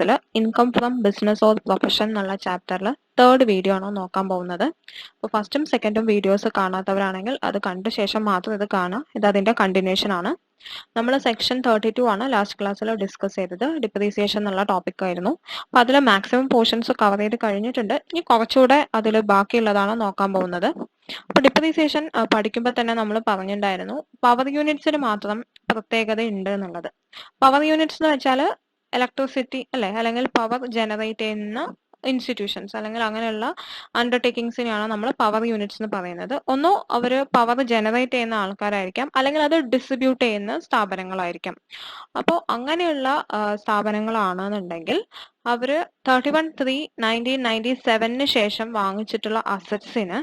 ക്ലാസ്സിൽ income from business or profession എന്നുള്ള ചാപ്റ്ററിൽ തേർഡ് വീഡിയോ ആണ് നോക്കാൻ പോകുന്നത്. അപ്പോൾ ഫസ്റ്റും സെക്കൻഡും വീഡിയോസ് കാണാത്തവരാണെങ്കിൽ അത് കണ്ട ശേഷം മാത്രം ഇത് കാണാം. ഇത് അതിന്റെ കണ്ടിന്യൂഷൻ ആണ്. നമ്മൾ സെക്ഷൻ 32 ആണ് ലാസ്റ്റ് ക്ലാസ്സിൽ ഡിസ്കസ് ചെയ്തത്. ഡിപ്രീസിയേഷൻ എന്നുള്ള ടോപ്പിക് ആയിരുന്നു. അപ്പൊ അതിൽ മാക്സിമം പോർഷൻസ് കവർ ചെയ്ത് കഴിഞ്ഞിട്ടുണ്ട്. ഇനി കുറച്ചുകൂടെ അതിൽ ബാക്കിയുള്ളതാണ് നോക്കാൻ പോകുന്നത്. അപ്പൊ ഡിപ്രീസിയേഷൻ പഠിക്കുമ്പോൾ തന്നെ നമ്മൾ പറഞ്ഞിട്ടുണ്ടായിരുന്നു പവർ യൂണിറ്റ്സിന് മാത്രം പ്രത്യേകത ഉണ്ട് എന്നുള്ളത്. പവർ യൂണിറ്റ്സ് എന്ന് വെച്ചാൽ ഇലക്ട്രിസിറ്റി അല്ലെ, അല്ലെങ്കിൽ പവർ ജനറേറ്റ് ചെയ്യുന്ന ഇൻസ്റ്റിറ്റ്യൂഷൻസ് അല്ലെങ്കിൽ അങ്ങനെയുള്ള അണ്ടർടേക്കിങ്സിനെയാണ് നമ്മൾ പവർ യൂണിറ്റ്സ് എന്ന് പറയുന്നത്. ഒന്നോ അവർ പവർ ജനറേറ്റ് ചെയ്യുന്ന ആൾക്കാരായിരിക്കാം, അല്ലെങ്കിൽ അത് ഡിസ്ട്രിബ്യൂട്ട് ചെയ്യുന്ന സ്ഥാപനങ്ങളായിരിക്കാം. അപ്പോൾ അങ്ങനെയുള്ള സ്ഥാപനങ്ങളാണെന്നുണ്ടെങ്കിൽ അവര് 31/3/1997 ശേഷം വാങ്ങിച്ചിട്ടുള്ള അസറ്റ്സിന്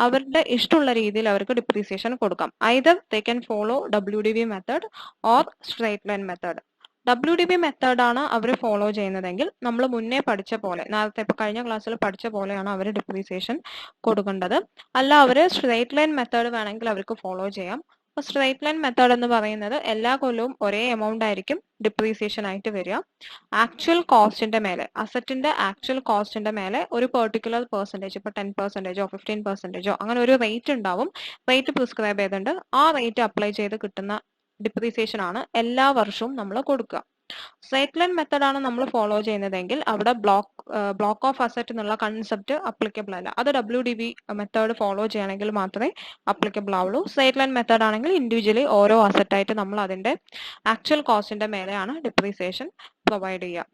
അവരുടെ ഇഷ്ടമുള്ള രീതിയിൽ അവർക്ക് ഡിപ്രീസിയേഷൻ കൊടുക്കാം. Either they can follow WDV method or straight line method. WDV മെത്തേഡാണ് അവർ ഫോളോ ചെയ്യുന്നതെങ്കിൽ നമ്മൾ മുന്നേ പഠിച്ച പോലെ, നേരത്തെ ഇപ്പൊ കഴിഞ്ഞ ക്ലാസ്സിൽ പഠിച്ച പോലെയാണ് അവർ ഡിപ്രീസിയേഷൻ കൊടുക്കേണ്ടത്. അല്ല അവർ സ്ട്രേറ്റ് ലൈൻ മെത്തേഡ് വേണമെങ്കിൽ അവർക്ക് ഫോളോ ചെയ്യാം. അപ്പൊ സ്ട്രേറ്റ് ലൈൻ മെത്തേഡ് എന്ന് പറയുന്നത് എല്ലാ കൊല്ലവും ഒരേ എമൗണ്ട് ആയിരിക്കും ഡിപ്രീസിയേഷൻ ആയിട്ട് വരിക. ആക്ച്വൽ കോസ്റ്റിന്റെ മേലെ, അസറ്റിന്റെ ആക്ച്വൽ കോസ്റ്റിന്റെ മേലെ ഒരു പെർട്ടിക്കുലർ പെർസെന്റേജ്, ഇപ്പൊ 10%ഓ 15%ഓ അങ്ങനെ ഒരു റേറ്റ് ഉണ്ടാവും. റേറ്റ് പ്രിസ്ക്രൈബ് ചെയ്തിട്ടുണ്ട്. ആ റേറ്റ് അപ്ലൈ ചെയ്ത് കിട്ടുന്ന ഡിപ്രീസിയേഷൻ ആണ് എല്ലാ വർഷവും നമ്മൾ കൊടുക്കുക. സ്ട്രേറ്റ് ലൈൻ മെത്തേഡ് ആണ് നമ്മൾ ഫോളോ ചെയ്യുന്നതെങ്കിൽ അവിടെ ബ്ലോക്ക് ഓഫ് അസറ്റ് എന്നുള്ള കൺസെപ്റ്റ് അപ്ലിക്കബിൾ അല്ല. അത് WDV മെത്തേഡ് ഫോളോ ചെയ്യണമെങ്കിൽ മാത്രമേ അപ്ലിക്കബിൾ ആവുള്ളൂ. സ്ട്രേറ്റ് ലൈൻ മെത്തേഡ് ആണെങ്കിൽ ഇൻഡിവിജ്വലി ഓരോ അസറ്റ് ആയിട്ട് നമ്മൾ അതിന്റെ ആക്ച്വൽ കോസ്റ്റിന്റെ മേലെയാണ് ഡിപ്രീസിയേഷൻ പ്രൊവൈഡ് ചെയ്യുക.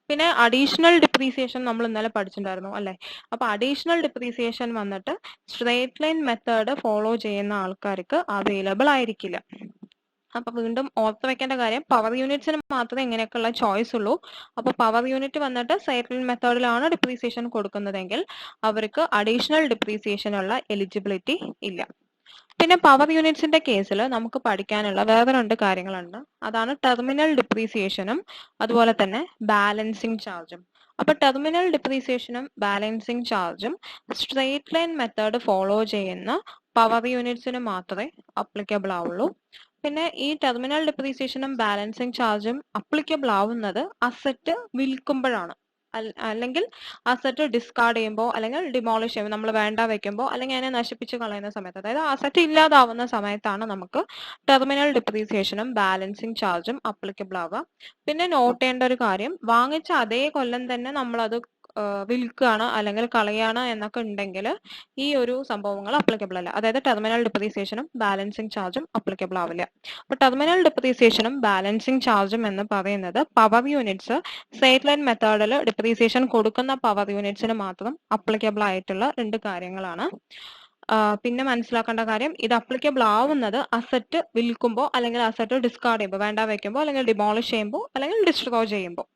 പിന്നെ അഡീഷണൽ ഡിപ്രീസിയേഷൻ നമ്മൾ ഇന്നലെ പഠിച്ചിട്ടുണ്ടായിരുന്നു അല്ലെ. അപ്പൊ അഡീഷണൽ ഡിപ്രീസിയേഷൻ വന്നിട്ട് സ്ട്രേറ്റ് ലൈൻ മെത്തേഡ് ഫോളോ ചെയ്യുന്ന ആൾക്കാർക്ക് അവൈലബിൾ ആയിരിക്കില്ല. അപ്പൊ വീണ്ടും ഓർത്ത് വെക്കേണ്ട കാര്യം, പവർ യൂണിറ്റ്സിന് മാത്രമേ ഇങ്ങനെയൊക്കെയുള്ള ചോയ്സ് ഉള്ളൂ. അപ്പൊ പവർ യൂണിറ്റ് വന്നിട്ട് സ്ട്രേറ്റ് ലൈൻ മെത്തേഡിലാണ് ഡിപ്രീസിയേഷൻ കൊടുക്കുന്നതെങ്കിൽ അവർക്ക് അഡീഷണൽ ഡിപ്രീസിയേഷൻ ഉള്ള എലിജിബിലിറ്റി ഇല്ല. പിന്നെ പവർ യൂണിറ്റ്സിന്റെ കേസിൽ നമുക്ക് പഠിക്കാനുള്ള വേറെ 2 കാര്യങ്ങളുണ്ട്. അതാണ് ടെർമിനൽ ഡിപ്രീസിയേഷനും അതുപോലെ തന്നെ ബാലൻസിങ് ചാർജും. അപ്പൊ ടെർമിനൽ ഡിപ്രീസിയേഷനും ബാലൻസിങ് ചാർജും സ്ട്രേറ്റ് ലൈൻ മെത്തേഡ് ഫോളോ ചെയ്യുന്ന പവർ യൂണിറ്റ്സിന് മാത്രമേ അപ്ലിക്കബിൾ ആവുള്ളൂ. പിന്നെ ഈ ടെർമിനൽ ഡിപ്രീസിയേഷനും ബാലൻസിങ് ചാർജും അപ്ലിക്കബിൾ ആവുന്നത് അസറ്റ് വിൽക്കുമ്പോഴാണ്. അല്ലെങ്കിൽ അസറ്റ് ഡിസ്കാർഡ് ചെയ്യുമ്പോൾ, അല്ലെങ്കിൽ ഡിമോളിഷ് ചെയ്യുമ്പോൾ, നമ്മൾ വേണ്ട വെക്കുമ്പോൾ, അല്ലെങ്കിൽ അതിനെ നശിപ്പിച്ച് കളയുന്ന സമയത്ത്, അതായത് അസറ്റ് ഇല്ലാതാവുന്ന സമയത്താണ് നമുക്ക് ടെർമിനൽ ഡിപ്രീസിയേഷനും ബാലൻസിങ് ചാർജും അപ്ലിക്കബിൾ ആവുക. പിന്നെ നോട്ട് ചെയ്യേണ്ട ഒരു കാര്യം, വാങ്ങിച്ച അതേ കൊല്ലം തന്നെ നമ്മളത് വിൽക്കുകയാണ് അല്ലെങ്കിൽ കളയാണ് എന്നൊക്കെ ഉണ്ടെങ്കിൽ ഈ ഒരു സംഭവങ്ങൾ അപ്ലിക്കബിൾ അല്ല. അതായത് ടെർമിനൽ ഡിപ്രീസിയേഷനും ബാലൻസിങ് ചാർജും അപ്ലിക്കബിൾ ആവില്ല. അപ്പൊ ടെർമിനൽ ഡിപ്രീസിയേഷനും ബാലൻസിങ് ചാർജും എന്ന് പറയുന്നത് പവർ യൂണിറ്റ്സ് സ്ട്രേറ്റ് ലൈൻ മെത്തേഡിൽ ഡിപ്രീസിയേഷൻ കൊടുക്കുന്ന പവർ യൂണിറ്റ്സിന് മാത്രം അപ്ലിക്കബിൾ ആയിട്ടുള്ള 2 കാര്യങ്ങളാണ്. പിന്നെ മനസ്സിലാക്കേണ്ട കാര്യം, ഇത് അപ്ലിക്കബിൾ ആവുന്നത് അസറ്റ് വിൽക്കുമ്പോൾ, അല്ലെങ്കിൽ അസറ്റ് ഡിസ്കാർഡ് ചെയ്യുമ്പോൾ, വേണ്ട വെക്കുമ്പോൾ, അല്ലെങ്കിൽ ഡിമോളിഷ് ചെയ്യുമ്പോൾ, അല്ലെങ്കിൽ ഡിസ്ട്രോയ് ചെയ്യുമ്പോൾ.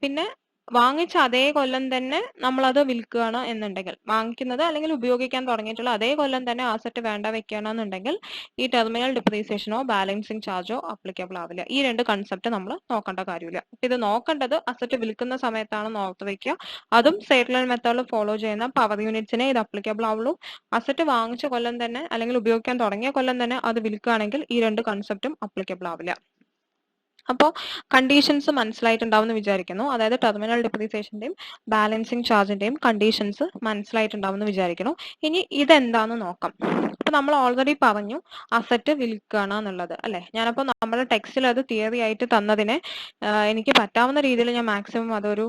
പിന്നെ വാങ്ങിച്ച അതേ കൊല്ലം തന്നെ നമ്മളത് വിൽക്കുകയാണ് എന്നുണ്ടെങ്കിൽ, വാങ്ങിക്കുന്നത് അല്ലെങ്കിൽ ഉപയോഗിക്കാൻ തുടങ്ങിയിട്ടുള്ള അതേ കൊല്ലം തന്നെ അസറ്റ് വേണ്ട വെക്കുകയാണെന്നുണ്ടെങ്കിൽ ഈ ടെർമിനൽ ഡിപ്രീസിയേഷനോ ബാലൻസിങ് ചാർജോ അപ്ലിക്കബിൾ ആവില്ല. ഈ 2 കൺസെപ്റ്റ് നമ്മൾ നോക്കേണ്ട കാര്യമില്ല. ഇത് നോക്കേണ്ടത് അസറ്റ് വിൽക്കുന്ന സമയത്താണ് ഓർത്ത് വെക്കുക. അതും സ്ട്രേറ്റ് ലൈൻ മെത്തേഡിൽ ഫോളോ ചെയ്യുന്ന പവർ യൂണിറ്റ്സിനെ ഇത് അപ്ലിക്കബിൾ ആവുള്ളൂ. അസറ്റ് വാങ്ങിച്ച കൊല്ലം തന്നെ അല്ലെങ്കിൽ ഉപയോഗിക്കാൻ തുടങ്ങിയ കൊല്ലം തന്നെ അത് വിൽക്കുകയാണെങ്കിൽ ഈ 2 കൺസെപ്റ്റും അപ്ലിക്കബിൾ ആവില്ല. അപ്പോൾ കണ്ടീഷൻസ് മനസ്സിലായിട്ടുണ്ടാവുമെന്ന് വിചാരിക്കുന്നു. അതായത് ടെർമിനൽ ഡിപ്രീസിയേഷന്റെയും ബാലൻസിങ് ചാർജിന്റെയും കണ്ടീഷൻസ് മനസ്സിലായിട്ടുണ്ടാവുമെന്ന് വിചാരിക്കുന്നു. ഇനി ഇതെന്താന്ന് നോക്കാം. അപ്പൊ നമ്മൾ ഓൾറെഡി പറഞ്ഞു അസറ്റ് വിൽക്കുകയാണ് എന്നുള്ളത് അല്ലെ. ഞാനപ്പോൾ നമ്മുടെ ടെക്സ്റ്റിൽ അത് തിയറി ആയിട്ട് തന്നതിനെ എനിക്ക് പറ്റാവുന്ന രീതിയിൽ ഞാൻ മാക്സിമം അതൊരു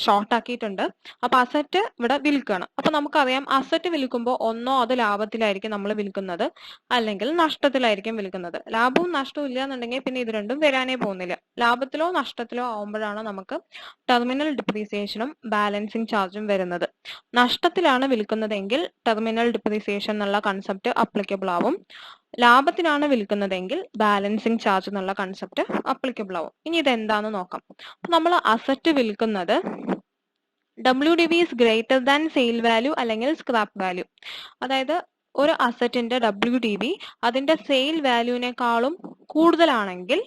ഷോർട്ട് ആക്കിയിട്ടുണ്ട്. അപ്പൊ അസറ്റ് ഇവിടെ വിൽക്കുകയാണ്. അപ്പൊ നമുക്കറിയാം അസറ്റ് വിൽക്കുമ്പോൾ ഒന്നോ അത് ലാഭത്തിലായിരിക്കും നമ്മൾ വിൽക്കുന്നത്, അല്ലെങ്കിൽ നഷ്ടത്തിലായിരിക്കും വിൽക്കുന്നത്. ലാഭവും നഷ്ടവും ഇല്ല എന്നുണ്ടെങ്കിൽ പിന്നെ ഇത് രണ്ടും വരാനേ പോകുന്നില്ല. ലാഭത്തിലോ നഷ്ടത്തിലോ ആവുമ്പോഴാണ് നമുക്ക് ടെർമിനൽ ഡിപ്രീസിയേഷനും ബാലൻസിങ് ചാർജും വരുന്നത്. നഷ്ടത്തിലാണ് വിൽക്കുന്നതെങ്കിൽ ടെർമിനൽ ഡിപ്രീസിയേഷൻ എന്നുള്ള കൺസെപ്റ്റ് അപ്ലിക്കബിൾ ആവും. ലാഭത്തിനാണ് വിൽക്കുന്നതെങ്കിൽ ബാലൻസിങ് ചാർജ് എന്നുള്ള കൺസെപ്റ്റ് അപ്ലിക്കബിൾ ആവും. ഇനി ഇതെന്താന്ന് നോക്കാം. നമ്മൾ അസറ്റ് വിൽക്കുന്നത് WDV is greater than sale value അല്ലെങ്കിൽ സ്ക്രാപ്പ് വാല്യൂ. അതായത് ഒരു അസറ്റിന്റെ WDV അതിന്റെ സെയിൽ വാല്യൂവിനേക്കാളും കൂടുതലാണെങ്കിൽ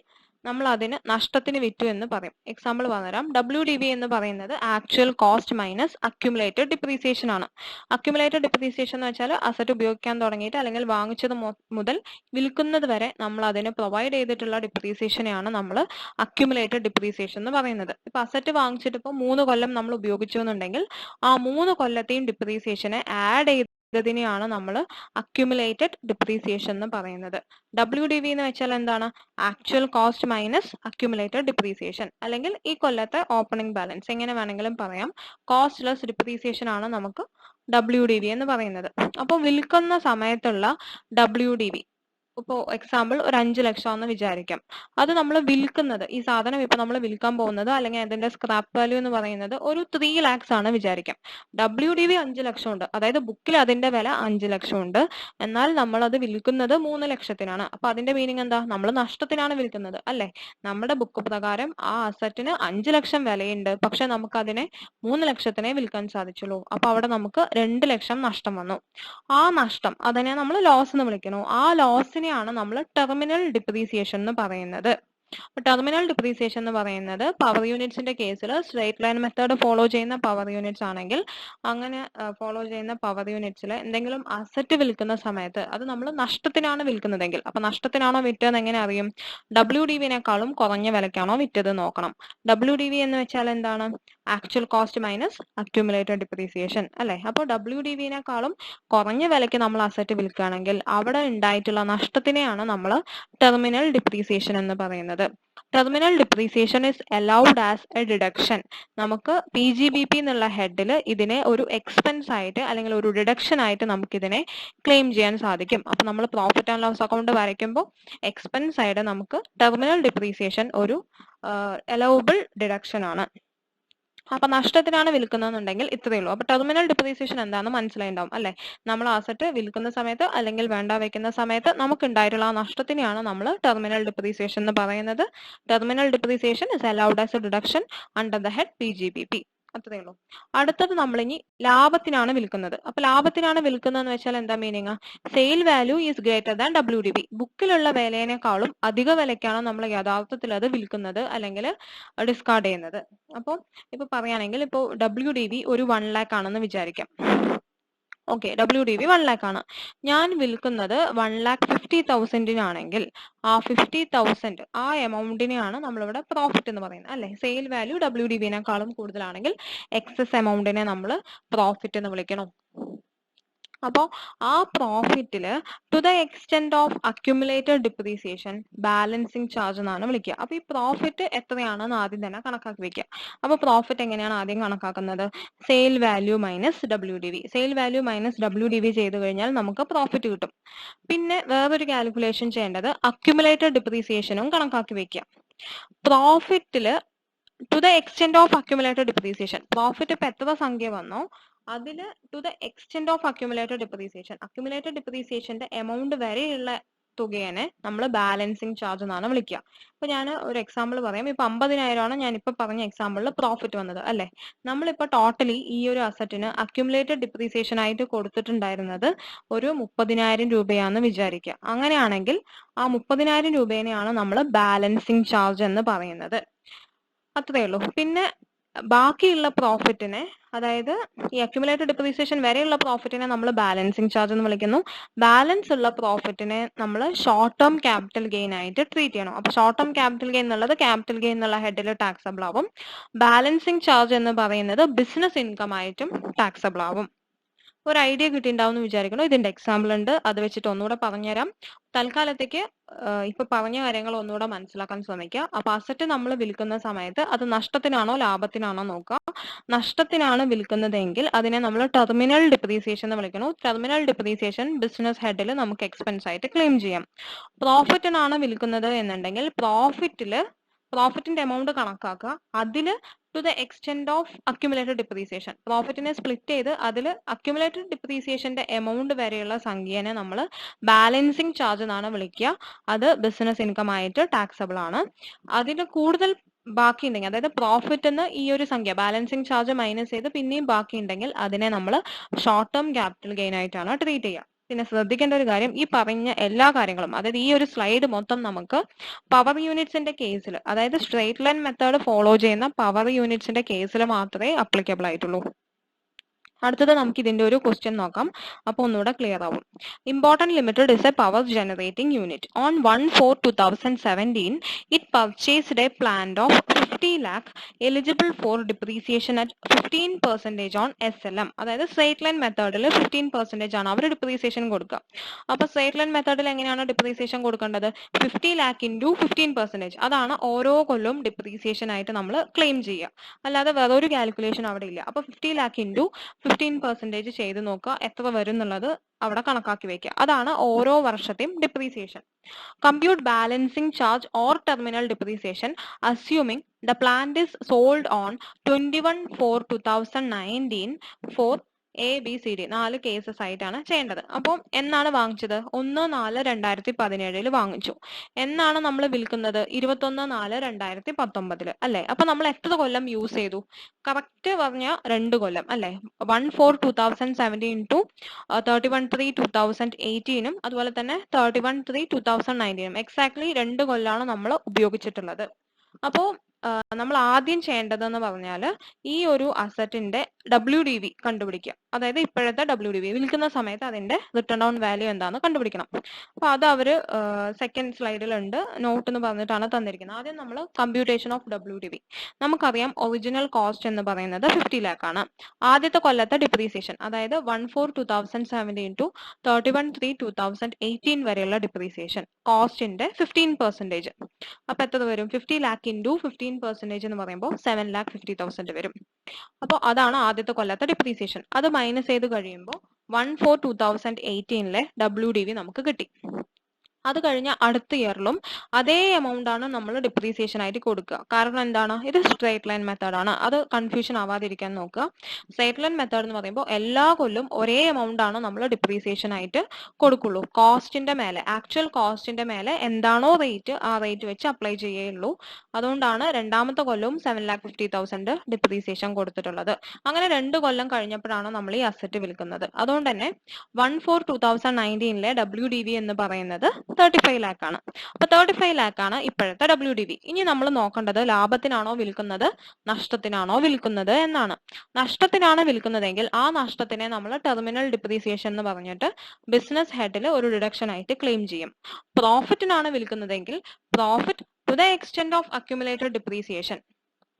നമ്മൾ അതിന് നഷ്ടത്തിന് വിറ്റു എന്ന് പറയും. എക്സാമ്പിൾ പറഞ്ഞുതരാം. WDV എന്ന് പറയുന്നത് actual cost minus accumulated depreciation ആണ്. അക്യുമുലേറ്റഡ് ഡിപ്രീസിയേഷൻ എന്ന് വെച്ചാൽ അസറ്റ് ഉപയോഗിക്കാൻ തുടങ്ങിയിട്ട് അല്ലെങ്കിൽ വാങ്ങിച്ചത് മുതൽ വിൽക്കുന്നത് വരെ നമ്മൾ അതിന് പ്രൊവൈഡ് ചെയ്തിട്ടുള്ള ഡിപ്രീസിയേഷനെയാണ് നമ്മൾ അക്യുമുലേറ്റഡ് ഡിപ്രീസിയേഷൻ എന്ന് പറയുന്നത്. ഇപ്പൊ അസറ്റ് വാങ്ങിച്ചിട്ട് ഇപ്പോൾ 3 കൊല്ലം നമ്മൾ ഉപയോഗിച്ചു എന്നുണ്ടെങ്കിൽ ആ 3 കൊല്ലത്തെയും ഡിപ്രീസിയേഷനെ ആഡ് ചെയ്തതിനെയാണ് നമ്മൾ അക്യുമുലേറ്റഡ് ഡിപ്രീസിയേഷൻ എന്ന് പറയുന്നത്. WDV എന്ന് വെച്ചാൽ എന്താണ്? Actual cost minus accumulated depreciation, അല്ലെങ്കിൽ ഈ കൊല്ലത്തെ ഓപ്പണിംഗ് ബാലൻസ്, എങ്ങനെ വേണമെങ്കിലും പറയാം. കോസ്റ്റ് ലെസ് ഡിപ്രീസിയേഷൻ ആണ് നമുക്ക് WDV എന്ന് പറയുന്നത്. അപ്പോൾ വിൽക്കുന്ന സമയത്തുള്ള WDV, ഇപ്പോൾ എക്സാമ്പിൾ ഒരു 5 ലക്ഷം എന്ന് വിചാരിക്കാം. അത് നമ്മൾ വിൽക്കുന്നത്, ഈ സാധനം ഇപ്പൊ നമ്മൾ വിൽക്കാൻ പോകുന്നത് അല്ലെങ്കിൽ അതിന്റെ സ്ക്രാപ്പ് വാല്യൂ എന്ന് പറയുന്നത് ഒരു 3 lakhs ആണ് വിചാരിക്കാം. WDV 5 ലക്ഷം ഉണ്ട്, അതായത് ബുക്കിൽ അതിന്റെ വില 5 ലക്ഷം ഉണ്ട്, എന്നാൽ നമ്മൾ അത് വിൽക്കുന്നത് 3 ലക്ഷത്തിനാണ്. അപ്പൊ അതിന്റെ മീനിങ് എന്താ? നമ്മൾ നഷ്ടത്തിനാണ് വിൽക്കുന്നത് അല്ലെ? നമ്മുടെ ബുക്ക് പ്രകാരം ആ അസറ്റിന് 5 ലക്ഷം വിലയുണ്ട്, പക്ഷെ നമുക്ക് അതിനെ 3 ലക്ഷത്തിനെ വിൽക്കാൻ സാധിച്ചുള്ളൂ. അപ്പൊ അവിടെ നമുക്ക് 2 ലക്ഷം നഷ്ടം വന്നു. ആ നഷ്ടം, അതിനെ നമ്മൾ ലോസ് എന്ന് വിളിക്കുന്നു. ആ ലോസിനെയാണ് നമ്മൾ ടെർമിനൽ ഡിപ്രീസിയേഷൻ എന്ന് പറയുന്നത്. ടെർമിനൽ ഡിപ്രീസിയേഷൻ എന്ന് പറയുന്നത് പവർ യൂണിറ്റ്സിന്റെ കേസിൽ സ്ട്രേറ്റ് ലൈൻ മെത്തേഡ് ഫോളോ ചെയ്യുന്ന പവർ യൂണിറ്റ്സ് ആണെങ്കിൽ, അങ്ങനെ ഫോളോ ചെയ്യുന്ന പവർ യൂണിറ്റ്സിൽ എന്തെങ്കിലും അസറ്റ് വിൽക്കുന്ന സമയത്ത് അത് നമ്മൾ നഷ്ടത്തിനാണ് വിൽക്കുന്നതെങ്കിൽ, അപ്പൊ നഷ്ടത്തിനാണോ വിറ്റതെന്ന് എങ്ങനെ അറിയും? WDV-നേക്കാളും കുറഞ്ഞ വിലക്കാണോ വിറ്റത് നോക്കണം. WDV എന്ന് വെച്ചാൽ എന്താണ്? Actual cost minus accumulated depreciation അല്ലെ? അപ്പോൾ WDV-നേക്കാളും കുറഞ്ഞ വിലയ്ക്ക് നമ്മൾ അസറ്റ് വിൽക്കുകയാണെങ്കിൽ അവിടെ ഉണ്ടായിട്ടുള്ള നഷ്ടത്തിനെയാണ് നമ്മൾ ടെർമിനൽ ഡിപ്രീസിയേഷൻ എന്ന് പറയുന്നത്. Terminal depreciation is allowed as A deduction. നമുക്ക് PGBP എന്നുള്ള ഹെഡിൽ ഇതിനെ ഒരു എക്സ്പെൻസ് ആയിട്ട് അല്ലെങ്കിൽ ഒരു ഡിഡക്ഷൻ ആയിട്ട് നമുക്ക് ഇതിനെ ക്ലെയിം ചെയ്യാൻ സാധിക്കും. അപ്പൊ നമ്മൾ പ്രോഫിറ്റ് ആൻഡ് ലോസ് അക്കൗണ്ട് വരയ്ക്കുമ്പോൾ എക്സ്പെൻസ് ആയിട്ട് നമുക്ക് ടെർമിനൽ ഡിപ്രീസിയേഷൻ ഒരു അലൗബിൾ ഡിഡക്ഷൻ ആണ്. അപ്പൊ നഷ്ടത്തിനാണ് വിൽക്കുന്നതെന്നുണ്ടെങ്കിൽ ഇത്രയേ ഉള്ളൂ. അപ്പൊ ടെർമിനൽ ഡിപ്രീസിയേഷൻ എന്താണെന്ന് മനസ്സിലായിട്ടുണ്ടാവും അല്ലെ? നമ്മൾ അസറ്റ് വിൽക്കുന്ന സമയത്ത് അല്ലെങ്കിൽ വേണ്ട വെക്കുന്ന സമയത്ത് നമുക്ക് ഉണ്ടായിട്ടുള്ള ആ നഷ്ടത്തിനെയാണ് നമ്മൾ ടെർമിനൽ ഡിപ്രീസിയേഷൻ എന്ന് പറയുന്നത്. Terminal depreciation is allowed as A deduction under the head PGBP. അത്രയേ ഉള്ളൂ. അടുത്തത് നമ്മൾ ഇനി ലാഭത്തിനാണ് വിൽക്കുന്നത്. അപ്പൊ ലാഭത്തിനാണ് വിൽക്കുന്നതെന്ന് വെച്ചാൽ എന്താ meaning? Sale value is greater than WDV. ബുക്കിലുള്ള വിലയേക്കാളും അധിക വിലയ്ക്കാണ് നമ്മൾ യഥാർത്ഥത്തിൽ അത് വിൽക്കുന്നത് അല്ലെങ്കിൽ ഡിസ്കാർഡ് ചെയ്യുന്നത്. അപ്പോൾ ഇപ്പൊ പറയുകയാണെങ്കിൽ ഇപ്പോൾ WDV ഒരു 1 lakh ആണെന്ന് വിചാരിക്കാം. ഓക്കെ, WDV 1 lakh ആണ്. ഞാൻ വിൽക്കുന്നത് 1,50,000-നാണെങ്കിൽ ആ 50,000 ആ എമൗണ്ടിനെയാണ് നമ്മളിവിടെ പ്രോഫിറ്റ് എന്ന് പറയുന്നത് അല്ലെ? സെയിൽ വാല്യൂ WDV-നേക്കാളും കൂടുതലാണെങ്കിൽ എക്സസ് എമൗണ്ടിനെ നമ്മൾ പ്രോഫിറ്റ് എന്ന് വിളിക്കണം. അപ്പോൾ ആ പ്രോഫിറ്റിൽ to the extent of accumulated depreciation balancing charge എന്നാണ് വിളിക്കുക. അപ്പൊ ഈ പ്രോഫിറ്റ് എത്രയാണെന്ന് ആദ്യം തന്നെ കണക്കാക്കി വെക്കുക. അപ്പൊ പ്രോഫിറ്റ് എങ്ങനെയാണ് ആദ്യം കണക്കാക്കുന്നത്? Sale value minus WDV. Sale value minus WDV ചെയ്തു കഴിഞ്ഞാൽ നമുക്ക് പ്രോഫിറ്റ് കിട്ടും. പിന്നെ വേറൊരു കാൽക്കുലേഷൻ ചെയ്യേണ്ടത് അക്യുമുലേറ്റഡ് ഡിപ്രീസിയേഷനും കണക്കാക്കി വെക്കുക. പ്രോഫിറ്റില് to the extent of accumulated depreciation, profit ഇപ്പൊ എത്ര സംഖ്യ വന്നോ അതില് to the extent of accumulated depreciation, accumulated ഡിപ്രീസിയേഷന്റെ എമൗണ്ട് വരെയുള്ള തുകയെ നമ്മൾ ബാലൻസിങ് ചാർജ് എന്നാണ് വിളിക്കുക. ഇപ്പൊ ഞാൻ ഒരു എക്സാമ്പിൾ പറയാം. ഇപ്പൊ 50,000 ഞാൻ ഇപ്പൊ പറഞ്ഞ എക്സാമ്പിളിൽ പ്രോഫിറ്റ് വന്നത് അല്ലെ? നമ്മളിപ്പോ ടോട്ടലി ഈ ഒരു അസറ്റിന് അക്യുമുലേറ്റഡ് ഡിപ്രീസിയേഷൻ ആയിട്ട് കൊടുത്തിട്ടുണ്ടായിരുന്നത് ഒരു 30,000 രൂപയാണെന്ന് വിചാരിക്കുക. അങ്ങനെയാണെങ്കിൽ ആ 30,000 രൂപേനെയാണ് നമ്മൾ ബാലൻസിങ് ചാർജ് എന്ന് പറയുന്നത്. അത്രയേ ഉള്ളൂ. പിന്നെ ബാക്കിയുള്ള പ്രോഫിറ്റിനെ, അതായത് ഈ അക്യുമുലേറ്റഡ് ഡിപ്രീസിയേഷൻ വരെയുള്ള പ്രോഫിറ്റിനെ നമ്മൾ ബാലൻസിങ് ചാർജ് എന്ന് വിളിക്കുന്നു. ബാലൻസ് ഉള്ള പ്രോഫിറ്റിനെ നമ്മൾ ഷോർട്ട് ടേം ക്യാപിറ്റൽ ഗെയിൻ ആയിട്ട് ട്രീറ്റ് ചെയ്യണം. അപ്പൊ ഷോർട്ട് ടേം ക്യാപിറ്റൽ ഗെയിൻ എന്നുള്ളത് ക്യാപിറ്റൽ ഗെയിൻ എന്നുള്ള ഹെഡിൽ ടാക്സബിൾ ആവും. ബാലൻസിങ് ചാർജ് എന്ന് പറയുന്നത് ബിസിനസ് ഇൻകം ആയിട്ടും ടാക്സബിൾ ആവും. ഒരു ഐഡിയ കിട്ടിയിട്ടുണ്ടാവും എന്ന് വിചാരിക്കുന്നു. ഇതിന്റെ എക്സാമ്പിൾ ഉണ്ട്, അത് വെച്ചിട്ട് ഒന്നുകൂടെ പറഞ്ഞുതരാം. തൽക്കാലത്തേക്ക് ഇപ്പൊ പറഞ്ഞ കാര്യങ്ങൾ ഒന്നുകൂടെ മനസ്സിലാക്കാൻ ശ്രമിക്കുക. അപ്പൊ അസറ്റ് നമ്മൾ വിൽക്കുന്ന സമയത്ത് അത് നഷ്ടത്തിനാണോ ലാഭത്തിനാണോ നോക്കുക. നഷ്ടത്തിനാണ് വിൽക്കുന്നതെങ്കിൽ അതിനെ നമ്മൾ ടെർമിനൽ ഡിപ്രീസിയേഷൻ എന്ന് വിളിക്കുന്നു. ടെർമിനൽ ഡിപ്രീസിയേഷൻ ബിസിനസ് ഹെഡിൽ നമുക്ക് എക്സ്പെൻസ് ആയിട്ട് ക്ലെയിം ചെയ്യാം. പ്രോഫിറ്റിനാണ് വിൽക്കുന്നത് എന്നുണ്ടെങ്കിൽ പ്രോഫിറ്റിന്റെ എമൗണ്ട് കണക്കാക്കുക. അതില് to the extent of accumulated depreciation, പ്രോഫിറ്റിനെ സ്പ്ലിറ്റ് ചെയ്ത് അതിൽ അക്യുമുലേറ്റഡ് ഡിപ്രീസിയേഷന്റെ എമൗണ്ട് വരെയുള്ള സംഖ്യനെ നമ്മൾ ബാലൻസിങ് ചാർജ് എന്നാണ് വിളിക്കുക. അത് ബിസിനസ് ഇൻകം ആയിട്ട് ടാക്സബിൾ ആണ്. അതിന് കൂടുതൽ ബാക്കി ഉണ്ടെങ്കിൽ, അതായത് പ്രോഫിറ്റ് എന്ന് ഈ ഒരു സംഖ്യ ബാലൻസിങ് ചാർജ് മൈനസ് ചെയ്ത് പിന്നെയും ബാക്കി ഉണ്ടെങ്കിൽ അതിനെ നമ്മൾ ഷോർട്ട് ടേം ക്യാപിറ്റൽ ഗെയിൻ ആയിട്ടാണ് ട്രീറ്റ് ചെയ്യുക. പിന്നെ ശ്രദ്ധിക്കേണ്ട ഒരു കാര്യം, ഈ പറഞ്ഞ എല്ലാ കാര്യങ്ങളും, അതായത് ഈ ഒരു സ്ലൈഡ് മൊത്തം നമുക്ക് പവർ യൂണിറ്റ്സിന്റെ കേസിൽ, അതായത് സ്ട്രെയിറ്റ് ലൈൻ മെത്തേഡ് ഫോളോ ചെയ്യുന്ന പവർ യൂണിറ്റ്സിന്റെ കേസിൽ മാത്രമേ അപ്ലിക്കബിൾ ആയിട്ടുള്ളൂ. അടുത്തത് നമുക്ക് ഇതിന്റെ ഒരു ക്വസ്റ്റ്യൻ നോക്കാം. അപ്പോൾ ഒന്നുകൂടെ ക്ലിയർ ആവും. Important limited is A power generating unit. On 1/4/2017 it purchased a plant of 50 lakh eligible for depreciation at 15% on SLM. അതായത് സ്ട്രെയിറ്റ് ലൈൻ മെത്തേഡിൽ 15% ആണ് അവർ ഡിപ്രീസിയേഷൻ കൊടുക്കുക. അപ്പൊ സ്ട്രെയിറ്റ് ലൈൻ മെത്തേഡിൽ എങ്ങനെയാണ് ഡിപ്രീസിയേഷൻ കൊടുക്കേണ്ടത്? 50 lakh into 15%. അതാണ് ഓരോ കൊല്ലവും ഡിപ്രീസിയേഷൻ ആയിട്ട് നമ്മൾ ക്ലെയിം ചെയ്യുക. അല്ലാതെ വേറൊരു കാൽക്കുലേഷൻ അവിടെ ഇല്ല. അപ്പൊ 50 lakh into 15% ചെയ്ത് നോക്കുക, എത്ര വരും എന്നുള്ളത് അവിടെ കണക്കാക്കി വെക്കുക. അതാണ് ഓരോ വർഷത്തെയും depreciation. Compute balancing charge or terminal depreciation assuming the plant is sold on 21/4/2019 for ABCD 4 cases ആയിട്ടാണ് ചെയ്യേണ്ടത്. അപ്പോൾ എന്നാണ് വാങ്ങിച്ചത്? 1/4/2017 വാങ്ങിച്ചു. എന്നാണ് നമ്മൾ വിൽക്കുന്നത്? 21/4/2019 അല്ലെ? അപ്പൊ നമ്മൾ എത്ര കൊല്ലം യൂസ് ചെയ്തു? കറക്റ്റ് പറഞ്ഞ 2 കൊല്ലം അല്ലെ? 1/4/2017 to 31/3/2018 അതുപോലെ തന്നെ 31/3/2019 എക്സാക്ട്ലി 2 കൊല്ലാണ് നമ്മൾ ഉപയോഗിച്ചിട്ടുള്ളത്. അപ്പോൾ നമ്മൾ ആദ്യം ചെയ്യേണ്ടതെന്ന് പറഞ്ഞാൽ ഈ ഒരു അസറ്റിന്റെ WDV കണ്ടുപിടിക്കുക. അതായത് ഇപ്പോഴത്തെ WDV വിൽക്കുന്ന സമയത്ത് അതിന്റെ റിട്ടേൺ ഓൺ വാല്യൂ എന്താണെന്ന് കണ്ടുപിടിക്കണം. അപ്പൊ അത് അവര് സെക്കൻഡ് സ്ലൈഡിലുണ്ട്, നോട്ട് എന്ന് പറഞ്ഞിട്ടാണ് തന്നിരിക്കുന്നത്. ആദ്യം നമ്മൾ കമ്പ്യൂട്ടേഷൻ ഓഫ് WDV. നമുക്കറിയാം ഒറിജിനൽ കോസ്റ്റ് എന്ന് പറയുന്നത് 50 lakh ആണ്. ആദ്യത്തെ കൊല്ലത്തെ ഡിപ്രീസിയേഷൻ, അതായത് 1/4/2017 to 31/3/2018 വരെയുള്ള ഡിപ്രീസിയേഷൻ കോസ്റ്റിന്റെ 15%. അപ്പൊ എത്ര വരും? 50 lakh into 15% എന്ന് പറയുമ്പോൾ 7,50,000 വരും. അപ്പോൾ അതാണ് ആദ്യത്തെ കൊല്ലത്തെ ഡിപ്രീസിയേഷൻ. അത് മൈനസ് ചെയ്ത് കഴിയുമ്പോൾ 1/4/2018 WDV നമുക്ക് കിട്ടി. അത് കഴിഞ്ഞ അടുത്ത ഇയറിലും അതേ എമൗണ്ട് ആണ് നമ്മൾ ഡിപ്രീസിയേഷൻ ആയിട്ട് കൊടുക്കുക. കാരണം എന്താണ്? ഇത് സ്ട്രെയിറ്റ് ലൈൻ മെത്തേഡ് ആണ്. അത് കൺഫ്യൂഷൻ ആവാതിരിക്കാൻ നോക്കുക. സ്ട്രെയിറ്റ് ലൈൻ മെത്തേഡ് എന്ന് പറയുമ്പോൾ എല്ലാ കൊല്ലം ഒരേ എമൗണ്ട് ആണ് നമ്മൾ ഡിപ്രീസിയേഷൻ ആയിട്ട് കൊടുക്കുള്ളൂ. കോസ്റ്റിന്റെ മേലെ, ആക്ച്വൽ കോസ്റ്റിന്റെ മേലെ എന്താണോ റേറ്റ് ആ റേറ്റ് വെച്ച് അപ്ലൈ ചെയ്യുള്ളൂ. അതുകൊണ്ടാണ് രണ്ടാമത്തെ കൊല്ലവും 7,50,000 ഡിപ്രീസിയേഷൻ കൊടുത്തിട്ടുള്ളത്. അങ്ങനെ 2 കൊല്ലം കഴിഞ്ഞപ്പോഴാണ് നമ്മൾ ഈ അസറ്റ് വിൽക്കുന്നത്. അതുകൊണ്ട് തന്നെ 1/4/2019 WDV എന്ന് പറയുന്നത് 35 lakh ആണ്. അപ്പൊ 35 lakh ആണ് ഇപ്പോഴത്തെ WDV. ഇനി നമ്മൾ നോക്കേണ്ടത് ലാഭത്തിനാണോ വിൽക്കുന്നത് നഷ്ടത്തിനാണോ വിൽക്കുന്നത് എന്നാണ്. നഷ്ടത്തിനാണ് വിൽക്കുന്നതെങ്കിൽ ആ നഷ്ടത്തിനെ നമ്മൾ ടെർമിനൽ ഡിപ്രീസിയേഷൻ എന്ന് പറഞ്ഞിട്ട് ബിസിനസ് ഹെഡിൽ ഒരു ഡിഡക്ഷൻ ആയിട്ട് ക്ലെയിം ചെയ്യും. പ്രോഫിറ്റിനാണ് വിൽക്കുന്നതെങ്കിൽ profit to the extent of accumulated depreciation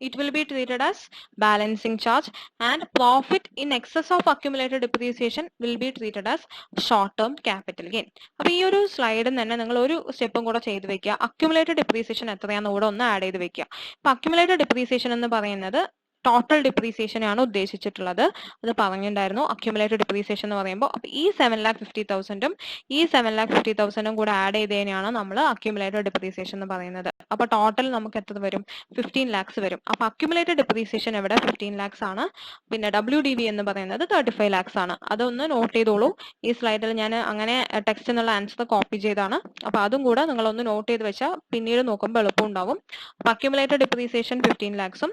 it will be treated as balancing charge, and profit in excess of accumulated depreciation will be treated as short term capital gain. അപ്പൊ ഈ ഒരു സ്ലൈഡിൽ തന്നെ നിങ്ങൾ ഒരു സ്റ്റെപ്പും കൂടെ ചെയ്ത് വെക്കുക. അക്യുമുലേറ്റഡ് ഡിപ്രീസിയേഷൻ എത്രയാണെന്ന് കൂടെ ഒന്ന് ആഡ് ചെയ്ത് വെക്കുക. അപ്പൊ അക്യുമുലേറ്റഡ് ഡിപ്രീസിയേഷൻ എന്ന് പറയുന്നത് ടോട്ടൽ ഡിപ്രീസിയേഷൻ ആണ് ഉദ്ദേശിച്ചിട്ടുള്ളത്. അത് പറഞ്ഞിട്ടുണ്ടായിരുന്നു. അക്യുമുലേറ്റഡ് ഡിപ്രീസിയേഷൻ എന്ന് പറയുമ്പോൾ അപ്പൊ ഈ 7,50,000 ഈ 7,50,000 കൂടെ ആഡ് ചെയ്തതിനാണ് നമ്മൾ അക്യുമുലേറ്റഡ് ഡിപ്രീസിയേഷൻ എന്ന് പറയുന്നത്. അപ്പൊ ടോട്ടൽ നമുക്ക് എത്ര വരും? 15 lakhs വരും. അപ്പൊ അക്യുമുലേറ്റഡ് ഡിപ്രീസിയേഷൻ ഇവിടെ 15 lakhs ആണ്. പിന്നെ WDV എന്ന് പറയുന്നത് 35 lakhs ആണ്. അതൊന്ന് നോട്ട് ചെയ്തോളൂ. ഈ സ്ലൈഡിൽ ഞാൻ അങ്ങനെ ടെക്സ്റ്റ് എന്നുള്ള ആൻസർ കോപ്പി ചെയ്താണ്. അപ്പൊ അതും കൂടെ നിങ്ങളൊന്ന് നോട്ട് ചെയ്ത് വെച്ചാൽ പിന്നീട് നോക്കുമ്പോൾ എളുപ്പം ഉണ്ടാവും. അപ്പൊ accumulated depreciation 15 lakhs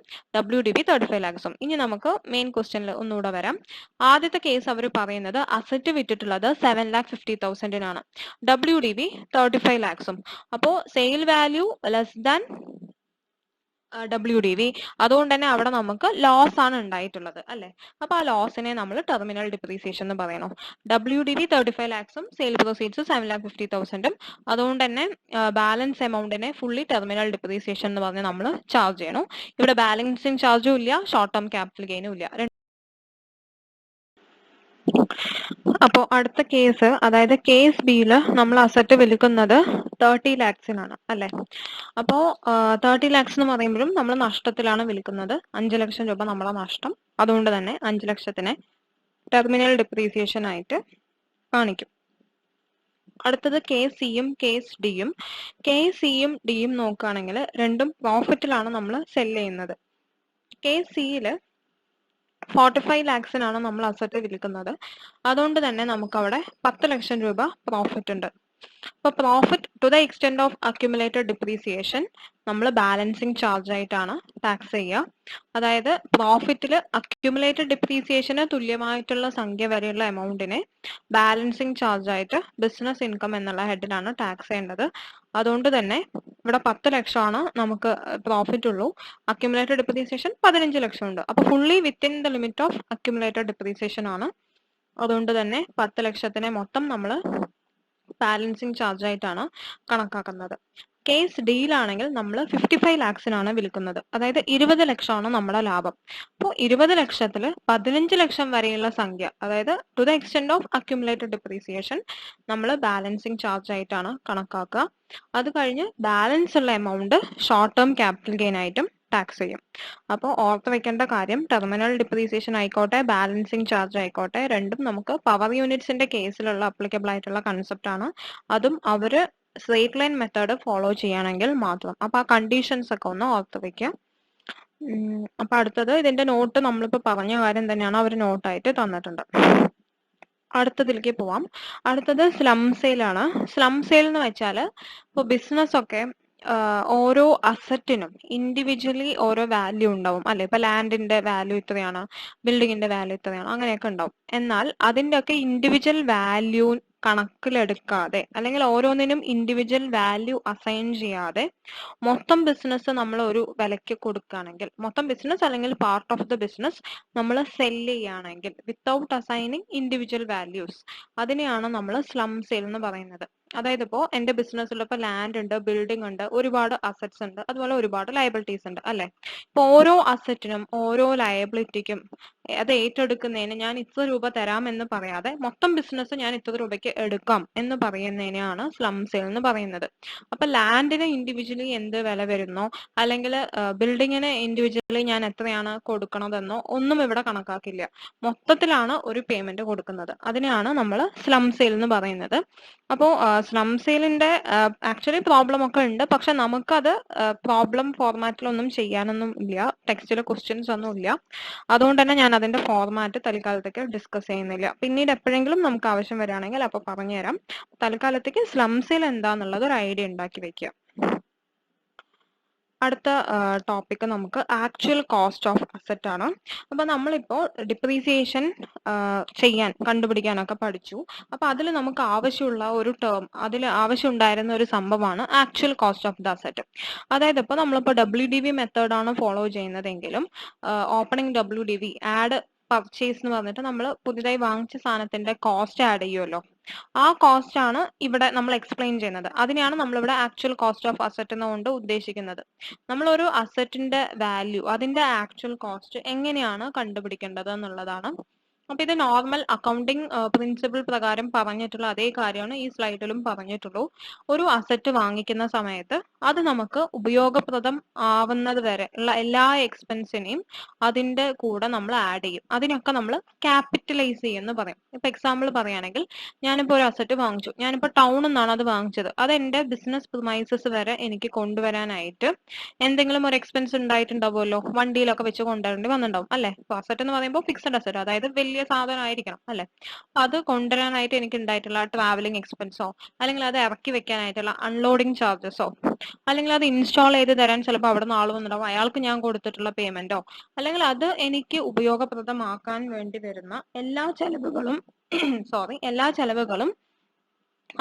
WDV 35 lakhs. ഇനി നമുക്ക് മെയിൻ ക്വസ്റ്റ്യനിൽ ഒന്നുകൂടെ വരാം. ആദ്യത്തെ കേസ് അവർ പറയുന്നത് അസറ്റ് വിറ്റിട്ടുള്ളത് 7,50,000 ആണ്. WDV 35 lakhs. അപ്പോ sale value less than WDV. അതുകൊണ്ട് തന്നെ അവിടെ നമുക്ക് ലോസ് ആണ് ഉണ്ടായിട്ടുള്ളത് അല്ലെ? അപ്പൊ ആ ലോസിനെ നമ്മൾ ടെർമിനൽ ഡിപ്രീസിയേഷൻ എന്ന് പറയണം. WDV 35 lakhs sale proceeds 7,50,000. അതുകൊണ്ട് തന്നെ ബാലൻസ് എമൗണ്ടിനെ ഫുള്ളി ടെർമിനൽ ഡിപ്രീസിയേഷൻ എന്ന് പറഞ്ഞ് നമ്മൾ ചാർജ് ചെയ്യണം. ഇവിടെ ബാലൻസിങ് ചാർജും ഇല്ല, ഷോർട്ട് ടേം ക്യാപിറ്റൽ ഗെയിനും ഇല്ല. അപ്പോൾ അടുത്ത കേസ്, അതായത് കേസ് ബിയിൽ നമ്മൾ അസറ്റ് വിൽക്കുന്നത് 30 lakhs അല്ലെ? അപ്പോ 30 lakhs എന്ന് പറയുമ്പോഴും നമ്മൾ നഷ്ടത്തിലാണ് വിൽക്കുന്നത്. 5 ലക്ഷം രൂപ നമ്മളെ നഷ്ടം. അതുകൊണ്ട് തന്നെ 5 ലക്ഷത്തിനെ ടെർമിനൽ ഡിപ്രീസിയേഷൻ ആയിട്ട് കാണിക്കും. അടുത്തത് കേസ് സിയും കേസ് ഡിയും. കേസ് സിയും ഡിയും നോക്കുകയാണെങ്കിൽ രണ്ടും പ്രോഫിറ്റിലാണ് നമ്മൾ സെല് ചെയ്യുന്നത്. കേസ് സിയില് 45 lakhs നമ്മൾ അസറ്റ് വിൽക്കുന്നത്. അതുകൊണ്ട് തന്നെ നമുക്ക് അവിടെ 10 ലക്ഷം രൂപ പ്രോഫിറ്റ് ഉണ്ട്. അപ്പോൾ profit to the extent of accumulated depreciation നമ്മൾ ബാലൻസിങ് ചാർജ് ആയിട്ടാണ് ടാക്സ് ചെയ്യുക. അതായത് പ്രോഫിറ്റിൽ അക്യുമുലേറ്റഡ് ഡിപ്രീസിയേഷന് തുല്യമായിട്ടുള്ള സംഖ്യ വരെയുള്ള എമൗണ്ടിനെ ബാലൻസിങ് ചാർജ് ആയിട്ട് ബിസിനസ് ഇൻകം എന്നുള്ള ഹെഡിലാണ് ടാക്സ് ചെയ്യേണ്ടത്. അതുകൊണ്ട് തന്നെ ഇവിടെ 10 ലക്ഷമാണ് നമുക്ക് പ്രോഫിറ്റ് ഉള്ളൂ. അക്യുമുലേറ്റഡ് ഡിപ്രീസിയേഷൻ 15 ലക്ഷം ഉണ്ട്. അപ്പൊ fully within the limit of accumulated depreciation ആണ്. അതുകൊണ്ട് തന്നെ 10 ലക്ഷത്തിനെ മൊത്തം നമ്മൾ ബാലൻസിങ് ചാർജ് ആയിട്ടാണ് കണക്കാക്കുന്നത്. കേസ് ഡീലാണെങ്കിൽ നമ്മൾ 55 ലാക്സിനാണ് വിൽക്കുന്നത്. അതായത് 20 ലക്ഷമാണ് നമ്മുടെ ലാഭം. അപ്പോൾ 20 ലക്ഷത്തിൽ 15 ലക്ഷം വരെയുള്ള സംഖ്യ, അതായത് to the extent of accumulated depreciation നമ്മൾ ബാലൻസിങ് ചാർജ് ആയിട്ടാണ് കണക്കാക്കുക. അത് കഴിഞ്ഞ് ബാലൻസ് ഉള്ള amount short term capital gain ആയിട്ടും ടാക്സ് ചെയ്യും. അപ്പോൾ ഓർത്ത് വെക്കേണ്ട കാര്യം, ടെർമിനൽ ഡിപ്രീസിയേഷൻ ആയിക്കോട്ടെ ബാലൻസിങ് ചാർജ് ആയിക്കോട്ടെ, രണ്ടും നമുക്ക് പവർ യൂണിറ്റ്സിന്റെ കേസിലുള്ള അപ്ലിക്കബിൾ ആയിട്ടുള്ള കൺസെപ്റ്റ് ആണ്. അതും അവര് സ്ട്രേറ്റ് ലൈൻ മെത്തേഡ് ഫോളോ ചെയ്യുകയാണെങ്കിൽ മാത്രം. അപ്പൊ ആ കണ്ടീഷൻസ് ഒക്കെ ഒന്ന് ഓർത്ത് വെക്കുക. അപ്പൊ അടുത്തത് ഇതിന്റെ നോട്ട് നമ്മളിപ്പോ പറഞ്ഞ കാര്യം തന്നെയാണ് അവർ നോട്ടായിട്ട് തന്നിട്ടുണ്ട്. അടുത്തതിലേക്ക് പോവാം. അടുത്തത് സ്ലം സെയിൽ ആണ്. സ്ലം സെയിൽ എന്ന് വെച്ചാൽ ഇപ്പൊ ബിസിനസ് ഒക്കെ ഓരോ അസറ്റിനും ഇൻഡിവിജ്വലി ഓരോ വാല്യൂ ഉണ്ടാവും അല്ലെ. ഇപ്പൊ ലാൻഡിന്റെ വാല്യൂ ഇത്രയാണ്, ബിൽഡിങ്ങിന്റെ വാല്യൂ ഇത്രയാണ്, അങ്ങനെയൊക്കെ ഉണ്ടാവും. എന്നാൽ അതിന്റെ ഒക്കെ ഇൻഡിവിജ്വൽ വാല്യൂ കണക്കിലെടുക്കാതെ അല്ലെങ്കിൽ ഓരോന്നിനും ഇൻഡിവിജ്വൽ വാല്യൂ അസൈൻ ചെയ്യാതെ മൊത്തം ബിസിനസ് നമ്മൾ ഒരു വിലയ്ക്ക് കൊടുക്കുകയാണെങ്കിൽ, മൊത്തം ബിസിനസ് അല്ലെങ്കിൽ പാർട്ട് ഓഫ് ദ ബിസിനസ് നമ്മൾ സെല്ല് ചെയ്യുകയാണെങ്കിൽ വിത്തൗട്ട് അസൈനിങ് ഇൻഡിവിജ്വൽ വാല്യൂസ്, അതിനെയാണ് നമ്മൾ സ്ലം സെയിൽ എന്ന് പറയുന്നത്. അതായത് ഇപ്പോൾ എന്റെ ബിസിനസ്സിൽ ഇപ്പോൾ ലാൻഡ് ഉണ്ട്, ബിൽഡിംഗ് ഉണ്ട്, ഒരുപാട് അസറ്റ്സ് ഉണ്ട്, അതുപോലെ ഒരുപാട് ലയബിലിറ്റീസ് ഉണ്ട് അല്ലെ. ഇപ്പൊ ഓരോ അസറ്റിനും ഓരോ ലയബിലിറ്റിക്കും അത് ഏറ്റെടുക്കുന്നതിന് ഞാൻ ഇത്ര രൂപ തരാം എന്ന് പറയാതെ മൊത്തം ബിസിനസ് ഞാൻ ഇത്ര രൂപയ്ക്ക് എടുക്കാം എന്ന് പറയുന്നതിനെയാണ് സ്ലം സെയിൽ എന്ന് പറയുന്നത്. അപ്പൊ ലാൻഡിന് ഇൻഡിവിജ്വലി എന്ത് വില വരുന്നോ അല്ലെങ്കിൽ ബിൽഡിങ്ങിന് ഇൻഡിവിജ്വലി ഞാൻ എത്രയാണ് കൊടുക്കണതെന്നോ ഒന്നും ഇവിടെ കണക്കാക്കില്ല. മൊത്തത്തിലാണ് ഒരു പേയ്മെന്റ് കൊടുക്കുന്നത്. അതിനെയാണ് നമ്മൾ സ്ലം സെയിൽ എന്ന് പറയുന്നത്. അപ്പോൾ സ്ലം സെയിലിന്റെ ആക്ച്വലി പ്രോബ്ലം ഒക്കെ ഉണ്ട്, പക്ഷെ നമുക്കത് പ്രോബ്ലം ഫോർമാറ്റിലൊന്നും ചെയ്യാനൊന്നും ഇല്ല, ടെക്സ്റ്റിലെ ക്വസ്റ്റ്യൻസ് ഒന്നും ഇല്ല. അതുകൊണ്ട് തന്നെ ഞാൻ അതിന്റെ ഫോർമാറ്റ് തൽക്കാലത്തേക്ക് ഡിസ്കസ് ചെയ്യുന്നില്ല. പിന്നീട് എപ്പോഴെങ്കിലും നമുക്ക് ആവശ്യം വരികയാണെങ്കിൽ അപ്പൊ പറഞ്ഞുതരാം. തൽക്കാലത്തേക്ക് സ്ലം സെയിൽ എന്താന്നുള്ളത് ഒരു ഐഡിയ ഉണ്ടാക്കി വെക്കുക. അടുത്ത ടോപ്പിക് നമുക്ക് ആക്ച്വൽ കോസ്റ്റ് ഓഫ് അസറ്റ് ആണ്. അപ്പൊ നമ്മളിപ്പോ ഡിപ്രീസിയേഷൻ കണ്ടുപിടിക്കാനൊക്കെ പഠിച്ചു. അപ്പൊ അതിൽ നമുക്ക് ആവശ്യമുള്ള ഒരു ടേം, അതിൽ ആവശ്യം ഉണ്ടായിരുന്ന ഒരു സംഭവമാണ് actual cost of the asset. അതായത് ഇപ്പൊ നമ്മളിപ്പോ WDV മെത്തേഡ് ആണ് ഫോളോ ചെയ്യുന്നതെങ്കിലും ഓപ്പണിംഗ് WDV ആഡ് പർച്ചേസ് എന്ന് പറഞ്ഞിട്ട് നമ്മൾ പുതിയതായി വാങ്ങിച്ച സാധനത്തിന്റെ കോസ്റ്റ് ആഡ് ചെയ്യുമല്ലോ, ആ കോസ്റ്റ് ആണ് ഇവിടെ നമ്മൾ എക്സ്പ്ലെയിൻ ചെയ്യുന്നത്. അതിനെയാണ് നമ്മളിവിടെ ആക്ച്വൽ കോസ്റ്റ് ഓഫ് അസറ്റ് എന്നുകൊണ്ട് ഉദ്ദേശിക്കുന്നത്. നമ്മൾ ഒരു അസറ്റിന്റെ വാല്യൂ, അതിന്റെ ആക്ച്വൽ കോസ്റ്റ് എങ്ങനെയാണ് കണ്ടുപിടിക്കേണ്ടത് എന്നുള്ളതാണ്. അപ്പൊ ഇത് നോർമൽ അക്കൗണ്ടിങ് പ്രിൻസിപ്പിൾ പ്രകാരം പറഞ്ഞിട്ടുള്ള അതേ കാര്യമാണ് ഈ സ്ലൈഡിലും പറഞ്ഞിട്ടുള്ളൂ. ഒരു അസറ്റ് വാങ്ങിക്കുന്ന സമയത്ത് അത് നമുക്ക് ഉപയോഗപ്രദം ആവുന്നത് വരെ ഉള്ള എല്ലാ എക്സ്പെൻസിനെയും അതിന്റെ കൂടെ നമ്മൾ ആഡ് ചെയ്യും. അതിനൊക്കെ നമ്മൾ ക്യാപിറ്റലൈസ് ചെയ്യുമെന്ന് പറയും. ഇപ്പൊ എക്സാമ്പിൾ പറയുകയാണെങ്കിൽ, ഞാനിപ്പോ ഒരു അസറ്റ് വാങ്ങിച്ചു, ഞാനിപ്പോ ടൗണിൽ നിന്നാണ് അത് വാങ്ങിച്ചത്. അത് എന്റെ ബിസിനസ് പ്രിമൈസസ് വരെ എനിക്ക് കൊണ്ടുവരാനായിട്ട് എന്തെങ്കിലും ഒരു എക്സ്പെൻസ് ഉണ്ടായിട്ടുണ്ടാവുമല്ലോ, വണ്ടിയിലൊക്കെ വെച്ച് കൊണ്ടുവരേണ്ടി വന്നിട്ടുണ്ടാവും അല്ലെ. അസറ്റ് എന്ന് പറയുമ്പോൾ ഫിക്സഡ് അസറ്റ്, അതായത് വലിയ സാധനം ആയിരിക്കണം അല്ലെ. അത് കൊണ്ടുവരാനായിട്ട് എനിക്ക് ഉണ്ടായിട്ടുള്ള ട്രാവലിംഗ് എക്സ്പെൻസോ, അല്ലെങ്കിൽ അത് ഇറക്കി വെക്കാനായിട്ടുള്ള അൺലോഡിംഗ് ചാർജസോ, അല്ലെങ്കിൽ അത് ഇൻസ്റ്റാൾ ചെയ്ത് തരാൻ ചിലപ്പോൾ അവിടെ നിന്ന് ആൾ വന്നിട്ടുണ്ടാവും, അയാൾക്ക് ഞാൻ കൊടുത്തിട്ടുള്ള പേയ്മെന്റോ, അല്ലെങ്കിൽ അത് എനിക്ക് ഉപയോഗപ്രദമാക്കാൻ വേണ്ടി വരുന്ന എല്ലാ ചെലവുകളും എല്ലാ ചെലവുകളും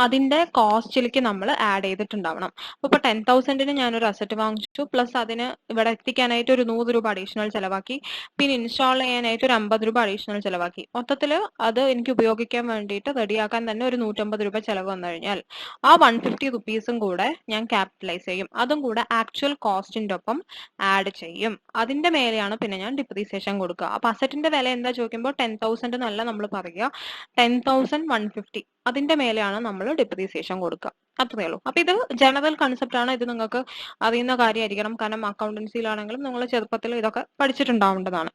അതിന്റെ കോസ്റ്റിലേക്ക് നമ്മൾ ആഡ് ചെയ്തിട്ടുണ്ടാവണം. ഇപ്പൊ 10,000-ന് ഞാനൊരു അസറ്റ് വാങ്ങിച്ചു, പ്ലസ് അതിന് ഇവിടെ എത്തിക്കാനായിട്ട് ഒരു 100 രൂപ അഡീഷണൽ ചെലവാക്കി, പിന്നെ ഇൻസ്റ്റാൾ ചെയ്യാനായിട്ട് ഒരു 50 രൂപ അഡീഷണൽ ചെലവാക്കി. മൊത്തത്തിൽ അത് എനിക്ക് ഉപയോഗിക്കാൻ വേണ്ടിയിട്ട് റെഡിയാക്കാൻ തന്നെ ഒരു 150 രൂപ ചെലവ് വന്നു കഴിഞ്ഞാൽ ആ 150 റുപ്പീസും കൂടെ ഞാൻ ക്യാപിറ്റലൈസ് ചെയ്യും. അതും കൂടെ ആക്ച്വൽ കോസ്റ്റിന്റെ ഒപ്പം ആഡ് ചെയ്യും. അതിന്റെ മേലെയാണ് പിന്നെ ഞാൻ ഡിപ്രീസിയേഷൻ കൊടുക്കുക. അപ്പൊ അസറ്റിന്റെ വില എന്താ ചോദിക്കുമ്പോൾ 10,000 എന്നല്ല നമ്മൾ പറയുക, 10,150 അതിന്റെ മേലെയാണ് നമ്മൾ ഡിപ്രീസിയേഷൻ കൊടുക്കുക. അത്രയേ ഉള്ളൂ. അപ്പൊ ഇത് ജനറൽ കൺസെപ്റ്റ് ആണ്. ഇത് നിങ്ങൾക്ക് അറിയുന്ന കാര്യമായിരിക്കണം, കാരണം അക്കൗണ്ടൻസിയിലാണെങ്കിലും നിങ്ങൾ ചെറുപ്പത്തിൽ ഇതൊക്കെ പഠിച്ചിട്ടുണ്ടാവേണ്ടതാണ്.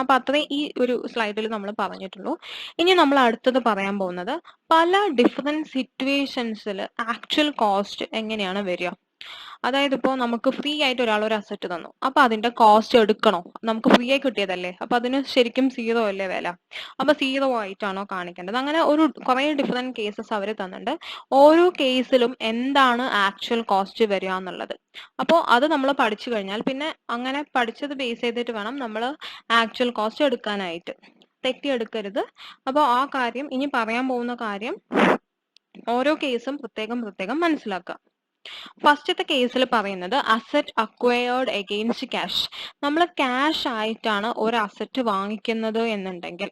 അപ്പൊ അത്രേ ഈ ഒരു സ്ലൈഡിൽ നമ്മൾ പറഞ്ഞിട്ടുള്ളൂ. ഇനി നമ്മൾ അടുത്തത് പറയാൻ പോകുന്നത് പല ഡിഫറെന്റ് സിറ്റുവേഷൻസിൽ ആക്ച്വൽ കോസ്റ്റ് എങ്ങനെയാണ് വരിക. അതായത് ഇപ്പോൾ നമുക്ക് ഫ്രീ ആയിട്ട് ഒരാൾ ഒരു അസറ്റ് തന്നു, അപ്പൊ അതിന്റെ കോസ്റ്റ് എടുക്കണോ? നമുക്ക് ഫ്രീ ആയി കിട്ടിയതല്ലേ, അപ്പൊ അതിന് ശരിക്കും സീറോ അല്ലേ വില? അപ്പൊ സീറോ ആയിട്ടാണോ കാണിക്കേണ്ടത്? അങ്ങനെ ഒരു കുറെ ഡിഫറെന്റ് കേസസ് അവർ തന്നിട്ടുണ്ട്. ഓരോ കേസിലും എന്താണ് ആക്ച്വൽ കോസ്റ്റ് വരിക എന്നുള്ളത്. അപ്പോൾ അത് നമ്മൾ പഠിച്ചു കഴിഞ്ഞാൽ പിന്നെ അങ്ങനെ പഠിച്ചത് ബേസ് ചെയ്തിട്ട് വേണം നമ്മൾ ആക്ച്വൽ കോസ്റ്റ് എടുക്കാനായിട്ട്. തെറ്റിയെടുക്കരുത്. അപ്പോൾ ആ കാര്യം, ഇനി പറയാൻ പോകുന്ന കാര്യം ഓരോ കേസും പ്രത്യേകം പ്രത്യേകം മനസ്സിലാക്കുക. ഫസ്റ്റത്തെ കേസിൽ പറയുന്നത് അസറ്റ് അക്വയർഡ് എഗെയിൻസ്റ്റ് ക്യാഷ്. നമ്മൾ ക്യാഷ് ആയിട്ടാണ് ഒരു അസറ്റ് വാങ്ങിക്കുന്നത് എന്നുണ്ടെങ്കിൽ,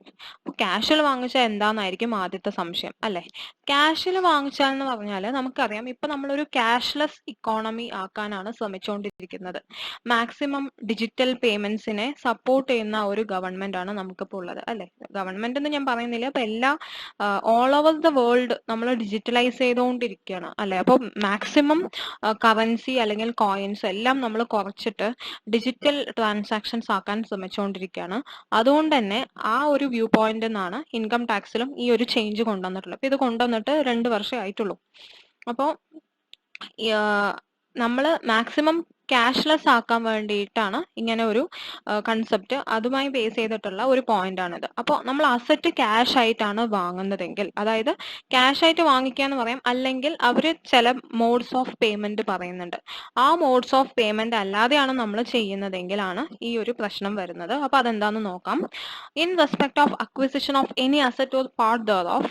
ക്യാഷിൽ വാങ്ങിച്ചാൽ എന്താന്നായിരിക്കും ആദ്യത്തെ സംശയം അല്ലെ? ക്യാഷിൽ വാങ്ങിച്ചാൽ എന്ന് പറഞ്ഞാൽ നമുക്കറിയാം, ഇപ്പൊ നമ്മളൊരു ക്യാഷ്ലെസ് ഇക്കോണമി ആക്കാനാണ് ശ്രമിച്ചുകൊണ്ടിരിക്കുന്നത്. മാക്സിമം ഡിജിറ്റൽ പേയ്മെന്റ്സിനെ സപ്പോർട്ട് ചെയ്യുന്ന ഒരു ഗവൺമെന്റ് ആണ് നമുക്കിപ്പോൾ ഉള്ളത് അല്ലെ? ഗവൺമെന്റ് എന്ന് ഞാൻ പറയുന്നില്ല, ഇപ്പൊ എല്ലാ ഓൾ ഓവർ ദ വേൾഡ് നമ്മൾ ഡിജിറ്റലൈസ് ചെയ്തുകൊണ്ടിരിക്കുകയാണ് അല്ലെ? അപ്പൊ മാക്സിമം കറൻസി അല്ലെങ്കിൽ കോയിൻസ് എല്ലാം നമ്മൾ കുറച്ചിട്ട് ഡിജിറ്റൽ ട്രാൻസാക്ഷൻസ് ആക്കാൻ ശ്രമിച്ചുകൊണ്ടിരിക്കുകയാണ്. അതുകൊണ്ട് തന്നെ ആ ഒരു വ്യൂ പോയിന്റ് നിന്നാണ് ഇൻകം ടാക്സിലും ഈ ഒരു ചേഞ്ച് കൊണ്ടുവന്നിട്ടുള്ളത്. അപ്പൊ ഇത് കൊണ്ടുവന്നിട്ട് 2 വർഷമേ ആയിട്ടുള്ളൂ. അപ്പോൾ നമ്മൾ മാക്സിമം ക്യാഷ്ലെസ് ആക്കാൻ വേണ്ടിയിട്ടാണ് ഇങ്ങനെ ഒരു കൺസെപ്റ്റ്, അതുമായി ബേസ് ചെയ്തിട്ടുള്ള ഒരു പോയിന്റ് ആണിത്. അപ്പോൾ നമ്മൾ അസറ്റ് ക്യാഷ് ആയിട്ടാണ് വാങ്ങുന്നതെങ്കിൽ, അതായത് ക്യാഷ് ആയിട്ട് വാങ്ങിക്കുക എന്ന് പറയാം, അല്ലെങ്കിൽ അവർ ചില മോഡ്സ് ഓഫ് പേയ്മെന്റ് പറയുന്നുണ്ട്. ആ മോഡ്സ് ഓഫ് പേയ്മെന്റ് അല്ലാതെയാണ് നമ്മൾ ചെയ്യുന്നതെങ്കിലാണ് ഈ ഒരു പ്രശ്നം വരുന്നത്. അപ്പൊ അതെന്താന്ന് നോക്കാം. In respect of acquisition of any asset or part thereof,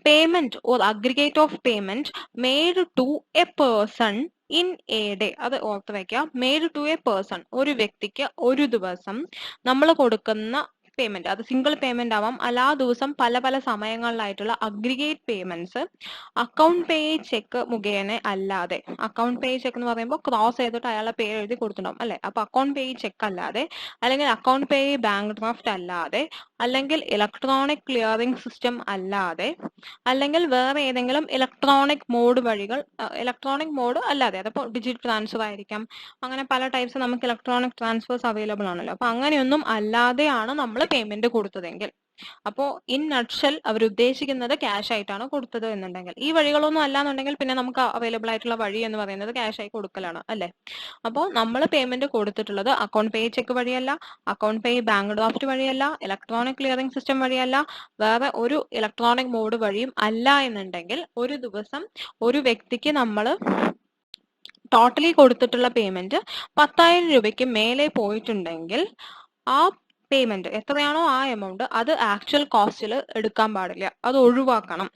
payment or aggregate of payment made to a person in a day. അത് ഓർത്ത് വയ്ക്കുക. മെയ്ഡ് ടു എ പേഴ്സൺ, ഒരു വ്യക്തിക്ക് ഒരു ദിവസം നമ്മൾ കൊടുക്കുന്ന പേയ്മെന്റ്, അത് സിംഗിൾ പേയ്മെന്റ് ആവാം, അല്ല ആ ദിവസം പല പല സമയങ്ങളിലായിട്ടുള്ള aggregate payments account pay check മുഖേന അല്ലാതെ, അക്കൗണ്ട് പേ ചെക്ക് എന്ന് പറയുമ്പോൾ ക്രോസ് ചെയ്തിട്ട് അയാളെ പേര് എഴുതി കൊടുത്തിട്ടുണ്ടാവും അല്ലെ? അപ്പൊ അക്കൗണ്ട് പേ ചെക്ക് അല്ലാതെ, അല്ലെങ്കിൽ അക്കൗണ്ട് പേ ബാങ്ക് ഡ്രാഫ്റ്റ് അല്ലാതെ, അല്ലെങ്കിൽ ഇലക്ട്രോണിക് ക്ലിയറിംഗ് സിസ്റ്റം അല്ലാതെ, അല്ലെങ്കിൽ വേറെ ഏതെങ്കിലും ഇലക്ട്രോണിക് മോഡ് വഴികൾ, ഇലക്ട്രോണിക് മോഡ് അല്ലാതെ, അതിപ്പോൾ ഡിജിറ്റൽ ട്രാൻസ്ഫർ ആയിരിക്കാം, അങ്ങനെ പല ടൈപ്സ് നമുക്ക് ഇലക്ട്രോണിക് ട്രാൻസ്ഫേഴ്സ് അവൈലബിൾ ആണല്ലോ. അപ്പൊ അങ്ങനെയൊന്നും അല്ലാതെയാണ് നമ്മൾ പേയ്മെന്റ് കൊടുത്തതെങ്കിൽ, അപ്പോ ഇൻ നട്ട്ഷെൽ അവർ ഉദ്ദേശിക്കുന്നത് ക്യാഷ് ആയിട്ടാണ് കൊടുത്തത് എന്നുണ്ടെങ്കിൽ, ഈ വഴികളൊന്നും അല്ലാന്നുണ്ടെങ്കിൽ പിന്നെ നമുക്ക് അവൈലബിൾ ആയിട്ടുള്ള വഴി എന്ന് പറയുന്നത് ക്യാഷ് ആയി കൊടുക്കലാണ് അല്ലെ? അപ്പോൾ നമ്മൾ പേയ്മെന്റ് കൊടുത്തിട്ടുള്ളത് അക്കൗണ്ട് പേ ചെക്ക് വഴിയല്ല, അക്കൗണ്ട് പേ ബാങ്ക് ഡ്രാഫ്റ്റ് വഴിയല്ല, ഇലക്ട്രോണിക് ക്ലിയറിംഗ് സിസ്റ്റം വഴിയല്ല, വേറെ ഒരു ഇലക്ട്രോണിക് മോഡ് വഴിയും അല്ല എന്നുണ്ടെങ്കിൽ, ഒരു ദിവസം ഒരു വ്യക്തിക്ക് നമ്മൾ ടോട്ടലി കൊടുത്തിട്ടുള്ള പേയ്മെന്റ് 10,000 രൂപയ്ക്ക് മേലെ പോയിട്ടുണ്ടെങ്കിൽ ആ പേയ്മെന്റ് എത്രയാണോ ആ എമൗണ്ട് അത് ആക്ച്വൽ കോസ്റ്റിൽ എടുക്കാൻ പാടില്ല, അത് ഒഴിവാക്കണം.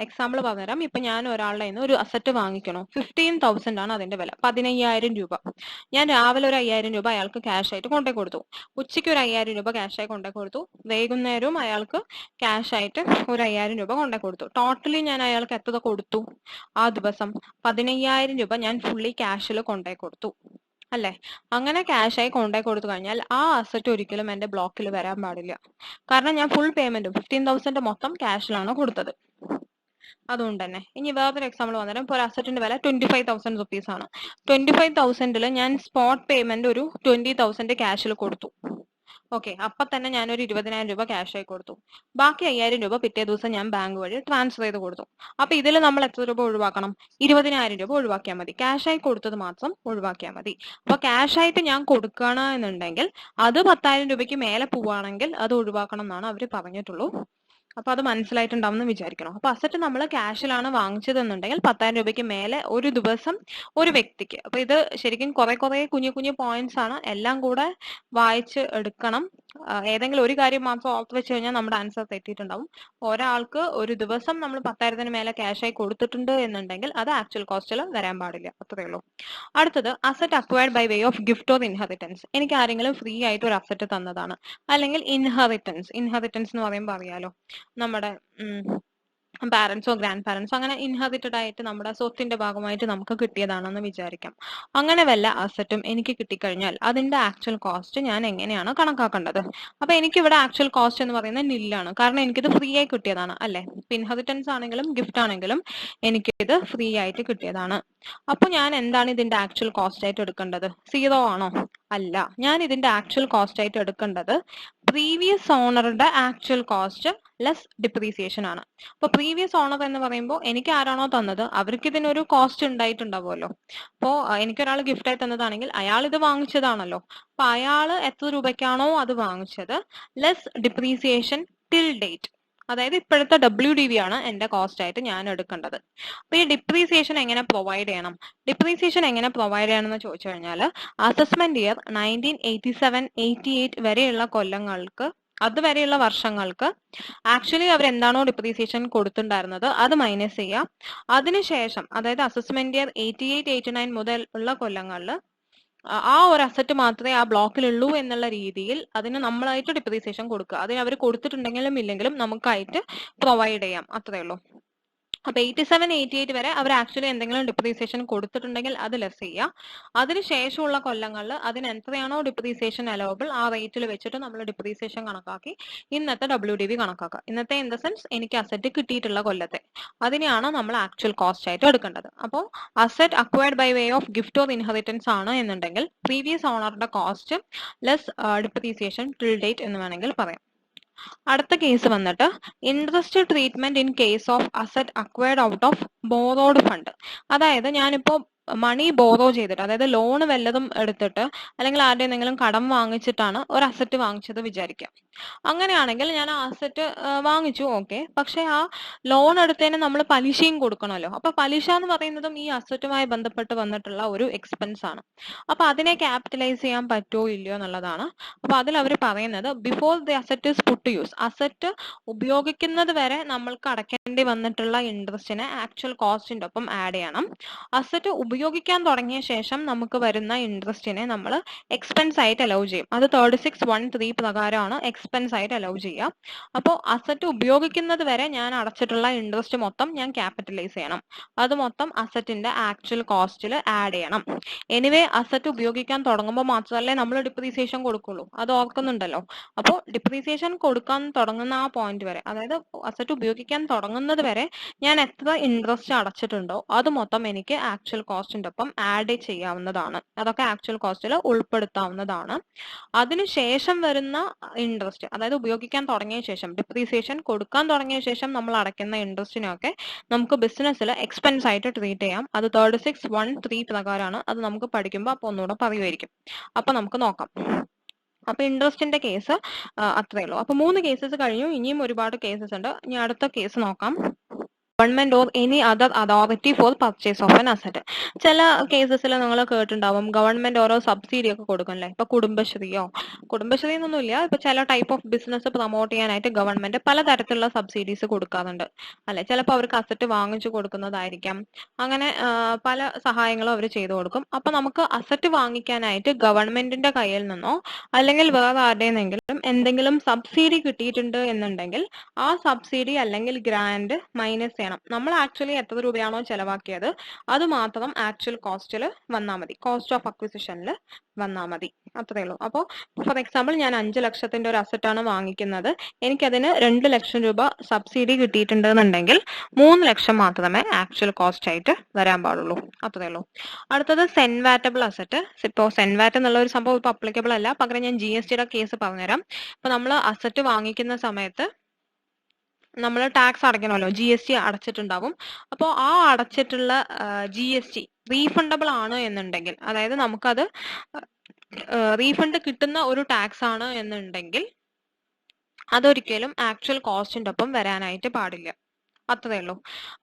എക്സാമ്പിൾ പറഞ്ഞുതരാം. ഇപ്പൊ ഞാൻ ഒരാളുടെ നിന്ന് ഒരു അസറ്റ് വാങ്ങിക്കണോ, 15,000 ആണ് അതിന്റെ വില, 15,000 രൂപ. ഞാൻ രാവിലെ ഒരു 5,000 രൂപ അയാൾക്ക് ക്യാഷ് ആയിട്ട് കൊണ്ടേ കൊടുത്തു, ഉച്ചയ്ക്ക് ഒരു 5,000 രൂപ ക്യാഷ് ആയി കൊണ്ടേ കൊടുത്തു, വൈകുന്നേരവും അയാൾക്ക് ക്യാഷ് ആയിട്ട് ഒരു 5,000 രൂപ കൊണ്ടേ കൊടുത്തു. ടോട്ടലി ഞാൻ അയാൾക്ക് എത്ര കൊടുത്തു ആ ദിവസം? 15,000 രൂപ ഞാൻ ഫുള്ളി ക്യാഷിൽ കൊണ്ടേ കൊടുത്തു അല്ലെ? അങ്ങനെ ക്യാഷ് ആയി കൊണ്ടേ കൊടുത്തു കഴിഞ്ഞാൽ ആ അസറ്റ് ഒരിക്കലും എന്റെ ബ്ലോക്കിൽ വരാൻ പാടില്ല. കാരണം ഞാൻ ഫുൾ പേയ്മെന്റ് 15,000 മൊത്തം ക്യാഷിലാണ് കൊടുത്തത്. അതുകൊണ്ട് തന്നെ ഇനി വേറൊരു എക്സാമ്പിൾ വന്നേരം. ഇപ്പോൾ ഒരു അസറ്റിന്റെ വില 25,000 റുപ്പീസ് ആണ്. 25,000 ഞാൻ സ്പോട്ട് പേയ്മെന്റ് ഒരു 20,000 ക്യാഷിൽ കൊടുത്തു. ഓക്കെ, അപ്പൊ തന്നെ ഞാൻ ഒരു 20,000 രൂപ ക്യാഷ് ആയി കൊടുത്തു. ബാക്കി 5,000 രൂപ പിറ്റേ ദിവസം ഞാൻ ബാങ്ക് വഴി ട്രാൻസ്ഫർ ചെയ്ത് കൊടുത്തു. അപ്പൊ ഇതിൽ നമ്മൾ എത്ര രൂപ ഒഴിവാക്കണം? 20,000 രൂപ ഒഴിവാക്കിയാൽ മതി. ക്യാഷ് ആയി കൊടുത്തത് മാത്രം ഒഴിവാക്കിയാൽ മതി. അപ്പൊ ക്യാഷ് ആയിട്ട് ഞാൻ കൊടുക്കണം എന്നുണ്ടെങ്കിൽ അത് 10,000 രൂപയ്ക്ക് മേലെ പോവുകയാണെങ്കിൽ അത് ഒഴിവാക്കണം എന്നാണ് അവർ പറഞ്ഞിട്ടുള്ളൂ. അപ്പൊ അത് മനസ്സിലായിട്ടുണ്ടാവും എന്ന് വിചാരിക്കണം. അപ്പൊ അസറ്റ് നമ്മൾ ക്യാഷിലാണ് വാങ്ങിച്ചതെന്നുണ്ടെങ്കിൽ 10,000 രൂപയ്ക്ക് മേലെ ഒരു ദിവസം ഒരു വ്യക്തിക്ക്. അപ്പൊ ഇത് ശരിക്കും കുറെ കുഞ്ഞു കുഞ്ഞു പോയിന്റ്സ് ആണ്, എല്ലാം കൂടെ വായിച്ച് എടുക്കണം. ഏതെങ്കിലും ഒരു കാര്യം മാത്രം ഓർത്ത് വെച്ച് കഴിഞ്ഞാൽ നമ്മുടെ ആൻസർ തെറ്റിയിട്ടുണ്ടാവും. ഒരാൾക്ക് ഒരു ദിവസം നമ്മൾ 10,000 മേലെ ക്യാഷ് ആയി കൊടുത്തിട്ടുണ്ട് എന്നുണ്ടെങ്കിൽ അത് ആക്ച്വൽ കോസ്റ്റിൽ വരാൻ പാടില്ല. അത്രയേ ഉള്ളൂ. അടുത്തത് asset acquired by way of gift or inheritance. എനിക്ക് ആരെങ്കിലും ഫ്രീ ആയിട്ട് ഒരു അസറ്റ് തന്നതാണ്, അല്ലെങ്കിൽ ഇൻഹെറിറ്റൻസ്. ഇൻഹെറിറ്റൻസ് എന്ന് പറയുമ്പോൾ അറിയാലോ, നമ്മുടെ പാരന്റ്സോ ഗ്രാൻഡ് പാരന്റ്സോ അങ്ങനെ ഇൻഹെറിറ്റഡ് ആയിട്ട് നമ്മുടെ സ്വത്തിന്റെ ഭാഗമായിട്ട് നമുക്ക് കിട്ടിയതാണെന്ന് വിചാരിക്കാം. അങ്ങനെ വല്ല അസറ്റും എനിക്ക് കിട്ടിക്കഴിഞ്ഞാൽ അതിന്റെ ആക്ച്വൽ കോസ്റ്റ് ഞാൻ എങ്ങനെയാണ് കണക്കാക്കേണ്ടത്? അപ്പൊ എനിക്ക് ഇവിടെ ആക്ച്വൽ കോസ്റ്റ് എന്ന് പറയുന്നത് നില്ലാണ്, കാരണം എനിക്കിത് ഫ്രീ ആയി കിട്ടിയതാണ് അല്ലെ? ഇൻഹെറിറ്റൻസ് ആണെങ്കിലും ഗിഫ്റ്റ് ആണെങ്കിലും എനിക്കിത് ഫ്രീ ആയിട്ട് കിട്ടിയതാണ്. അപ്പൊ ഞാൻ എന്താണ് ഇതിന്റെ ആക്ച്വൽ കോസ്റ്റ് ആയിട്ട് എടുക്കേണ്ടത്? 0 ആണോ? അല്ല, ഞാൻ ഇതിന്റെ ആക്ച്വൽ കോസ്റ്റ് ആയിട്ട് എടുക്കേണ്ടത് പ്രീവിയസ് ഓണറുടെ ആക്ച്വൽ കോസ്റ്റ് ലെസ് ഡിപ്രീസിയേഷൻ ആണ്. അപ്പൊ പ്രീവിയസ് ഓണർ എന്ന് പറയുമ്പോൾ എനിക്ക് ആരാണോ തന്നത് അവർക്ക് ഇതിനൊരു കോസ്റ്റ് ഉണ്ടായിട്ടുണ്ടാവുമല്ലോ. അപ്പോ എനിക്കൊരാൾ ഗിഫ്റ്റ് ആയി തന്നതാണെങ്കിൽ അയാൾ ഇത് വാങ്ങിച്ചതാണല്ലോ. അപ്പൊ അയാൾ എത്ര രൂപയ്ക്കാണോ അത് വാങ്ങിച്ചത് ലെസ് ഡിപ്രീസിയേഷൻ ടിൽ ഡേറ്റ്, അതായത് ഇപ്പോഴത്തെ WDV ആണ് എന്റെ കോസ്റ്റ് ആയിട്ട് ഞാൻ എടുക്കേണ്ടത്. അപ്പൊ ഈ ഡിപ്രീസിയേഷൻ എങ്ങനെ പ്രൊവൈഡ് ചെയ്യണം? ഡിപ്രീസിയേഷൻ എങ്ങനെ പ്രൊവൈഡ് ചെയ്യണം എന്ന് ചോദിച്ചു കഴിഞ്ഞാൽ അസസ്മെന്റ് ഇയർ 1987-88 വരെയുള്ള കൊല്ലങ്ങൾക്ക്, അതുവരെയുള്ള വർഷങ്ങൾക്ക് ആക്ച്വലി അവർ എന്താണോ ഡിപ്രീസിയേഷൻ കൊടുത്തിട്ടുണ്ടായിരുന്നത് അത് മൈനസ് ചെയ്യാം. അതിനുശേഷം അതായത് അസസ്മെന്റ് ഇയർ 88-89 മുതൽ ഉള്ള കൊല്ലങ്ങളിൽ ആ ഒരു അസറ്റ് മാത്രമേ ആ ബ്ലോക്കിലുള്ളൂ എന്നുള്ള രീതിയിൽ അതിന് നമ്മളായിട്ട് ഡിപ്രീസിയേഷൻ കൊടുക്കുക. അതിന് അവർ കൊടുത്തിട്ടുണ്ടെങ്കിലും ഇല്ലെങ്കിലും നമുക്കായിട്ട് പ്രൊവൈഡ് ചെയ്യാം, അത്രേ ഉള്ളൂ. അപ്പൊ 87-88 വരെ അവർ ആക്ച്വലി എന്തെങ്കിലും ഡിപ്രീസിയേഷൻ കൊടുത്തിട്ടുണ്ടെങ്കിൽ അത് ലെസ് ചെയ്യുക. അതിനുശേഷമുള്ള കൊല്ലങ്ങളിൽ അതിന് എത്രയാണോ ഡിപ്രീസിയേഷൻ അലവബിൾ ആ റേറ്റിൽ വെച്ചിട്ട് നമ്മൾ ഡിപ്രീസിയേഷൻ കണക്കാക്കി ഇന്നത്തെ WDV കണക്കാക്കുക. ഇന്നത്തെ ഇൻ ദ സെൻസ് എനിക്ക് അസറ്റ് കിട്ടിയിട്ടുള്ള കൊല്ലത്തെ, അതിനെയാണ് നമ്മൾ ആക്ച്വൽ കോസ്റ്റ് ആയിട്ട് എടുക്കേണ്ടത്. അപ്പോൾ asset acquired by way of gift or inheritance ആണ് എന്നുണ്ടെങ്കിൽ പ്രീവിയസ് ഓണറുടെ cost less depreciation till date എന്ന് വേണമെങ്കിൽ പറയാം. അടുത്ത കേസ് വന്നിട്ട് interest treatment in case of asset acquired out of borrowed fund. അതായത് ഞാനിപ്പോ മണി ബോറോ ചെയ്തിട്ട്, അതായത് ലോൺ വല്ലതും എടുത്തിട്ട് അല്ലെങ്കിൽ ആരുടെ എന്തെങ്കിലും കടം വാങ്ങിച്ചിട്ടാണ് ഒരു അസറ്റ് വാങ്ങിച്ചത് വിചാരിക്കാം. അങ്ങനെയാണെങ്കിൽ ഞാൻ ആ അസറ്റ് വാങ്ങിച്ചു, ഓക്കെ. പക്ഷെ ആ ലോൺ എടുത്തതിന് നമ്മൾ പലിശയും കൊടുക്കണമല്ലോ. അപ്പൊ പലിശ എന്ന് പറയുന്നതും ഈ അസറ്റുമായി ബന്ധപ്പെട്ട് വന്നിട്ടുള്ള ഒരു എക്സ്പെൻസ് ആണ്. അപ്പൊ അതിനെ ക്യാപിറ്റലൈസ് ചെയ്യാൻ പറ്റുമോ ഇല്ലയോ എന്നുള്ളതാണ്. അപ്പൊ അതിൽ അവർ പറയുന്നത് before the asset is put to use, asset ഉപയോഗിക്കുന്നത് വരെ നമ്മൾക്ക് അടയ്ക്കേണ്ടി വന്നിട്ടുള്ള ഇൻട്രസ്റ്റിനെ ആക്ച്വൽ കോസ്റ്റിന്റെ ഒപ്പം ആഡ് ചെയ്യണം. അസറ്റ് ഉപയോഗിക്കാൻ തുടങ്ങിയ ശേഷം നമുക്ക് വരുന്ന ഇൻട്രസ്റ്റിനെ നമ്മൾ എക്സ്പെൻസ് ആയിട്ട് അലൗ ചെയ്യും. അത് 36(1)(3) പ്രകാരമാണ് എക്സ്പെൻസ് ആയിട്ട് അലൗ ചെയ്യുക. അപ്പോൾ അസറ്റ് ഉപയോഗിക്കുന്നത് വരെ ഞാൻ അടച്ചിട്ടുള്ള ഇൻട്രസ്റ്റ് മൊത്തം ഞാൻ ക്യാപിറ്റലൈസ് ചെയ്യണം. അത് മൊത്തം അസറ്റിന്റെ ആക്ച്വൽ കോസ്റ്റിൽ ആഡ് ചെയ്യണം. എനിവേ അസറ്റ് ഉപയോഗിക്കാൻ തുടങ്ങുമ്പോൾ മാത്രമല്ലേ നമ്മൾ ഡിപ്രീസിയേഷൻ കൊടുക്കുള്ളൂ, അത് ഓർക്കുന്നുണ്ടല്ലോ. അപ്പോൾ ഡിപ്രീസിയേഷൻ കൊടുക്കാൻ തുടങ്ങുന്ന ആ പോയിന്റ് വരെ, അതായത് അസറ്റ് ഉപയോഗിക്കാൻ തുടങ്ങുന്നത് വരെ ഞാൻ എത്ര ഇൻട്രസ്റ്റ് അടച്ചിട്ടുണ്ടോ അത് മൊത്തം എനിക്ക് ആക്ച്വൽ കോസ്റ്റിന്റെ ഒപ്പം ആഡ് ചെയ്യാവുന്നതാണ്. അതൊക്കെ ആക്ച്വൽ കോസ്റ്റിൽ ഉൾപ്പെടുത്താവുന്നതാണ്. അതിനുശേഷം വരുന്ന ഇൻട്രസ്റ്റ്, അതായത് ഉപയോഗിക്കാൻ തുടങ്ങിയ ശേഷം ഡിപ്രീസിയേഷൻ കൊടുക്കാൻ തുടങ്ങിയ ശേഷം നമ്മൾ അടയ്ക്കുന്ന ഇൻട്രസ്റ്റിനെയൊക്കെ നമുക്ക് ബിസിനസ്സിൽ എക്സ്പെൻസ് ആയിട്ട് ട്രീറ്റ് ചെയ്യാം. അത് 36(1)(3) പ്രകാരമാണ്. അത് നമുക്ക് പഠിക്കുമ്പോൾ അപ്പോൾ ഒന്നുകൂടെ പറയുമായിരിക്കും. അപ്പൊ നമുക്ക് നോക്കാം. അപ്പൊ ഇൻട്രസ്റ്റിന്റെ കേസ് അത്രേ ഉള്ളൂ. അപ്പൊ 3 കേസസ് കഴിഞ്ഞു, ഇനിയും ഒരുപാട് കേസസ് ഉണ്ട്. ഇനി അടുത്ത കേസ് നോക്കാം. Government or any other authority four purchase of N asset. ചില കേസസിൽ നിങ്ങൾ കേട്ടിട്ടുണ്ടാവും ഗവൺമെന്റ് ഓരോ സബ്സിഡി ഒക്കെ കൊടുക്കണല്ലേ. ഇപ്പൊ കുടുംബശ്രീ എന്നൊന്നുമില്ല, ഇപ്പൊ ചില ടൈപ്പ് ഓഫ് ബിസിനസ് പ്രൊമോട്ട് ചെയ്യാനായിട്ട് ഗവൺമെന്റ് പലതരത്തിലുള്ള സബ്സിഡീസ് കൊടുക്കാറുണ്ട് അല്ലെ. ചിലപ്പോൾ അവർക്ക് അസറ്റ് വാങ്ങിച്ചു കൊടുക്കുന്നതായിരിക്കാം. അങ്ങനെ പല സഹായങ്ങളും അവർ ചെയ്തു കൊടുക്കും. അപ്പൊ നമുക്ക് അസറ്റ് വാങ്ങിക്കാനായിട്ട് ഗവൺമെന്റിന്റെ കയ്യിൽ നിന്നോ അല്ലെങ്കിൽ വേറെ ആരുടെയെങ്കിലും എന്തെങ്കിലും സബ്സിഡി കിട്ടിയിട്ടുണ്ട് എന്നുണ്ടെങ്കിൽ ആ സബ്സിഡി അല്ലെങ്കിൽ ഗ്രാന്റ് മൈനസ് ചെയ്യണം. നമ്മൾ ആക്ച്വലി എത്ര രൂപയാണോ ചെലവാക്കിയത് അത് മാത്രം ആക്ച്വൽ കോസ്റ്റിൽ വന്നാൽ മതി, കോസ്റ്റ് ഓഫ് അക്വിസിഷനിൽ വന്നാൽ മതി, അത്രേ ഉള്ളൂ. അപ്പോൾ ഫോർ എക്സാമ്പിൾ ഞാൻ 5 ലക്ഷത്തിന്റെ ഒരു അസറ്റ് ആണ് വാങ്ങിക്കുന്നത്, എനിക്കതിന് 2 ലക്ഷം രൂപ സബ്സിഡി കിട്ടിയിട്ടുണ്ടെന്നുണ്ടെങ്കിൽ 3 ലക്ഷം മാത്രമേ ആക്ച്വൽ കോസ്റ്റ് ആയിട്ട് വരാൻ പാടുള്ളൂ, അത്രേ ഉള്ളൂ. അടുത്തത് സെൻവാറ്റബിൾ അസറ്റ്. ഇപ്പോൾ സെൻവാറ്റ് എന്നുള്ള ഒരു സംഭവം ഇപ്പൊ അപ്ലിക്കബിൾ അല്ല, പകരം ഞാൻ GSTയുടെ കേസ് പറഞ്ഞുതരാം. ഇപ്പൊ നമ്മൾ അസറ്റ് വാങ്ങിക്കുന്ന സമയത്ത് നമ്മൾ ടാക്സ് അടയ്ക്കണമല്ലോ, GST അടച്ചിട്ടുണ്ടാവും. അപ്പോൾ ആ അടച്ചിട്ടുള്ള GST റീഫണ്ടബിൾ ആണ് എന്നുണ്ടെങ്കിൽ, അതായത് നമുക്കത് റീഫണ്ട് കിട്ടുന്ന ഒരു ടാക്സ് ആണ് എന്നുണ്ടെങ്കിൽ അതൊരിക്കലും ആക്ച്വൽ കോസ്റ്റിന്റെ ഒപ്പം വരാനായിട്ട് പാടില്ല, അത്രേ ഉള്ളൂ.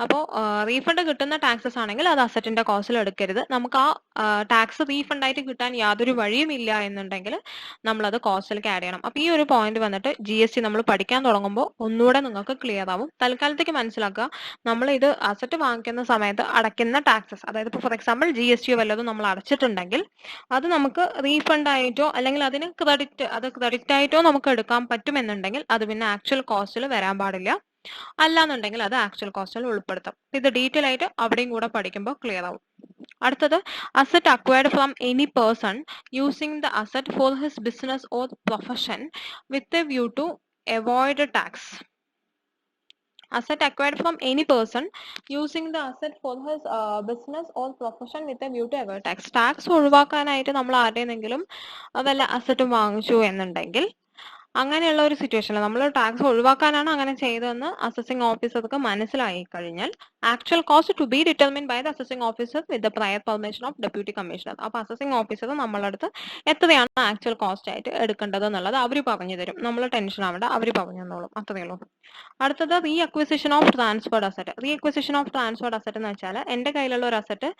അപ്പോൾ റീഫണ്ട് കിട്ടുന്ന ടാക്സസ് ആണെങ്കിൽ അത് അസറ്റിന്റെ കോസ്റ്റിൽ എടുക്കരുത്. നമുക്ക് ആ ടാക്സ് റീഫണ്ട് ആയിട്ട് കിട്ടാൻ യാതൊരു വഴിയും ഇല്ല എന്നുണ്ടെങ്കിൽ നമ്മളത് കോസ്റ്റിലേക്ക് ആഡ് ചെയ്യണം. അപ്പൊ ഈ ഒരു പോയിന്റ് വന്നിട്ട് GST നമ്മൾ പഠിക്കാൻ തുടങ്ങുമ്പോൾ ഒന്നുകൂടെ നിങ്ങൾക്ക് ക്ലിയർ ആവും. തൽക്കാലത്തേക്ക് മനസ്സിലാക്കുക, നമ്മൾ ഇത് അസറ്റ് വാങ്ങിക്കുന്ന സമയത്ത് അടയ്ക്കുന്ന ടാക്സസ്, അതായത് ഇപ്പോൾ ഫോർ എക്സാമ്പിൾ GST വല്ലതും നമ്മൾ അടച്ചിട്ടുണ്ടെങ്കിൽ അത് നമുക്ക് റീഫണ്ട് ആയിട്ടോ അല്ലെങ്കിൽ അതിന് ക്രെഡിറ്റ് ആയിട്ടോ നമുക്ക് എടുക്കാൻ പറ്റുമെന്നുണ്ടെങ്കിൽ അത് പിന്നെ ആക്ച്വൽ കോസ്റ്റിൽ വരാൻ പാടില്ല. അല്ലാന്നുണ്ടെങ്കിൽ അത് ആക്ച്വൽ കോസ്റ്റിൽ ഉൾപ്പെടുത്താം. ഇത് ഡീറ്റെയിൽ ആയിട്ട് അവിടെയും കൂടെ പഠിക്കുമ്പോൾ ക്ലിയർ ആവും. അടുത്തത് asset acquired from any person using the asset for his business or profession with a view to avoid tax. asset acquired from any person using the asset for his business or profession with a view to avoid tax. Tax ഒഴിവാക്കാനായിട്ട് നമ്മൾ ആരുടെയെങ്കിലും വല്ല അസറ്റും വാങ്ങിച്ചു എന്നുണ്ടെങ്കിൽ അങ്ങനെയുള്ള ഒരു സിറ്റുവേഷനിൽ നമ്മൾ ടാക്സ് ഒഴിവാക്കാനാണ് അങ്ങനെ ചെയ്തതെന്ന് അസസിംഗ് ഓഫീസർക്ക് മനസ്സിലായി കഴിഞ്ഞാൽ actual cost to be determine by the assessing officer with the prior permission of deputy commissioner. അപ്പൊ അസസിംഗ് ഓഫീസർ നമ്മളുടെ അടുത്ത് എത്രയാണ് ആക്ച്വൽ കോസ്റ്റ് ആയിട്ട് എടുക്കേണ്ടത് എന്നുള്ളത് അവർ പറഞ്ഞു തരും. നമ്മൾ ടെൻഷൻ ആവേണ്ട, അവർ പറഞ്ഞു തന്നോളും. അത്രയേ ഉള്ളൂ. അടുത്തത് re acquisition of transferred asset. Re acquisition of transferred asset എന്ന് വെച്ചാൽ എന്റെ കയ്യിലുള്ള ഒരു അസറ്റ്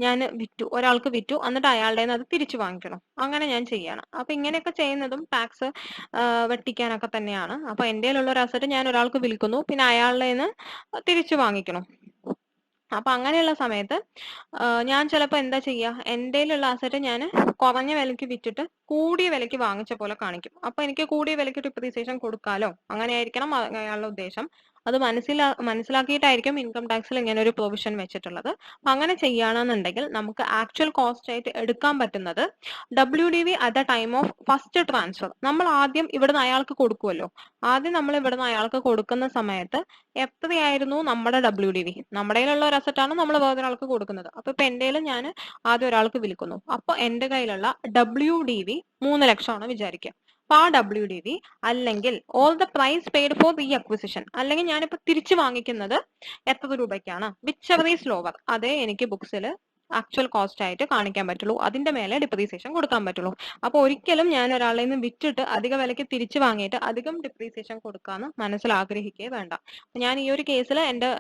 ഞാൻ വിറ്റു, ഒരാൾക്ക് വിറ്റു, എന്നിട്ട് അയാളുടെ അത് തിരിച്ചു വാങ്ങിക്കണം. അങ്ങനെ ഞാൻ ചെയ്യണം. അപ്പൊ ഇങ്ങനെയൊക്കെ ചെയ്യുന്നതും ടാക്സ് വെട്ടിക്കാനൊക്കെ തന്നെയാണ്. അപ്പൊ എന്റെ കയ്യിലുള്ള ഒരു അസറ്റ് ഞാൻ ഒരാൾക്ക് വിൽക്കുന്നു, പിന്നെ അയാളുടെ നിന്ന് തിരിച്ചു വാങ്ങിക്കണം. അപ്പൊ അങ്ങനെയുള്ള സമയത്ത് ഞാൻ ചിലപ്പോൾ എന്താ ചെയ്യുക, എന്റെ കയ്യിലുള്ള അസറ്റ് ഞാൻ കുറഞ്ഞ വിലയ്ക്ക് വിറ്റിട്ട് കൂടിയ വിലയ്ക്ക് വാങ്ങിച്ച പോലെ കാണിക്കും. അപ്പൊ എനിക്ക് കൂടിയ വിലയ്ക്ക് ഡിപ്രീസിയേഷൻ കൊടുക്കാലോ, അങ്ങനെയായിരിക്കണം അയാളുടെ ഉദ്ദേശം. അത് മനസ്സിലാക്കിയിട്ടായിരിക്കും ഇൻകം ടാക്സിൽ ഇങ്ങനെ ഒരു പ്രൊവിഷൻ വെച്ചിട്ടുള്ളത്. അപ്പൊ അങ്ങനെ ചെയ്യുകയാണെന്നുണ്ടെങ്കിൽ നമുക്ക് ആക്ച്വൽ കോസ്റ്റ് ആയിട്ട് എടുക്കാൻ പറ്റുന്നത് WDV at the time of first transfer. നമ്മൾ ആദ്യം ഇവിടുന്ന് അയാൾക്ക് കൊടുക്കുമല്ലോ, ആദ്യം നമ്മൾ ഇവിടുന്ന് അയാൾക്ക് കൊടുക്കുന്ന സമയത്ത് എത്രയായിരുന്നു നമ്മുടെ WDV? നമ്മുടെ കയ്യിലുള്ള ഒരു അസറ്റ് ആണ് നമ്മൾ വേറൊരാൾക്ക് കൊടുക്കുന്നത്. അപ്പൊ ഇപ്പൊ എന്റെ കയ്യിൽ ഞാൻ ആദ്യം ഒരാൾക്ക് വിൽക്കുന്നു, അപ്പൊ എന്റെ കയ്യിലുള്ള WDV 3 ലക്ഷമാണ് വിചാരിക്കുക. അപ്പൊ ആ WDV അല്ലെങ്കിൽ all the price paid for reacquisition, അല്ലെങ്കിൽ ഞാനിപ്പോ തിരിച്ചു വാങ്ങിക്കുന്നത് എത്ര രൂപയ്ക്കാണ്, വിച്ച് എവർ ഈസ് ലോവർ, അതേ എനിക്ക് ബുക്സിൽ ആക്ച്വൽ കോസ്റ്റ് ആയിട്ട് കാണിക്കാൻ പറ്റുള്ളൂ. അതിന്റെ മേലെ ഡിപ്രീസിയേഷൻ കൊടുക്കാൻ പറ്റുള്ളൂ. അപ്പൊ ഒരിക്കലും ഞാൻ ഒരാളെ നിന്ന് വിറ്റിട്ട് അധിക വിലയ്ക്ക് തിരിച്ചു വാങ്ങിയിട്ട് അധികം ഡിപ്രീസിയേഷൻ കൊടുക്കാന്ന് മനസ്സിൽ ആഗ്രഹിക്കേ വേണ്ട. ഞാൻ ഈ ഒരു കേസിൽ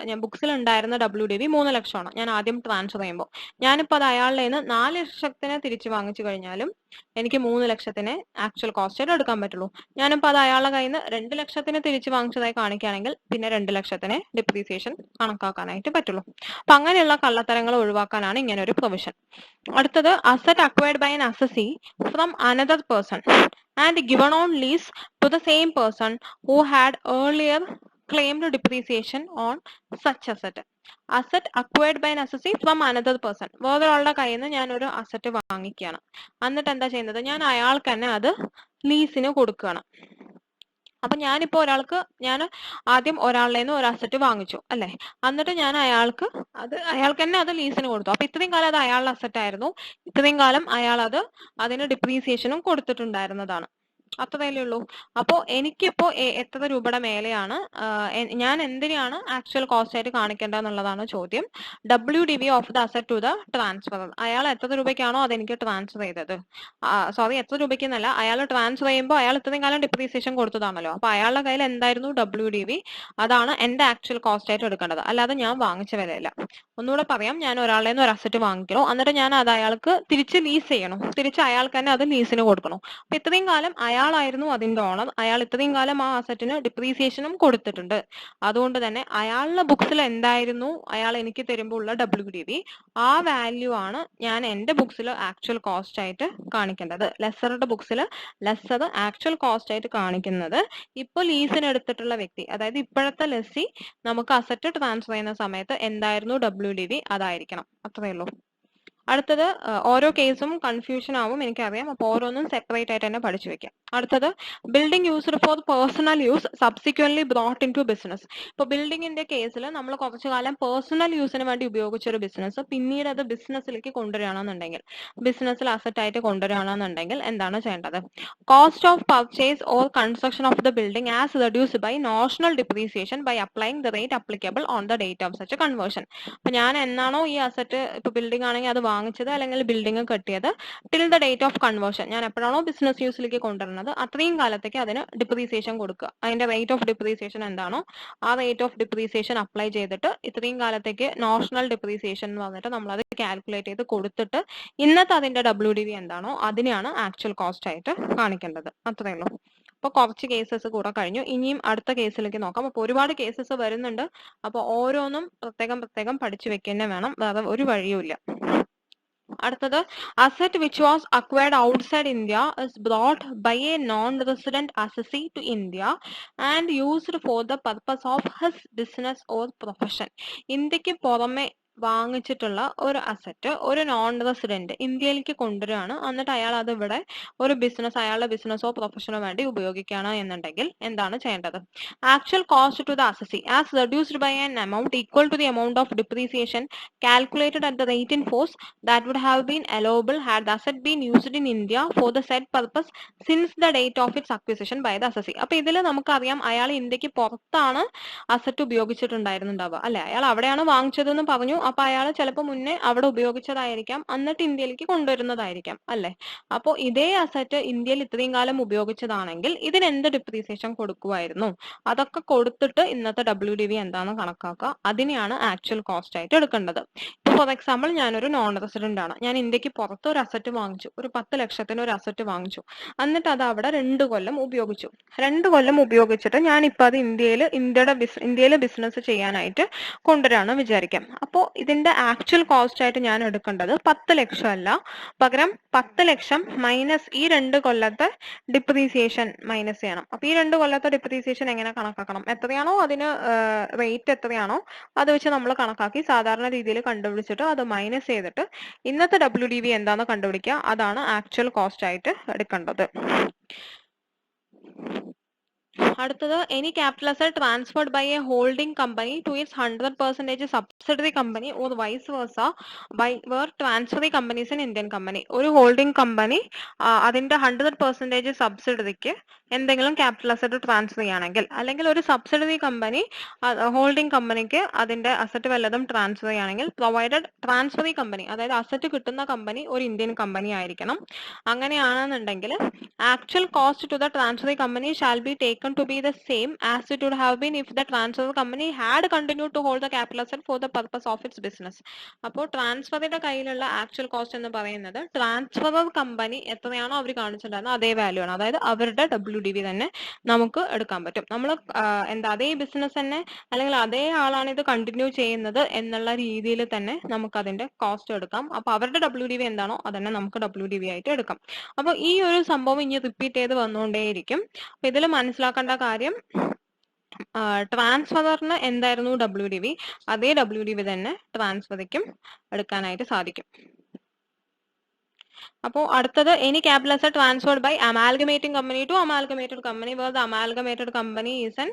ഞാൻ ബുക്സിൽ ഉണ്ടായിരുന്ന WDV 3 ലക്ഷമാണ് ഞാൻ ആദ്യം ട്രാൻസ്ഫർ ചെയ്യുമ്പോൾ. ഞാനിപ്പോൾ അത് അയാളുടെ നിന്ന് 4 ലക്ഷത്തിന് തിരിച്ചു വാങ്ങിച്ചു കഴിഞ്ഞാലും എനിക്ക് 3 ലക്ഷത്തിന് ആക്ച്വൽ കോസ്റ്റ് ആയിട്ട് എടുക്കാൻ പറ്റുള്ളൂ. ഞാനിപ്പോൾ അത് അയാളുടെ കയ്യിൽ നിന്ന് 2 ലക്ഷത്തിന് തിരിച്ചു വാങ്ങിച്ചതായി കാണിക്കുകയാണെങ്കിൽ പിന്നെ 2 ലക്ഷത്തിന് ഡിപ്രീസിയേഷൻ കണക്കാക്കാനായിട്ട് പറ്റുള്ളൂ. അപ്പൊ അങ്ങനെയുള്ള കള്ളത്തരങ്ങൾ ഒഴിവാക്കാനാണ് ഇങ്ങനെ ഒരു പ്രൊവിഷൻ. അടുത്തത് asset acquired by an assessee from another person and given on lease to the same person who had earlier claimed depreciation on such asset. Asset acquired by an assessee from another person. വേറൊരാളുടെ കയ്യിൽ നിന്ന് ഞാൻ ഒരു asset വാങ്ങിക്കുകയാണ്. എന്നിട്ട് എന്താ ചെയ്യുന്നത്, ഞാൻ അയാൾക്ക് തന്നെ അത് ലീസിന് കൊടുക്കുകയാണ്. അപ്പൊ ഞാനിപ്പോ ഞാൻ ആദ്യം ഒരാളുടെ നിന്ന് ഒരു അസറ്റ് വാങ്ങിച്ചു അല്ലെ, എന്നിട്ട് ഞാൻ അയാൾക്ക് തന്നെ അത് ലീസിന് കൊടുത്തു. അപ്പൊ ഇത്രയും കാലം അത് അയാളുടെ അസറ്റ് ആയിരുന്നു, ഇത്രയും കാലം അയാൾ അതിന് ഡിപ്രീസിയേഷനും കൊടുത്തിട്ടുണ്ടായിരുന്നതാണ്. അത്രയല്ലേ ഉള്ളൂ. അപ്പോ എനിക്കിപ്പോ എത്ര രൂപയുടെ മേലെയാണ് ഞാൻ എന്തിനാണ് ആക്ച്വൽ കോസ്റ്റ് ആയിട്ട് കാണിക്കേണ്ടതെന്നുള്ളതാണ് ചോദ്യം. WDV of the asset to the transfer. അയാൾ എത്ര രൂപയ്ക്കാണോ അതെനിക്ക് ട്രാൻസ്ഫർ ചെയ്തത്, സോറി എത്ര രൂപയ്ക്ക് എന്നല്ല, അയാൾ ട്രാൻസ്ഫർ ചെയ്യുമ്പോൾ അയാൾ ഇത്രയും കാലം ഡിപ്രീസിയേഷൻ കൊടുത്തതാണല്ലോ. അപ്പൊ അയാളുടെ കയ്യിൽ എന്തായിരുന്നു WDV, അതാണ് എന്റെ ആക്ച്വൽ കോസ്റ്റ് ആയിട്ട് എടുക്കേണ്ടത്, അല്ലാതെ ഞാൻ വാങ്ങിച്ച വിലയല്ല. ഒന്നുകൂടെ പറയാം, ഞാൻ ഒരാളുടെ നിന്ന് ഒരു അസറ്റ് വാങ്ങിക്കണോ, എന്നിട്ട് ഞാൻ അത് അയാൾക്ക് തിരിച്ച് ലീസ് ചെയ്യണം, തിരിച്ച് അയാൾക്ക് തന്നെ അത് ലീസിന് കൊടുക്കണം. അപ്പൊ ഇത്രയും കാലം അയാളായിരുന്നു അതിന്റെ ഓണർ, അയാൾ ഇത്രയും കാലം ആ അസറ്റിന് ഡിപ്രീസിയേഷനും കൊടുത്തിട്ടുണ്ട്. അതുകൊണ്ട് തന്നെ അയാളുടെ ബുക്സിൽ എന്തായിരുന്നു അയാൾ എനിക്ക് തരുമ്പോൾ ഉള്ള WDV, ആ വാല്യൂ ആണ് ഞാൻ എന്റെ ബുക്സിൽ ആക്ച്വൽ കോസ്റ്റ് ആയിട്ട് കാണിക്കേണ്ടത്. ലെസ്സറുടെ ബുക്സിൽ ലെസ്സർ ആക്ച്വൽ കോസ്റ്റ് ആയിട്ട് കാണിക്കുന്നത് ഇപ്പൊ ലീസിന് എടുത്തിട്ടുള്ള വ്യക്തി, അതായത് ഇപ്പോഴത്തെ ലെസ്സി നമുക്ക് അസറ്റ് ട്രാൻസ്ഫർ ചെയ്യുന്ന സമയത്ത് എന്തായിരുന്നു WDV അതായിരിക്കണം. അത്രയേ ഉള്ളൂ. അടുത്തത് ഓരോ കേസും കൺഫ്യൂഷൻ ആവും എനിക്കറിയാം, അപ്പൊ ഓരോന്നും സെപ്പറേറ്റ് ആയിട്ട് തന്നെ പഠിച്ചു വെക്കാം. അടുത്തത് building used for personal use subsequently brought into business. ഇപ്പൊ ബിൽഡിങ്ങിന്റെ കേസിൽ നമ്മൾ കുറച്ചു കാലം പേഴ്സണൽ യൂസിന് വേണ്ടി ഉപയോഗിച്ച ഒരു ബിസിനസ് പിന്നീട് അത് ബിസിനസ്സിലേക്ക് കൊണ്ടുവരികയാണെന്നുണ്ടെങ്കിൽ, ബിസിനസ്സിൽ അസറ്റ് ആയിട്ട് കൊണ്ടുവരികയാണെന്നുണ്ടെങ്കിൽ എന്താണ് ചെയ്യേണ്ടത്? Cost of purchase or construction of the building as reduced by notional depreciation by applying the rate applicable on the date of such conversion. അപ്പൊ ഞാൻ എന്നാണോ ഈ അസറ്റ്, ഇപ്പൊ ബിൽഡിംഗ് ആണെങ്കിൽ അത് വാങ്ങിച്ചത് അല്ലെങ്കിൽ ബിൽഡിംഗ് കെട്ടിയത്, till the date of conversion, ഞാൻ എപ്പോഴാണോ ബിസിനസ് യൂസിലേക്ക് കൊണ്ടുവരുന്നത് അത്രയും കാലത്തേക്ക് അതിന് ഡിപ്രീസിയേഷൻ കൊടുക്കുക. അതിന്റെ റേറ്റ് ഓഫ് ഡിപ്രീസിയേഷൻ എന്താണോ ആ റേറ്റ് ഓഫ് ഡിപ്രീസിയേഷൻ അപ്ലൈ ചെയ്തിട്ട് ഇത്രയും കാലത്തേക്ക് നോഷണൽ ഡിപ്രീസിയേഷൻ എന്ന് പറഞ്ഞിട്ട് നമ്മൾ അത് കാൽക്കുലേറ്റ് ചെയ്ത് കൊടുത്തിട്ട് ഇന്നത്തെ അതിന്റെ WDV എന്താണോ അതിനെയാണ് ആക്ച്വൽ കോസ്റ്റ് ആയിട്ട് കാണിക്കേണ്ടത്. അത്രയേ ഉള്ളൂ. അപ്പൊ കുറച്ച് കേസസ് കൂടെ കഴിഞ്ഞു, ഇനിയും അടുത്ത കേസിലേക്ക് നോക്കാം. അപ്പൊ ഒരുപാട് കേസസ് വരുന്നുണ്ട്, അപ്പൊ ഓരോന്നും പ്രത്യേകം പഠിച്ചു വെക്കുന്നേ വേണം, വേറെ ഒരു വഴിയുമില്ല. അടുത്തത് asset which was acquired outside India is brought by a non resident assessee to India and used for the purpose of his business or profession. ഇന്ത്യക്ക് പുറമെ വാങ്ങിച്ചിട്ടുള്ള ഒരു അസറ്റ് ഒരു നോൺ റെസിഡന്റ് ഇന്ത്യയിലേക്ക് കൊണ്ടുവരികയാണ്, എന്നിട്ട് അയാൾ അത് ഇവിടെ ഒരു ബിസിനസ്, അയാളുടെ ബിസിനസ്സോ പ്രൊഫഷനോ വേണ്ടി ഉപയോഗിക്കുകയാണ് എന്നുണ്ടെങ്കിൽ എന്താണ് ചെയ്യേണ്ടത്? Actual cost to the assessee as reduced by an amount equal to the amount of depreciation calculated at the rate in force that would have been allowable had the asset been used in India for the said purpose since the date of its acquisition by the assessee. അപ്പൊ ഇതിൽ നമുക്കറിയാം അയാൾ ഇന്ത്യക്ക് പുറത്താണ് asset ഉപയോഗിച്ചിട്ടുണ്ടായിരുന്നുണ്ടാവുക അല്ലെ, അയാൾ അവിടെയാണ് വാങ്ങിച്ചതെന്ന് പറഞ്ഞു. അപ്പൊ അയാൾ ചിലപ്പോൾ മുന്നേ അവിടെ ഉപയോഗിച്ചതായിരിക്കാം, എന്നിട്ട് ഇന്ത്യയിലേക്ക് കൊണ്ടുവരുന്നതായിരിക്കാം അല്ലെ. അപ്പോൾ ഇതേ അസറ്റ് ഇന്ത്യയിൽ ഇത്രയും കാലം ഉപയോഗിച്ചതാണെങ്കിൽ ഇതിന് എന്ത് ഡിപ്രീസിയേഷൻ കൊടുക്കുമായിരുന്നു? അതൊക്കെ കൊടുത്തിട്ട് ഇന്നത്തെ WDV എന്താണെന്ന് കണക്കാക്കുക. അതിനെയാണ് ആക്ച്വൽ കോസ്റ്റ് ആയിട്ട് എടുക്കേണ്ടത്. ഇപ്പൊ ഫോർ എക്സാമ്പിൾ ഞാനൊരു നോൺ റെസിഡന്റ് ആണ്, ഞാൻ ഇന്ത്യക്ക് പുറത്ത് ഒരു അസറ്റ് വാങ്ങിച്ചു, ഒരു 10 ലക്ഷത്തിന് ഒരു അസറ്റ് വാങ്ങിച്ചു, എന്നിട്ട് അത് അവിടെ 2 കൊല്ലം ഉപയോഗിച്ചു. 2 കൊല്ലം ഉപയോഗിച്ചിട്ട് ഞാനിപ്പോൾ അത് ഇന്ത്യയിലെ ബിസിനസ് ചെയ്യാനായിട്ട് കൊണ്ടുവരാണ് വിചാരിക്കാം. അപ്പോൾ ഇതിന്റെ ആക്ച്വൽ കോസ്റ്റ് ആയിട്ട് ഞാൻ എടുക്കേണ്ടത് 10 ലക്ഷം അല്ല, പകരം 10 ലക്ഷം മൈനസ് ഈ 2 കൊല്ലത്തെ ഡിപ്രീസിയേഷൻ മൈനസ് ചെയ്യണം. അപ്പൊ ഈ 2 കൊല്ലത്തെ ഡിപ്രീസിയേഷൻ എങ്ങനെ കണക്കാക്കണം? എത്രയാണോ അതിന് റേറ്റ് എത്രയാണോ അത് വെച്ച് നമ്മൾ കണക്കാക്കി സാധാരണ രീതിയിൽ കണ്ടുപിടിച്ചിട്ട് അത് മൈനസ് ചെയ്തിട്ട് ഇന്നത്തെ WDV എന്താണെന്ന് കണ്ടുപിടിക്കുക. അതാണ് ആക്ച്വൽ കോസ്റ്റ് ആയിട്ട് എടുക്കേണ്ടത്. അടുത്തത് any capital asset transferred by a holding company to its 100% subsidiary company or vice versa by where transferee companies in Indian company. ഒരു ഹോൾഡിംഗ് കമ്പനി അതിന്റെ 100% സബ്സിഡറിക്ക് എന്തെങ്കിലും ക്യാപിറ്റൽ അസറ്റ് ട്രാൻസ്ഫർ ചെയ്യുകയാണെങ്കിൽ, അല്ലെങ്കിൽ ഒരു സബ്സിഡറി കമ്പനി ഹോൾഡിംഗ് കമ്പനിക്ക് അതിന്റെ അസറ്റ് വല്ലതും transfer ചെയ്യുകയാണെങ്കിൽ, പ്രൊവൈഡഡ് ട്രാൻസ്ഫറി കമ്പനി അതായത് അസറ്റ് കിട്ടുന്ന കമ്പനി ഒരു ഇന്ത്യൻ കമ്പനി ആയിരിക്കണം. അങ്ങനെയാണെന്നുണ്ടെങ്കിൽ actual cost to the transferee company shall be taken to be the same as it would have been if the transfer company had continued to hold the capital asset for the purpose of its business. അപ്പോൾ ട്രാൻസ്ഫറിന്റെ കയ്യിലുള്ള actual cost എന്ന് പറയുന്നത് transferor company എത്രയാണോ അവർ കാണിച്ചിട്ടുണ്ടായിരുന്നത് അതേ value ആണ്, അതായത് അവരുടെ WDV തന്നെ നമുക്ക് എടുക്കാൻ പറ്റും. നമ്മൾ അതേ ബിസിനസ് തന്നെ അല്ലെങ്കിൽ അതേ ആളാണ് ഇത് കണ്ടിന്യൂ ചെയ്യുന്നത് എന്നുള്ള രീതിയിൽ തന്നെ നമുക്ക് അതിന്റെ കോസ്റ്റ് എടുക്കാം. അപ്പൊ അവരുടെ WDV എന്താണോ അതന്നെ നമുക്ക് WDV ആയിട്ട് എടുക്കാം. അപ്പൊ ഈ ഒരു സംഭവം ഇനി റിപ്പീറ്റ് ചെയ്ത് വന്നുകൊണ്ടേയിരിക്കും. അപ്പൊ ഇതിൽ മനസ്സിലാക്കേണ്ട കാര്യം ട്രാൻസ്ഫറിന് എന്തായിരുന്നു WDV, അതേ WDV തന്നെ ട്രാൻസ്ഫറിക്കും എടുക്കാനായിട്ട് സാധിക്കും. അപ്പോൾ അടുത്തത് any capital asset transferred by amalgamating company to amalgamated company where the amalgamated company is an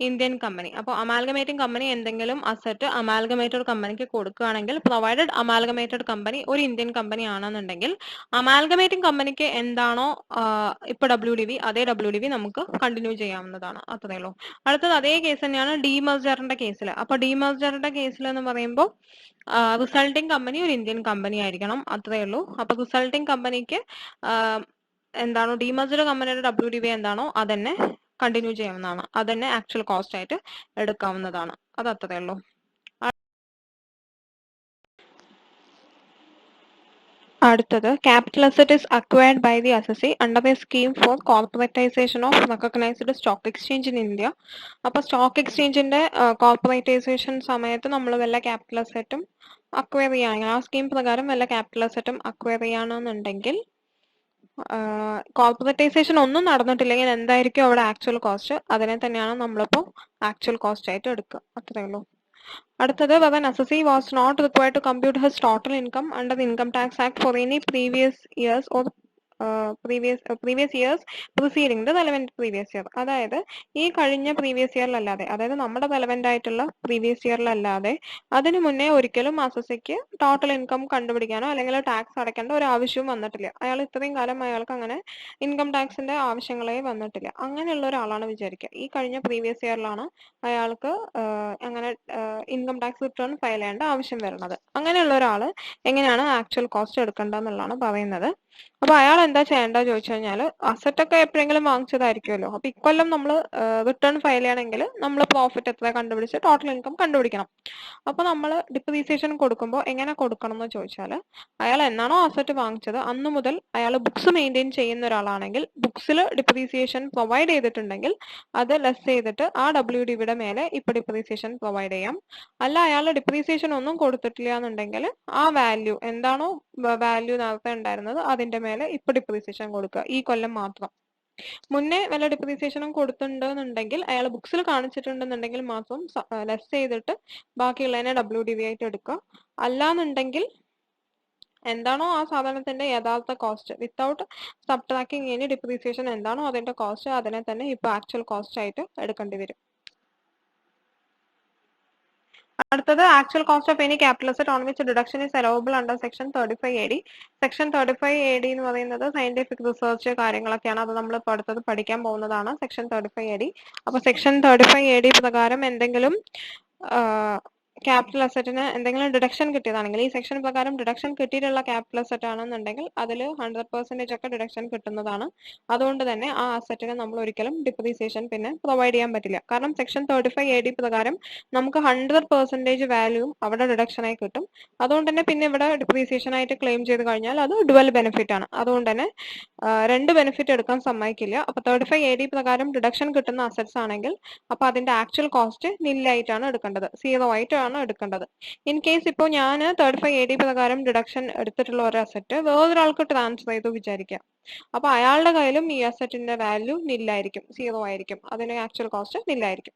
Indian company. അപ്പോൾ അമാൽഗമേറ്റിംഗ് കമ്പനി എന്തെങ്കിലും അസറ്റ് അമാൽഗമേറ്റഡ് കമ്പനിക്ക് കൊടുക്കുകയാണെങ്കിൽ, പ്രൊവൈഡഡ് അമാൽഗമേറ്റഡ് കമ്പനി ഒരു ഇന്ത്യൻ കമ്പനി ആണെന്നുണ്ടെങ്കിൽ, അമാൽഗമേറ്റിംഗ് കമ്പനിക്ക് എന്താണോ ഇപ്പൊ WDV അതേ WDV നമുക്ക് കണ്ടിന്യൂ ചെയ്യാവുന്നതാണ്. അത്രേ ഉള്ളൂ. അടുത്തത് അതേ കേസ് തന്നെയാണ് ഡീമർജറിന്റെ കേസിൽ. അപ്പൊ ഡീമർജറിന്റെ കേസിൽ എന്ന് പറയുമ്പോൾ റിസൾട്ടിംഗ് കമ്പനി ഒരു ഇന്ത്യൻ കമ്പനി ആയിരിക്കണം, അത്രേ ഉള്ളൂ. അപ്പൊ റിസൾട്ടിംഗ് കമ്പനിക്ക് എന്താണോ ഡീമർജർ കമ്പനിയുടെ WDV എന്താണോ അതന്നെ കണ്ടിന്യൂ ചെയ്യാവുന്നതാണ്, അതന്നെ ആക്ച്വൽ കോസ്റ്റ് ആയിട്ട് എടുക്കാവുന്നതാണ്. അത് അത്രേ ഉള്ളൂ. അടുത്തത് capital asset is acquired by the assessee under a scheme for corporatisation of recognised stock exchange in India. അപ്പൊ സ്റ്റോക്ക് എക്സ്ചേഞ്ചിന്റെ കോർപ്പറേറ്റൈസേഷൻ സമയത്ത് നമ്മൾ വല്ല ക്യാപിറ്റൽ അസറ്റും അക്വയർ ചെയ്യുകയാണെങ്കിൽ, ആ സ്കീം പ്രകാരം വല്ല ക്യാപിറ്റൽ അസറ്റും അക്വയർ ചെയ്യുകയാണെന്നുണ്ടെങ്കിൽ, കോർപ്പറേറ്റൈസേഷൻ ഒന്നും നടന്നിട്ടില്ലെങ്കിൽ എന്തായിരിക്കും അവിടെ ആക്ച്വൽ കോസ്റ്റ്, അതിനെ തന്നെയാണ് നമ്മളിപ്പോൾ ആക്ച്വൽ കോസ്റ്റ് ആയിട്ട് എടുക്കുക. അത്രേ ഉള്ളൂ. അടുത്തത് whether assessee was not required to compute his total income under the Income Tax Act for any previous years or previous years preceding the relevant previous year. അതായത് ഈ കഴിഞ്ഞ പ്രീവിയസ് ഇയറിലല്ലാതെ, അതായത് നമ്മുടെ റെലവെന്റ് ആയിട്ടുള്ള പ്രീവിയസ് ഇയറിലല്ലാതെ അതിനു മുന്നേ ഒരിക്കലും അസസിക്ക് ടോട്ടൽ ഇൻകം കണ്ടുപിടിക്കാനോ അല്ലെങ്കിൽ ടാക്സ് അടയ്ക്കേണ്ട ഒരു ആവശ്യവും വന്നിട്ടില്ല. അയാൾ ഇത്രയും കാലം അയാൾക്ക് അങ്ങനെ ഇൻകം ടാക്സിന്റെ ആവശ്യങ്ങളെ വന്നിട്ടില്ല. അങ്ങനെയുള്ള ഒരാളാണ് വിചാരിക്കുക, ഈ കഴിഞ്ഞ പ്രീവിയസ് ഇയറിലാണ് അയാൾക്ക് അങ്ങനെ ഇൻകം ടാക്സ് റിട്ടേൺ ഫയൽ ചെയ്യേണ്ട ആവശ്യം വരുന്നത്. അങ്ങനെയുള്ള ഒരാൾ എങ്ങനെയാണ് ആക്ച്വൽ കോസ്റ്റ് എടുക്കേണ്ടതെന്നുള്ളതാണ് പറയുന്നത്. അപ്പൊ അയാൾ എന്താ ചെയ്യേണ്ടത് ചോദിച്ചു കഴിഞ്ഞാൽ, അസറ്റ് ഒക്കെ എപ്പോഴെങ്കിലും വാങ്ങിച്ചതായിരിക്കുമല്ലോ. അപ്പൊ ഇക്കൊല്ലം നമ്മൾ റിട്ടേൺ ഫയൽ ചെയ്യണമെങ്കിൽ നമ്മൾ പ്രോഫിറ്റ് എത്ര കണ്ടുപിടിച്ച് ടോട്ടൽ ഇൻകം കണ്ടുപിടിക്കണം. അപ്പൊ നമ്മൾ ഡിപ്രീസിയേഷൻ കൊടുക്കുമ്പോൾ എങ്ങനെ കൊടുക്കണം എന്ന് ചോദിച്ചാൽ, അയാൾ എന്നാണോ അസറ്റ് വാങ്ങിച്ചത് അന്ന് മുതൽ അയാൾ ബുക്സ് മെയിൻറ്റെയിൻ ചെയ്യുന്ന ഒരാളാണെങ്കിൽ ബുക്സിൽ ഡിപ്രീസിയേഷൻ പ്രൊവൈഡ് ചെയ്തിട്ടുണ്ടെങ്കിൽ അത് ലെസ് ചെയ്തിട്ട് ആ WDVയുടെ മേലെ ഇപ്പൊ ഡിപ്രീസിയേഷൻ പ്രൊവൈഡ് ചെയ്യാം. അല്ല അയാൾ ഡിപ്രീസിയേഷൻ ഒന്നും കൊടുത്തിട്ടില്ല എന്നുണ്ടെങ്കിൽ ആ വാല്യൂ എന്താണോ വാല്യൂ നേരത്തെ ഉണ്ടായിരുന്നത് അതിന്റെ മേലെ ഇപ്പൊ ഡിപ്രീസിയേഷൻ കൊടുക്കുക, ഈ കൊല്ലം മാത്രം. മുന്നേ വല്ല ഡിപ്രീസിയേഷനും കൊടുത്തിട്ടുണ്ടെന്നുണ്ടെങ്കിൽ അയാൾ ബുക്സിൽ കാണിച്ചിട്ടുണ്ടെന്നുണ്ടെങ്കിൽ മാത്രം ലെസ് ചെയ്തിട്ട് ബാക്കിയുള്ളതിനെ WDV ആയിട്ട് എടുക്കുക. അല്ലാന്നുണ്ടെങ്കിൽ എന്താണോ ആ സാധനത്തിന്റെ യഥാർത്ഥ cost without subtracting any depreciation എന്താണോ അതിന്റെ കോസ്റ്റ് അതിനെ തന്നെ ഇപ്പൊ ആക്ച്വൽ കോസ്റ്റ് ആയിട്ട് എടുക്കേണ്ടി വരും. അടുത്തത് actual cost of any capital asset on which deduction is allowable under section 35AD. Section 35AD എന്ന് പറയുന്നത് സയന്റിഫിക് റിസർച്ച് കാര്യങ്ങളൊക്കെയാണ്. അത് നമ്മൾ ഇപ്പോൾ അടുത്തത് പഠിക്കാൻ പോകുന്നതാണ് സെക്ഷൻ 35AD. അപ്പൊ സെക്ഷൻ 35AD പ്രകാരം എന്തെങ്കിലും ക്യാപിറ്റൽ അസറ്റിന് എന്തെങ്കിലും ഡിഡക്ഷൻ കിട്ടിയതാണെങ്കിൽ, ഈ സെക്ഷൻ പ്രകാരം ഡിഡക്ഷൻ കിട്ടിയിട്ടുള്ള ക്യാപിറ്റൽ അസറ്റ് ആണെന്നുണ്ടെങ്കിൽ അതിൽ 100% ഒക്കെ ഡിഡക്ഷൻ കിട്ടുന്നതാണ്. അതുകൊണ്ട് തന്നെ ആ അസറ്റിന് നമ്മൾ ഒരിക്കലും ഡിപ്രീസിയേഷൻ പിന്നെ പ്രൊവൈഡ് ചെയ്യാൻ പറ്റില്ല. കാരണം സെക്ഷൻ 35AD പ്രകാരം നമുക്ക് 100% വാല്യൂവും അവിടെ ഡിഡക്ഷൻ ആയി കിട്ടും. അതുകൊണ്ട് തന്നെ പിന്നെ ഇവിടെ ഡിപ്രീസിയേഷൻ ആയിട്ട് ക്ലെയിം ചെയ്ത് കഴിഞ്ഞാൽ അത് ഡുവൽ ബെനിഫിറ്റ് ആണ്. അതുകൊണ്ട് തന്നെ രണ്ട് ബെനിഫിറ്റ് എടുക്കാൻ സമ്മതിക്കില്ല. അപ്പൊ 35AD പ്രകാരം ഡിഡക്ഷൻ കിട്ടുന്ന അസറ്റ്സ് ആണെങ്കിൽ അപ്പൊ അതിന്റെ ആക്ച്വൽ കോസ്റ്റ് നില്ലായിട്ടാണ് എടുക്കേണ്ടത്, 0 ആയിട്ടാണ് എടുക്കേണ്ടത്. ഇൻ കേസ് ഇപ്പോൾ ഞാൻ 35AD പ്രകാരം ഡിഡക്ഷൻ എടുത്തിട്ടുള്ള ഒരു അസറ്റ് വേറൊരാൾക്ക് ട്രാൻസ്ഫർ ചെയ്തു വിചാരിക്കാം. അപ്പൊ അയാളുടെ കയ്യിലും ഈ അസറ്റിന്റെ വാല്യൂ നില്ലായിരിക്കും, 0 ആയിരിക്കും. അതിന് ആക്ച്വൽ കോസ്റ്റ് നില്ലായിരിക്കും.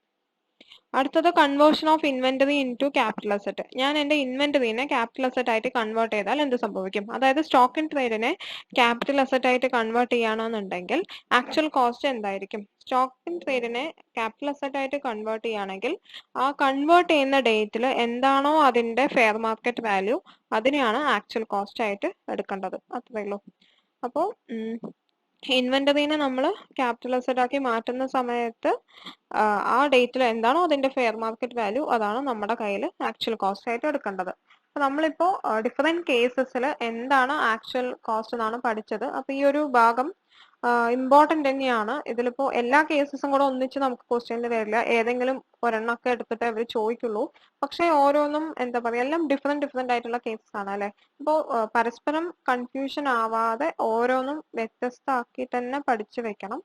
അടുത്തത് conversion of inventory into capital asset. ഞാൻ എന്റെ ഇൻവെന്ററിനെ ക്യാപിറ്റൽ അസറ്റ് ആയിട്ട് കൺവേർട്ട് ചെയ്താൽ എന്ത് സംഭവിക്കും? അതായത് സ്റ്റോക്ക് ഇൻ ട്രേഡിനെ ക്യാപിറ്റൽ അസറ്റ് ആയിട്ട് കൺവേർട്ട് ചെയ്യുകയാണെന്നുണ്ടെങ്കിൽ ആക്ച്വൽ കോസ്റ്റ് എന്തായിരിക്കും? സ്റ്റോക്ക് ഇൻ ട്രേഡിനെ ക്യാപിറ്റൽ അസറ്റ് ആയിട്ട് കൺവേർട്ട് ചെയ്യുകയാണെങ്കിൽ ആ കൺവേർട്ട് ചെയ്യുന്ന ഡേറ്റിൽ എന്താണോ അതിന്റെ ഫെയർ മാർക്കറ്റ് വാല്യൂ അതിനെയാണ് ആക്ച്വൽ കോസ്റ്റ് ആയിട്ട് എടുക്കേണ്ടത്. അത്രയേ ഉള്ളൂ. അപ്പോൾ ഇൻവെന്ററിനെ നമ്മൾ ക്യാപിറ്റൽ അസറ്റ് ആക്കി മാറ്റുന്ന സമയത്ത് ആ ഡേറ്റിൽ എന്താണോ അതിന്റെ ഫെയർ മാർക്കറ്റ് വാല്യൂ അതാണ് നമ്മുടെ കയ്യിൽ ആക്ച്വൽ കോസ്റ്റ് ആയിട്ട് എടുക്കേണ്ടത്. അപ്പൊ നമ്മളിപ്പോ ഡിഫറെന്റ് കേസസിൽ എന്താണ് ആക്ച്വൽ കോസ്റ്റ് എന്നാണ് പഠിച്ചത്. അപ്പൊ ഈ ഒരു ഭാഗം ഇമ്പോർട്ടന്റ് തന്നെയാണ്. ഇതിലിപ്പോ എല്ലാ കേസസും കൂടെ ഒന്നിച്ച് നമുക്ക് ക്വസ്റ്റ്യനിൽ വരില്ല, ഏതെങ്കിലും ഒരെണ്ണമൊക്കെ എടുത്തിട്ട് അവർ ചോദിക്കുള്ളൂ. പക്ഷെ ഓരോന്നും എന്താ പറയാ, എല്ലാം ഡിഫറെന്റ് ആയിട്ടുള്ള കേസസ് ആണ് അല്ലെ. അപ്പോൾ പരസ്പരം കൺഫ്യൂഷൻ ആവാതെ ഓരോന്നും വ്യത്യസ്തമാക്കിയിട്ട് തന്നെ പഠിച്ചു വെക്കണം,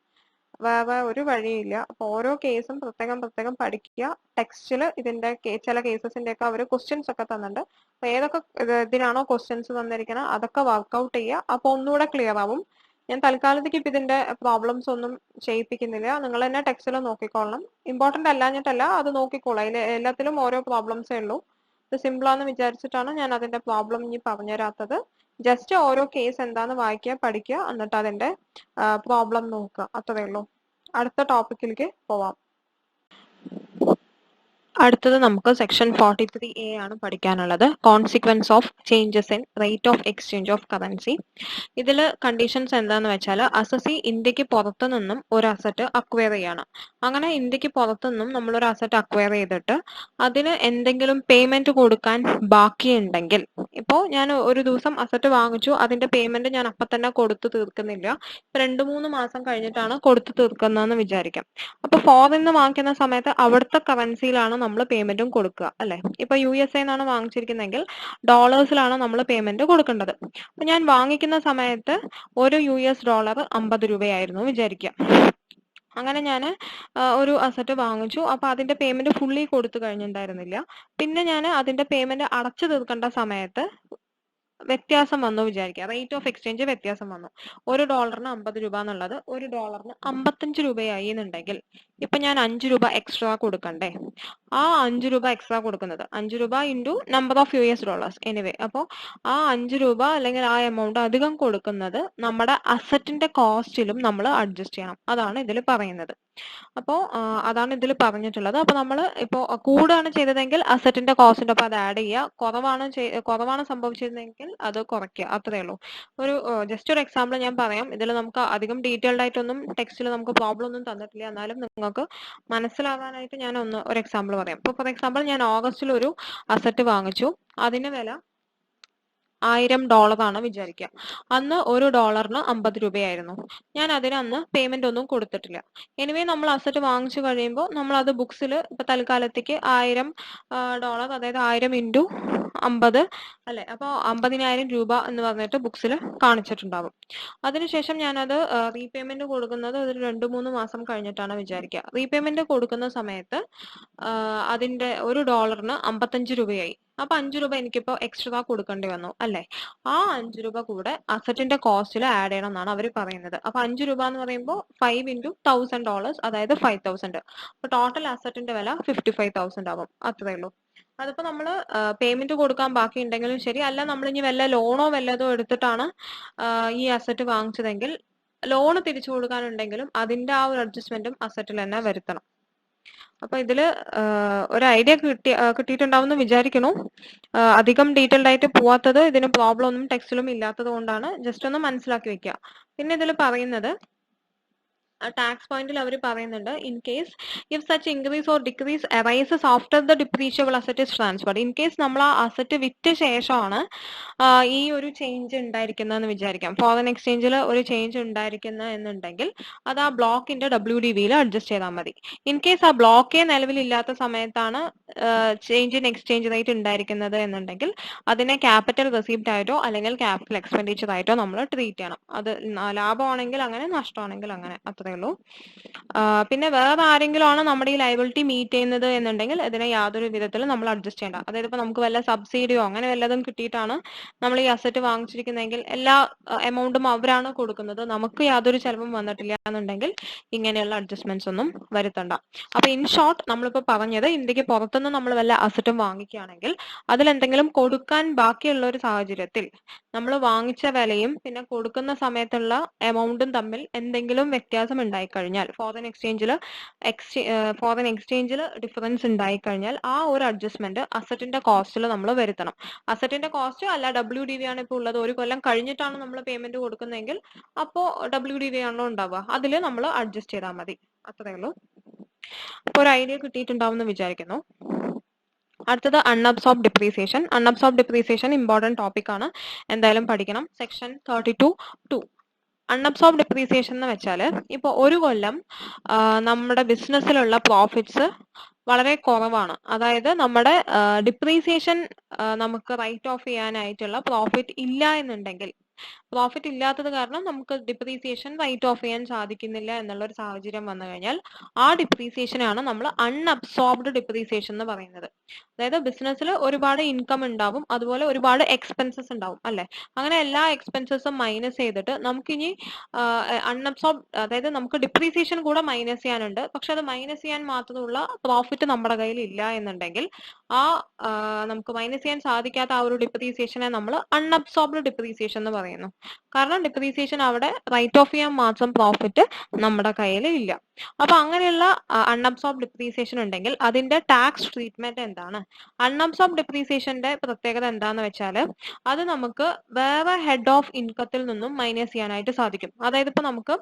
വേറെ ഒരു വഴിയില്ല. അപ്പൊ ഓരോ കേസും പ്രത്യേകം പഠിക്കുക. ടെക്സ്റ്റിൽ ഇതിന്റെ ചില കേസസിന്റെ ഒക്കെ അവർ ക്വസ്റ്റ്യൻസ് ഒക്കെ തന്നിട്ടുണ്ട്. അപ്പൊ ഏതൊക്കെ ഇതിനാണോ ക്വസ്റ്റ്യൻസ് തന്നിരിക്കുന്നത് അതൊക്കെ വർക്ക്ഔട്ട് ചെയ്യുക. അപ്പൊ ഒന്നുകൂടെ ക്ലിയർ ആവും. ഞാൻ തൽക്കാലത്തേക്ക് ഇപ്പൊ ഇതിന്റെ പ്രോബ്ലംസ് ഒന്നും ചെയ്യിപ്പിക്കുന്നില്ല, നിങ്ങൾ തന്നെ ടെക്സ്റ്റിൽ നോക്കിക്കോളണം. ഇമ്പോർട്ടന്റ് അല്ലാഞ്ഞിട്ടല്ല, അത് നോക്കിക്കോളാം. അതിൽ എല്ലാത്തിലും ഓരോ പ്രോബ്ലംസേ ഉള്ളൂ. ഇത് സിമ്പിളാന്ന് വിചാരിച്ചിട്ടാണ് ഞാൻ അതിന്റെ പ്രോബ്ലം ഇനി പറഞ്ഞുതരാത്തത്. ജസ്റ്റ് ഓരോ കേസ് എന്താന്ന് വായിക്കുക, പഠിക്കുക, എന്നിട്ട് അതിന്റെ പ്രോബ്ലം നോക്കുക, അത്രയേ ഉള്ളൂ. അടുത്ത ടോപ്പിക്കിലേക്ക് പോവാം. അടുത്തത് നമുക്ക് സെക്ഷൻ 43A ആണ് പഠിക്കാനുള്ളത്. Consequence of changes in rate of exchange of currency. ഇതിൽ കണ്ടീഷൻസ് എന്താന്ന് വെച്ചാൽ അസസി ഇന്ത്യക്ക് പുറത്തു നിന്നും ഒരു അസറ്റ് അക്വയർ ചെയ്യാണ്. അങ്ങനെ ഇന്ത്യക്ക് പുറത്തു നിന്നും നമ്മളൊരു അസറ്റ് അക്വയർ ചെയ്തിട്ട് അതിന് എന്തെങ്കിലും പേയ്മെന്റ് കൊടുക്കാൻ ബാക്കിയുണ്ടെങ്കിൽ, ഇപ്പോൾ ഞാൻ ഒരു ദിവസം അസറ്റ് വാങ്ങിച്ചു, അതിന്റെ പേയ്മെന്റ് ഞാൻ അപ്പം തന്നെ കൊടുത്തു തീർക്കുന്നില്ല, 2-3 മാസം കഴിഞ്ഞിട്ടാണ് കൊടുത്തു തീർക്കുന്നതെന്ന് വിചാരിക്കാം. അപ്പൊ ഫോറിൻ നിന്ന് വാങ്ങിക്കുന്ന സമയത്ത് അവിടുത്തെ കറൻസിയിലാണ് നമ്മൾ പേയ്മെന്റും കൊടുക്കുക അല്ലെ. ഇപ്പൊ USA എന്നാണ് വാങ്ങിച്ചിരിക്കുന്നതെങ്കിൽ ഡോളേഴ്സിലാണ് നമ്മൾ പേയ്മെന്റ് കൊടുക്കേണ്ടത്. അപ്പൊ ഞാൻ വാങ്ങിക്കുന്ന സമയത്ത് ഒരു US ഡോളർ 50 രൂപയായിരുന്നു വിചാരിക്കുക. അങ്ങനെ ഞാൻ ഒരു അസറ്റ് വാങ്ങിച്ചു. അപ്പൊ അതിന്റെ പേയ്മെന്റ് ഫുള്ളി കൊടുത്തു കഴിഞ്ഞിട്ടുണ്ടായിരുന്നില്ല. പിന്നെ ഞാൻ അതിന്റെ പേയ്മെന്റ് അടച്ചു തീർക്കേണ്ട സമയത്ത് വ്യത്യാസം വന്നു വിചാരിക്കുക, റേറ്റ് ഓഫ് എക്സ്ചേഞ്ച് വ്യത്യാസം വന്നു. ഒരു ഡോളറിന് 50 രൂപ എന്നുള്ളത് ഒരു ഡോളറിന് 55 രൂപയായി എന്നുണ്ടെങ്കിൽ ഇപ്പൊ ഞാൻ 5 രൂപ എക്സ്ട്രാ കൊടുക്കണ്ടേ? ആ 5 രൂപ എക്സ്ട്രാ കൊടുക്കുന്നത് 5 രൂപ into number of US dollars anyway. അപ്പോൾ ആ 5 രൂപ അല്ലെങ്കിൽ ആ എമൗണ്ട് അധികം കൊടുക്കുന്നത് നമ്മുടെ അസറ്റിന്റെ കോസ്റ്റിലും നമ്മൾ അഡ്ജസ്റ്റ് ചെയ്യണം. അതാണ് ഇതിൽ പറയുന്നത്. അപ്പോൾ അതാണ് ഇതിൽ പറഞ്ഞിട്ടുള്ളത്. അപ്പൊ നമ്മൾ ഇപ്പോൾ കൂടാണ് ചെയ്തതെങ്കിൽ അസറ്റിന്റെ കോസ്റ്റിന്റെ ഒപ്പം അത് ആഡ് ചെയ്യുക, കുറവാണ് സംഭവിച്ചിരുന്നെങ്കിൽ അത് കുറയ്ക്കുക, അത്രയേ ഉള്ളൂ. ഒരു ജസ്റ്റ് ഒരു എക്സാമ്പിൾ ഞാൻ പറയാം. ഇതിൽ നമുക്ക് അധികം ഡീറ്റെയിൽഡ് ആയിട്ടൊന്നും ടെക്സ്റ്റിൽ നമുക്ക് പ്രോബ്ലം ഒന്നും തന്നിട്ടില്ല, എന്നാലും നിങ്ങൾക്ക് മനസ്സിലാവാനായിട്ട് ഞാൻ ഒരു എക്സാമ്പിൾ പറയാം. ഇപ്പോൾ ഫോർ എക്സാമ്പിൾ ഞാൻ ഓഗസ്റ്റിൽ ഒരു അസറ്റ് വാങ്ങിച്ചു, അതിന് വില $1000 ആണ് വിചാരിക്കുക. അന്ന് ഒരു ഡോളറിന് 50 രൂപയായിരുന്നു. ഞാൻ അതിന് അന്ന് പേയ്മെന്റ് ഒന്നും കൊടുത്തിട്ടില്ല. എനിവേ നമ്മൾ അസറ്റ് വാങ്ങിച്ചു കഴിയുമ്പോൾ നമ്മൾ അത് ബുക്സിൽ ഇപ്പൊ തൽക്കാലത്തേക്ക് $1000, അതായത് 1000 ഇൻറ്റു 50 അല്ലെ, അപ്പോൾ 50,000 രൂപ എന്ന് പറഞ്ഞിട്ട് ബുക്സിൽ കാണിച്ചിട്ടുണ്ടാവും. അതിനുശേഷം ഞാനത് റീപേയ്മെന്റ് കൊടുക്കുന്നത് ഒരു 2-3 മാസം കഴിഞ്ഞിട്ടാണ് വിചാരിക്കുക. റീപേയ്മെന്റ് കൊടുക്കുന്ന സമയത്ത് അതിന്റെ ഒരു ഡോളറിന് 55 രൂപയായി. അപ്പൊ 5 രൂപ എനിക്കിപ്പോ എക്സ്ട്രാ കൊടുക്കേണ്ടി വന്നു അല്ലെ? ആ 5 രൂപ കൂടെ അസറ്റിന്റെ കോസ്റ്റിൽ ആഡ് ചെയ്യണം എന്നാണ് അവർ പറയുന്നത്. അപ്പൊ 5 രൂപ എന്ന് പറയുമ്പോൾ 5 into $1,000, അതായത് 5,000. അപ്പൊ ടോട്ടൽ അസറ്റിന്റെ വില 55,000 ആവും. അത്രേ ഉള്ളൂ. അതിപ്പോ നമ്മള് പേയ്മെന്റ് കൊടുക്കാൻ ബാക്കി ഉണ്ടെങ്കിലും ശരി, അല്ല നമ്മൾ ഇനി വല്ല ലോണോ വല്ലതോ എടുത്തിട്ടാണ് ഈ അസറ്റ് വാങ്ങിച്ചതെങ്കിൽ ലോണ് തിരിച്ചു കൊടുക്കാനുണ്ടെങ്കിലും അതിന്റെ ആ ഒരു അഡ്ജസ്റ്റ്മെന്റും അസറ്റിൽ തന്നെ വരുത്തണം. അപ്പൊ ഇതില് ഒരു ഐഡിയ കിട്ടിയിട്ടുണ്ടാവും എന്ന് വിചാരിക്കുന്നു. അധികം ഡീറ്റെയിൽഡ് ആയിട്ട് പോവാത്തത് ഇതിന് പ്രോബ്ലം ഒന്നും ടെക്സ്റ്റിലും ഇല്ലാത്തത് കൊണ്ടാണ്. ജസ്റ്റ് ഒന്ന് മനസ്സിലാക്കി വെക്കുക. പിന്നെ ഇതിൽ പറയുന്നത് ടാക്സ് പോയിന്റിൽ അവർ പറയുന്നുണ്ട്, in case if such increase or decrease arises after the depreciable asset is transferred. In case നമ്മൾ ആ അസറ്റ് വിറ്റ ശേഷമാണ് ഈ ഒരു ചേഞ്ച് ഉണ്ടായിരിക്കുന്നതെന്ന് വിചാരിക്കാം. ഫോറിൻ എക്സ്ചേഞ്ചിൽ ഒരു ചേഞ്ച് ഉണ്ടായിരിക്കുന്ന എന്നുണ്ടെങ്കിൽ അത് ആ ബ്ലോക്കിന്റെ WDVയിൽ അഡ്ജസ്റ്റ് ചെയ്താൽ മതി. ഇൻ കേസ് ആ ബ്ലോക്കേ നിലവിലില്ലാത്ത സമയത്താണ് ചേഞ്ച് ഇൻ എക്സ്ചേഞ്ച് റേറ്റ് ഉണ്ടായിരിക്കുന്നത് എന്നുണ്ടെങ്കിൽ അതിനെ ക്യാപിറ്റൽ റെസീപ്റ്റ് ആയിട്ടോ അല്ലെങ്കിൽ ക്യാപിറ്റൽ എക്സ്പെൻഡിച്ചർ ആയിട്ടോ നമ്മൾ ട്രീറ്റ് ചെയ്യണം. അത് ലാഭമാണെങ്കിൽ അങ്ങനെ, നഷ്ടമാണെങ്കിൽ അങ്ങനെ, അത്രേ ഉള്ളൂ. പിന്നെ വേറെ ആരെങ്കിലും ആണ് നമ്മുടെ ഈ ലയബിലിറ്റി മീറ്റ് ചെയ്യുന്നത് എന്നുണ്ടെങ്കിൽ ഇതിനെ യാതൊരു വിധത്തിലും നമ്മൾ അഡ്ജസ്റ്റ് ചെയ്യേണ്ട. അതായത് ഇപ്പൊ നമുക്ക് വല്ല സബ്സിഡിയോ അങ്ങനെ വല്ലതും കിട്ടിയിട്ടാണ് നമ്മൾ ഈ അസറ്റ് വാങ്ങിച്ചിരിക്കുന്നതെങ്കിൽ എല്ലാ എമൗണ്ടും അവരാണ് കൊടുക്കുന്നത്, നമുക്ക് യാതൊരു ചെലവും വന്നിട്ടില്ല എന്നുണ്ടെങ്കിൽ ഇങ്ങനെയുള്ള അഡ്ജസ്റ്റ്മെന്റ്സ് ഒന്നും വരുത്തണ്ട. അപ്പൊ ഇൻ ഷോർട്ട് നമ്മളിപ്പോ പറഞ്ഞത്, ഇന്ത്യക്ക് പുറത്തുനിന്ന് നമ്മൾ വല്ല അസറ്റും വാങ്ങിക്കുകയാണെങ്കിൽ അതിലെന്തെങ്കിലും കൊടുക്കാൻ ബാക്കിയുള്ള ഒരു സാഹചര്യത്തിൽ നമ്മൾ വാങ്ങിച്ച വിലയും പിന്നെ കൊടുക്കുന്ന സമയത്തുള്ള എമൗണ്ടും തമ്മിൽ എന്തെങ്കിലും വ്യത്യാസം ഉണ്ടായിക്കഴിഞ്ഞാൽ, ഫോറിൻ എക്സ്ചേഞ്ചിൽ ഡിഫറൻസ് ഉണ്ടായിക്കഴിഞ്ഞാൽ ആ ഒരു അഡ്ജസ്റ്റ്മെന്റ് അസറ്റിന്റെ കോസ്റ്റിൽ നമ്മൾ വരുത്തണം. അസറ്റിന്റെ കോസ്റ്റ് അല്ല WDV ആണ് ഇപ്പോൾ ഉള്ളത്, ഒരു കൊല്ലം കഴിഞ്ഞിട്ടാണ് നമ്മൾ പേയ്മെന്റ് കൊടുക്കുന്നതെങ്കിൽ അപ്പോ WDV ആണല്ലോ ഉണ്ടാവുക, അതിൽ നമ്മൾ അഡ്ജസ്റ്റ് ചെയ്താൽ മതി. അത്രേ ഉള്ളൂ. അപ്പൊ ഒരു ഐഡിയ കിട്ടിയിട്ടുണ്ടാവും എന്ന് വിചാരിക്കുന്നു. അടുത്തത് unabsorbed depreciation. Unabsorbed depreciation important topic ആണ്, എന്തായാലും പഠിക്കണം. സെക്ഷൻ 32(2). അൺഅബ്സോർബ് ഡിപ്രീസിയേഷൻ എന്ന് വെച്ചാൽ ഇപ്പൊ ഒരു കൊല്ലം നമ്മുടെ ബിസിനസ്സിലുള്ള പ്രോഫിറ്റ്സ് വളരെ കുറവാണ്. അതായത് നമ്മുടെ ഡിപ്രീസിയേഷൻ നമുക്ക് റൈറ്റ് ഓഫ് ചെയ്യാനായിട്ടുള്ള പ്രോഫിറ്റ് ഇല്ല എന്നുണ്ടെങ്കിൽ, പ്രോഫിറ്റ് ഇല്ലാത്തത് കാരണം നമുക്ക് ഡിപ്രീസിയേഷൻ റൈറ്റ് ഓഫ് ചെയ്യാൻ സാധിക്കുന്നില്ല എന്നുള്ള ഒരു സാഹചര്യം വന്നു കഴിഞ്ഞാൽ ആ ഡിപ്രീസിയേഷനാണ് നമ്മൾ അൺഅബ്സോർബ്ഡ് ഡിപ്രീസിയേഷൻ എന്ന് പറയുന്നത്. അതായത് ബിസിനസ്സിൽ ഒരുപാട് ഇൻകം ഉണ്ടാവും, അതുപോലെ ഒരുപാട് എക്സ്പെൻസസ് ഉണ്ടാവും അല്ലെ? അങ്ങനെ എല്ലാ എക്സ്പെൻസസും മൈനസ് ചെയ്തിട്ട് നമുക്കിനി അൺഅബ്സോർബ്, അതായത് നമുക്ക് ഡിപ്രീസിയേഷൻ കൂടെ മൈനസ് ചെയ്യാനുണ്ട്, പക്ഷെ അത് മൈനസ് ചെയ്യാൻ മാത്രമുള്ള പ്രോഫിറ്റ് നമ്മുടെ കയ്യിൽ ഇല്ല എന്നുണ്ടെങ്കിൽ ആ നമുക്ക് മൈനസ് ചെയ്യാൻ സാധിക്കാത്ത ആ ഒരു ഡിപ്രീസിയേഷനെ നമ്മൾ അൺഅബ്സോർബ്ഡ് ഡിപ്രീസിയേഷൻ എന്ന് പറയുന്നു. കാരണം ഡിപ്രീസിയേഷൻ അവിടെ റൈറ്റ് ഓഫ് ചെയ്യാൻ മാത്രം പ്രോഫിറ്റ് നമ്മുടെ കയ്യിൽ ഇല്ല. അപ്പൊ അങ്ങനെയുള്ള അൺഅബ്സോർബ് ഡിപ്രീസിയേഷൻ ഉണ്ടെങ്കിൽ അതിന്റെ ടാക്സ് ട്രീറ്റ്മെന്റ് എന്താണ്? അൺഅബ്സോർബ് ഡിപ്രീസിയേഷന്റെ പ്രത്യേകത എന്താന്ന് വെച്ചാൽ അത് നമുക്ക് വേറെ ഹെഡ് ഓഫ് ഇൻകത്തിൽ നിന്നും മൈനസ് ചെയ്യാനായിട്ട് സാധിക്കും. അതായത് ഇപ്പൊ നമുക്ക്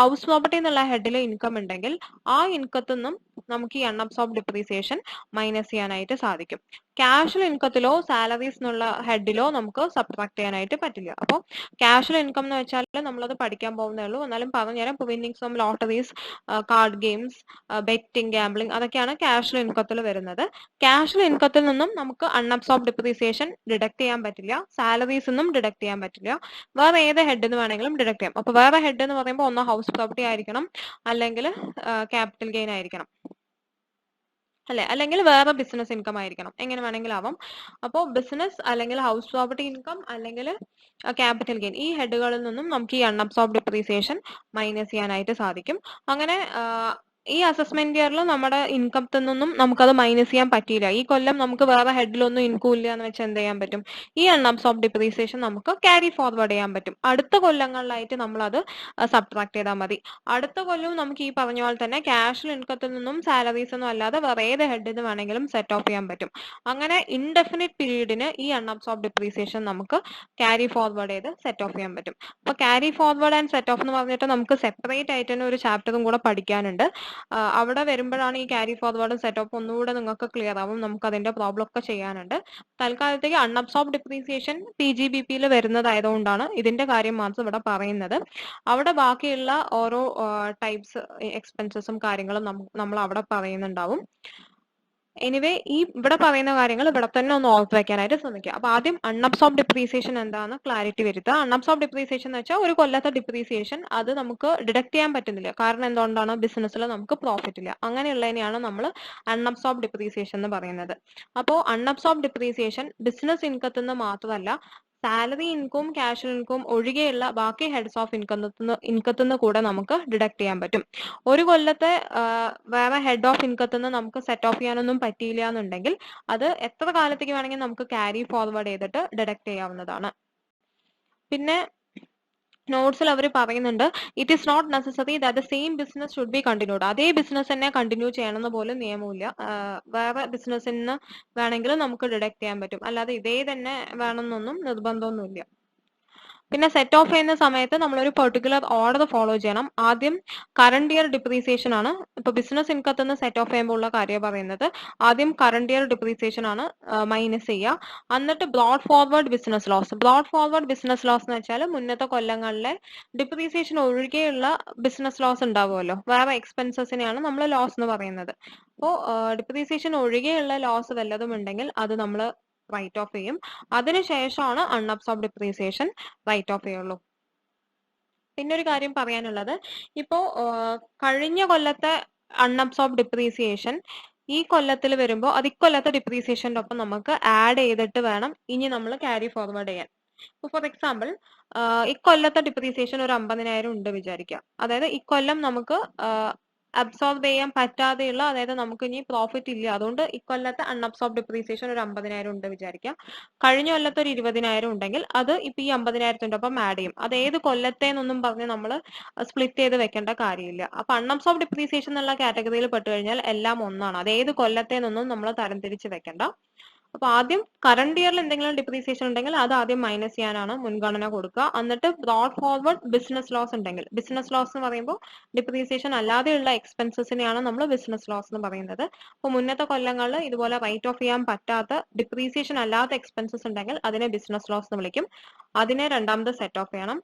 ഹൗസ് പ്രോപ്പർട്ടി എന്നുള്ള ഹെഡിൽ ഇൻകം ഉണ്ടെങ്കിൽ ആ ഇൻകത്തിൽ നിന്നും നമുക്ക് ഈ അൺഅബ്സോർബ് ഡിപ്രീസിയേഷൻ മൈനസ് ചെയ്യാനായിട്ട് സാധിക്കും. ക്യാഷ്വൽ ഇൻകത്തിലോ സാലറീസ് എന്നുള്ള ഹെഡിലോ നമുക്ക് സബ്ട്രാക്ട് ചെയ്യാനായിട്ട് പറ്റില്ല. അപ്പോൾ ക്യാഷ്വൽ ഇൻകം എന്ന് വെച്ചാൽ നമ്മളത് പഠിക്കാൻ പോകുന്നേ ഉള്ളൂ, എന്നാലും പറഞ്ഞുതരാം. ഇപ്പോൾ winnings from lotteries, card games, betting, gambling, അതൊക്കെയാണ് ക്യാഷ്വൽ ഇൻകത്തിൽ വരുന്നത്. ക്യാഷ്വൽ ഇൻകത്തിൽ നിന്നും നമുക്ക് അൺഅബ്സോർബ് ഡിപ്രീസിയേഷൻ ഡിഡക്ട് ചെയ്യാൻ പറ്റില്ല, സാലറീസ് നിന്നും ഡിഡക്ട് ചെയ്യാൻ പറ്റില്ല, വേറെ ഏത് ഹെഡ് എന്ന് വേണമെങ്കിലും ഡിഡക്ട് ചെയ്യാം. അപ്പൊ വേറെ ഹെഡ് എന്ന് പറയുമ്പോൾ ഒന്ന് ഹൗസ് പ്രോപ്പർട്ടി ആയിരിക്കണം, അല്ലെങ്കിൽ ക്യാപിറ്റൽ ഗെയിൻ ആയിരിക്കണം അല്ലെ, അല്ലെങ്കിൽ വേറെ ബിസിനസ് ഇൻകം ആയിരിക്കണം, എങ്ങനെ വേണമെങ്കിലും ആവാം. അപ്പോൾ ബിസിനസ് അല്ലെങ്കിൽ ഹൗസ് പ്രോപ്പർട്ടി ഇൻകം അല്ലെങ്കിൽ ക്യാപിറ്റൽ ഗെയിൻ, ഈ ഹെഡുകളിൽ നിന്നും നമുക്ക് ഈ അൺഅബ്സോർബ് ഡിപ്രീസിയേഷൻ മൈനസ് ചെയ്യാനായിട്ട് സാധിക്കും. അങ്ങനെ ഈ അസസ്മെന്റ് ഇയറിൽ നമ്മുടെ ഇൻകത്തിൽ നിന്നും നമുക്കത് മൈനസ് ചെയ്യാൻ പറ്റിയില്ല, ഈ കൊല്ലം നമുക്ക് വേറെ ഹെഡിലൊന്നും ഇൻകം ഇല്ല എന്ന് വെച്ചാൽ എന്ത് ചെയ്യാൻ പറ്റും? ഈ അൺഅബ്സോർബ് ഡിപ്രീസിയേഷൻ നമുക്ക് ക്യാരി ഫോർവേഡ് ചെയ്യാൻ പറ്റും. അടുത്ത കൊല്ലങ്ങളിലായിട്ട് നമ്മൾ അത് സബ്ട്രാക്ട് ചെയ്താൽ മതി. അടുത്ത കൊല്ലവും നമുക്ക് ഈ പറഞ്ഞ പോലെ തന്നെ ക്യാഷ്വൽ ഇൻകത്തിൽ നിന്നും സാലറീസ് ഒന്നും അല്ലാതെ വേറെ ഏത് ഹെഡിന് വേണമെങ്കിലും സെറ്റ് ഓഫ് ചെയ്യാൻ പറ്റും. അങ്ങനെ ഇൻഡെഫിനിറ്റ് പീരീഡിന് ഈ അൺഅബ്സോർബ് ഡിപ്രീസിയേഷൻ നമുക്ക് ക്യാരി ഫോർവേഡ് ചെയ്ത് സെറ്റ് ഓഫ് ചെയ്യാൻ പറ്റും. അപ്പൊ carry forward and set of എന്ന് പറഞ്ഞിട്ട് നമുക്ക് സെപ്പറേറ്റ് ആയിട്ട് തന്നെ ഒരു ചാപ്റ്ററും കൂടെ പഠിക്കാനുണ്ട്. അവിടെ വരുമ്പോഴാണ് ഈ ക്യാരി ഫോർവേഡും സെറ്റ് ഓഫ് ഒന്നുകൂടെ നിങ്ങൾക്ക് ക്ലിയർ ആവും, നമുക്ക് അതിന്റെ പ്രോബ്ലം ഒക്കെ ചെയ്യാനുണ്ട്. തൽക്കാലത്തേക്ക് അൺഅബ്സോർബ് ഡിപ്രീസിയേഷൻ PGBPയിൽ വരുന്നതായതുകൊണ്ടാണ് ഇതിന്റെ കാര്യം മാത്രം ഇവിടെ പറയുന്നത്. അവിടെ ബാക്കിയുള്ള ഓരോ ടൈപ്സ് എക്സ്പെൻസസും കാര്യങ്ങളും നമ്മൾ അവിടെ പറയുന്നുണ്ടാവും. എനിവേ ഈ ഇവിടെ പറയുന്ന കാര്യങ്ങൾ ഇവിടെ തന്നെ ഒന്ന് ഓർത്ത് വെക്കാനായിട്ട് ശ്രമിക്കുക. അപ്പൊ ആദ്യം അൺഅബ്സോർബ് ഡിപ്രീസിയേഷൻ എന്താണെന്ന് ക്ലാരിറ്റി വരുത്തുക. അൺഅബ്സോർബ് ഡിപ്രീസിയേഷൻ എന്ന് വെച്ചാൽ ഒരു കൊല്ലത്തെ ഡിപ്രീസിയേഷൻ അത് നമുക്ക് ഡിഡക്ട് ചെയ്യാൻ പറ്റുന്നില്ല. കാരണം എന്തുകൊണ്ടാണ്? ബിസിനസ്സിൽ നമുക്ക് പ്രോഫിറ്റ് ഇല്ല. അങ്ങനെയുള്ളതിനെയാണ് നമ്മൾ അൺഅബ്സോർബ് ഡിപ്രീസിയേഷൻ എന്ന് പറയുന്നത്. അപ്പോൾ അൺഅബ്സോർബ് ഡിപ്രീസിയേഷൻ ബിസിനസ് ഇൻകത്തിൽ നിന്ന് മാത്രമല്ല, സാലറി ഇൻകം, ക്യാഷ് ഇൻകം ഒഴികെയുള്ള ബാക്കി ഹെഡ്സ് ഓഫ് ഇൻകത്തിൽ നിന്ന് കൂടെ നമുക്ക് ഡിഡക്ട് ചെയ്യാൻ പറ്റും. ഒരു കൊല്ലത്തെ വേറെ ഹെഡ് ഓഫ് ഇൻകത്തിൽ നിന്ന് നമുക്ക് സെറ്റ് ഓഫ് ചെയ്യാനൊന്നും പറ്റിയില്ല എന്നുണ്ടെങ്കിൽ അത് എത്ര കാലത്തേക്ക് വേണമെങ്കിൽ നമുക്ക് ക്യാരി ഫോർവേഡ് ചെയ്തിട്ട് ഡിഡക്ട് ചെയ്യാവുന്നതാണ്. പിന്നെ നോട്ട്സിൽ അവർ പറയുന്നുണ്ട്, it is not necessary that the same business should be continued. അതേ ബിസിനസ് തന്നെ കണ്ടിന്യൂ ചെയ്യണമെന്ന് പോലും നിയമമില്ല. വേറെ ബിസിനസ്സിൽ നിന്ന് വേണമെങ്കിലും നമുക്ക് ഡിഡക്ട് ചെയ്യാൻ പറ്റും, അല്ലാതെ ഇതേ തന്നെ വേണമെന്നൊന്നും നിർബന്ധമൊന്നുമില്ല. പിന്നെ സെറ്റ് ഓഫ് ചെയ്യുന്ന സമയത്ത് നമ്മളൊരു പെർട്ടിക്കുലർ ഓർഡർ ഫോളോ ചെയ്യണം. ആദ്യം കറണ്ട് ഇയർ ഡിപ്രീസിയേഷൻ ആണ്. ഇപ്പൊ ബിസിനസ് ഇൻകത്തിൽ നിന്ന് സെറ്റ് ഓഫ് ചെയ്യുമ്പോൾ ഉള്ള കാര്യം പറയുന്നത്, ആദ്യം കറണ്ട് ഇയർ ഡിപ്രീസിയേഷൻ ആണ് മൈനസ് ചെയ്യുക. എന്നിട്ട് brought forward business loss. Brought forward business loss എന്ന് വെച്ചാൽ മുന്നത്തെ കൊല്ലങ്ങളിലെ ഡിപ്രീസിയേഷൻ ഒഴികെയുള്ള ബിസിനസ് ലോസ് ഉണ്ടാവുമല്ലോ, വേറെ എക്സ്പെൻസസിനെയാണ് നമ്മൾ ലോസ് എന്ന് പറയുന്നത്. അപ്പോൾ ഡിപ്രീസിയേഷൻ ഒഴികെയുള്ള ലോസ് വല്ലതും ഉണ്ടെങ്കിൽ അത് നമ്മൾ റൈറ്റ് ഓഫ് ചെയ്യും. അതിനുശേഷമാണ് അൺഅബ്സോർബ് ഡിപ്രീസിയേഷൻ റൈറ്റ് ഓഫ് ചെയ്യുള്ളൂ. പിന്നെ ഒരു കാര്യം പറയാനുള്ളത്, ഇപ്പോ കഴിഞ്ഞ കൊല്ലത്തെ അൺഅബ്സോർബ് ഡിപ്രീസിയേഷൻ ഈ കൊല്ലത്തിൽ വരുമ്പോൾ അത് ഇക്കൊല്ലത്തെ ഡിപ്രീസിയേഷന്റെ ഒപ്പം നമുക്ക് ആഡ് ചെയ്തിട്ട് വേണം ഇനി നമ്മൾ ക്യാരി ഫോർവേഡ് ചെയ്യാൻ. ഫോർ എക്സാമ്പിൾ, ഇക്കൊല്ലത്തെ ഡിപ്രീസിയേഷൻ ഒരു 50,000 ഉണ്ട് വിചാരിക്കുക. അതായത് ഇക്കൊല്ലം നമുക്ക് അബ്സോർബ് ചെയ്യാൻ പറ്റാതെയുള്ള, അതായത് നമുക്ക് ഇനി പ്രോഫിറ്റ് ഇല്ല, അതുകൊണ്ട് ഇക്കൊല്ലത്തെ അൺഅബ്സോർബ് ഡിപ്രീസിയേഷൻ ഒരു 50,000 ഉണ്ട് വിചാരിക്കാം. കഴിഞ്ഞ കൊല്ലത്തെ ഒരു 20,000 ഉണ്ടെങ്കിൽ അത് ഇപ്പൊ ഈ 50,000ത്തിന്റെ ഒപ്പം ആഡ് ചെയ്യും. അത് ഏത് കൊല്ലത്തേന്നൊന്നും പറഞ്ഞ് നമ്മൾ സ്പ്ലിറ്റ് ചെയ്ത് വെക്കേണ്ട കാര്യമില്ല. അപ്പൊ അൺഅബ്സോർബ് ഡിപ്രീസിയേഷൻ എന്നുള്ള കാറ്റഗറിയിൽ പെട്ട് കഴിഞ്ഞാൽ എല്ലാം ഒന്നാണ്. അത് ഏത് കൊല്ലത്തേന്നൊന്നും നമ്മൾ തരംതിരിച്ച് വെക്കണ്ട. അപ്പൊ ആദ്യം കറണ്ട് ഇയറിൽ എന്തെങ്കിലും ഡിപ്രീസിയേഷൻ ഉണ്ടെങ്കിൽ അത് ആദ്യം മൈനസ് ചെയ്യാനാണ് മുൻഗണന കൊടുക്കുക. എന്നിട്ട് ബ്രോഡ് ഫോർവേഡ് ബിസിനസ് ലോസ് ഉണ്ടെങ്കിൽ, ബിസിനസ് ലോസ് എന്ന് പറയുമ്പോൾ ഡിപ്രീസിയേഷൻ അല്ലാതെയുള്ള എക്സ്പെൻസസിനെയാണ് നമ്മൾ ബിസിനസ് ലോസ് എന്ന് പറയുന്നത്. അപ്പോൾ മുന്നത്തെ കൊല്ലങ്ങളിൽ ഇതുപോലെ റൈറ്റ് ഓഫ് ചെയ്യാൻ പറ്റാത്ത ഡിപ്രീസിയേഷൻ അല്ലാത്ത എക്സ്പെൻസസ് ഉണ്ടെങ്കിൽ അതിനെ ബിസിനസ് ലോസ് എന്ന് വിളിക്കും. അതിനെ രണ്ടാമത് സെറ്റ് ഓഫ് ചെയ്യണം,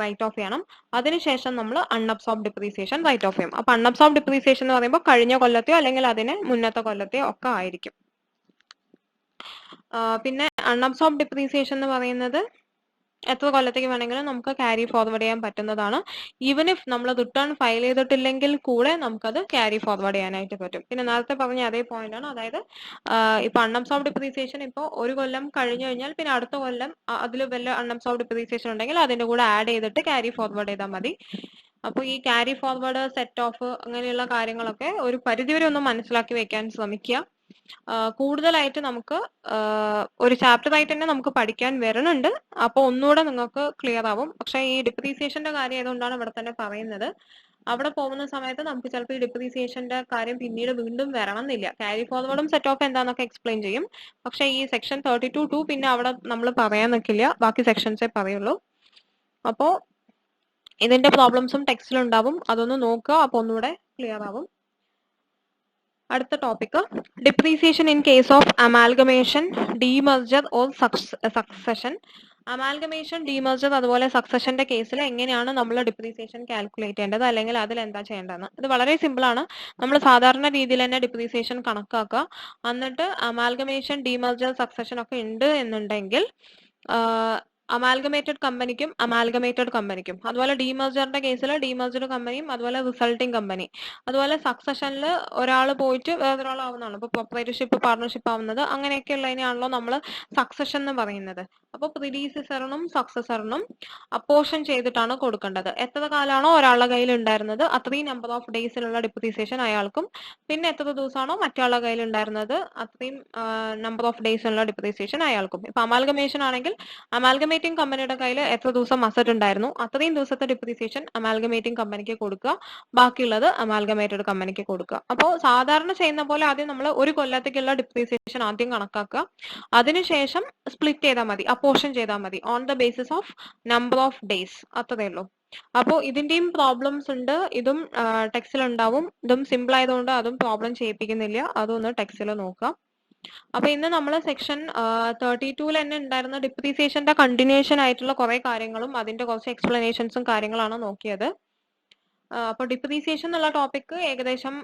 റൈറ്റ് ഓഫ് ചെയ്യണം. അതിനുശേഷം നമ്മൾ അൺഅബ്സോർബ് ഡിപ്രീസിയേഷൻ റൈറ്റ് ഓഫ് ചെയ്യും. അപ്പൊ അൺഅബ്സോർബ് ഡിപ്രീസിയേഷൻ എന്ന് പറയുമ്പോൾ കഴിഞ്ഞ കൊല്ലത്തെയോ അല്ലെങ്കിൽ അതിനെ മുന്നത്തെ കൊല്ലത്തെയോ ഒക്കെ ആയിരിക്കും. പിന്നെ അൺഅബ്സോർബ് ഡിപ്രീസിയേഷൻ എന്ന് പറയുന്നത് എത്ര കൊല്ലത്തേക്ക് വേണമെങ്കിലും നമുക്ക് ക്യാരി ഫോർവേഡ് ചെയ്യാൻ പറ്റുന്നതാണ്. ഈവൻ ഇഫ് നമ്മൾ റിട്ടേൺ ഫയൽ ചെയ്തിട്ടില്ലെങ്കിൽ കൂടെ നമുക്കത് ക്യാരി ഫോർവേഡ് ചെയ്യാനായിട്ട് പറ്റും. പിന്നെ നേരത്തെ പറഞ്ഞ അതേ പോയിന്റ് ആണ്, അതായത് ഇപ്പൊ അൺഅബ്സോർബ് ഡിപ്രീസിയേഷൻ ഇപ്പോൾ ഒരു കൊല്ലം കഴിഞ്ഞു കഴിഞ്ഞാൽ പിന്നെ അടുത്ത കൊല്ലം അതിൽ വല്ല അൺഅബ്സോർബ് ഡിപ്രീസിയേഷൻ ഉണ്ടെങ്കിൽ അതിന്റെ കൂടെ ആഡ് ചെയ്തിട്ട് ക്യാരി ഫോർവേഡ് ചെയ്താൽ മതി. അപ്പോൾ ഈ ക്യാരി ഫോർവേഡ്, സെറ്റ് ഓഫ് അങ്ങനെയുള്ള കാര്യങ്ങളൊക്കെ ഒരു പരിധിവരെ ഒന്ന് മനസ്സിലാക്കി വെക്കാൻ ശ്രമിക്കുക. കൂടുതലായിട്ട് നമുക്ക് ഒരു ചാപ്റ്റർ ആയിട്ട് തന്നെ നമുക്ക് പഠിക്കാൻ വരുന്നുണ്ട്. അപ്പോൾ ഒന്നുകൂടെ നിങ്ങൾക്ക് ക്ലിയർ ആവും. പക്ഷെ ഈ ഡിപ്രീസിയേഷന്റെ കാര്യം ആയതുകൊണ്ടാണ് ഇവിടെ തന്നെ പറയുന്നത്. അവിടെ പോകുന്ന സമയത്ത് നമുക്ക് ചിലപ്പോൾ ഈ ഡിപ്രീസിയേഷന്റെ കാര്യം പിന്നീട് വീണ്ടും വരണം എന്നില്ല. ക്യാരി ഫോർവേഡും സെറ്റ് ഓഫ് എന്താന്നൊക്കെ എക്സ്പ്ലെയിൻ ചെയ്യും. പക്ഷെ ഈ സെക്ഷൻ 32(2) പിന്നെ അവിടെ നമ്മൾ പറയാൻ നിൽക്കില്ല, ബാക്കി സെക്ഷൻസേ പറയുള്ളൂ. അപ്പോൾ ഇതിന്റെ പ്രോബ്ലംസും ടെക്സ്റ്റിലുണ്ടാവും, അതൊന്ന് നോക്കുക, അപ്പോൾ ഒന്നുകൂടെ ക്ലിയർ ആവും. അടുത്ത topic, depreciation in case of amalgamation, demerger or succession. Amalgamation, demerger അതുപോലെ സക്സഷന്റെ കേസിൽ എങ്ങനെയാണ് നമ്മൾ ഡിപ്രീസിയേഷൻ കാൽക്കുലേറ്റ് ചെയ്യേണ്ടത്, അല്ലെങ്കിൽ അതിൽ എന്താ ചെയ്യേണ്ടതെന്ന്. ഇത് വളരെ സിമ്പിൾ ആണ്. നമ്മൾ സാധാരണ രീതിയിൽ തന്നെ ഡിപ്രീസിയേഷൻ കണക്കാക്കുക. എന്നിട്ട് അമാൽഗമേഷൻ, ഡീമർജർ, സക്സഷൻ ഒക്കെ ഉണ്ട് എന്നുണ്ടെങ്കിൽ അമാൽഗമേറ്റഡ് കമ്പനിക്കും അതുപോലെ ഡീമർജറിന്റെ കേസിൽ ഡീമർജഡ് കമ്പനിയും അതുപോലെ റിസൾട്ടിങ് കമ്പനി, അതുപോലെ സക്സഷനിൽ ഒരാൾ പോയിട്ട് വേറൊരാളാവുന്നതാണ്. ഇപ്പൊ പ്രൊപ്പറേറ്റർഷിപ്പ്, പാർട്ണർഷിപ്പ് ആവുന്നത്, അങ്ങനെയൊക്കെ ഉള്ളതിനെയാണല്ലോ നമ്മൾ സക്സഷൻ എന്ന് പറയുന്നത്. അപ്പോൾ പ്രിഡീസസറിനും സക്സസറിനും അപ്പോർഷൻ ചെയ്തിട്ടാണ് കൊടുക്കേണ്ടത്. എത്ര കാലമാണോ ഒരാളുടെ കയ്യിൽ ഉണ്ടായിരുന്നത് അത്രയും നമ്പർ ഓഫ് ഡേയ്സിലുള്ള ഡിപ്രീസിയേഷൻ അയാൾക്കും, പിന്നെ എത്ര ദിവസമാണോ മറ്റൊരാളുടെ കയ്യിൽ ഉണ്ടായിരുന്നത് അത്രയും നമ്പർ ഓഫ് ഡേയ്സിലുള്ള ഡിപ്രീസിയേഷൻ അയാൾക്കും. ഇപ്പൊ അമാൽഗമേഷൻ ആണെങ്കിൽ അമാൽഗമേറ്റിംഗ് കമ്പനിയുടെ കയ്യിൽ എത്ര ദിവസം അസറ്റ് ഉണ്ടായിരുന്നു അത്രയും ദിവസത്തെ ഡിപ്രീസിയേഷൻ അമാൽഗമേറ്റിംഗ് കമ്പനിക്ക് കൊടുക്കുക, ബാക്കിയുള്ളത് അമാൽഗമേറ്റഡ് കമ്പനിക്ക് കൊടുക്കുക. അപ്പോൾ സാധാരണ ചെയ്യുന്ന പോലെ ആദ്യം നമ്മൾ ഒരു കൊല്ലത്തേക്കുള്ള ഡിപ്രീസിയേഷൻ ആദ്യം കണക്കാക്കുക. അതിനുശേഷം സ്പ്ലിറ്റ് ചെയ്താൽ മതി, അപ്പോർഷൻ ചെയ്താൽ മതി on the basis of number of days, അത്രയേ ഉള്ളൂ. അപ്പോൾ ഇതിന്റെയും പ്രോബ്ലംസ് ഉണ്ട്, ഇതും ടെക്സ്റ്റിൽ ഉണ്ടാവും. ഇതും സിമ്പിൾ ആയതുകൊണ്ട് അതും പ്രോബ്ലം ചെയ്യിപ്പിക്കുന്നില്ല, അതൊന്ന് ടെക്സ്റ്റിൽ നോക്കാം. അപ്പൊ ഇന്ന് നമ്മൾ സെക്ഷൻ 32 തന്നെ ഉണ്ടായിരുന്ന ഡിപ്രീസിയേഷന്റെ കണ്ടിന്യൂഷൻ ആയിട്ടുള്ള കുറെ കാര്യങ്ങളും അതിന്റെ കുറച്ച് എക്സ്പ്ലനേഷൻസും കാര്യങ്ങളാണ് നോക്കിയത്. അപ്പോൾ ഡിപ്രീസിയേഷൻ എന്നുള്ള ടോപ്പിക് ഏകദേശം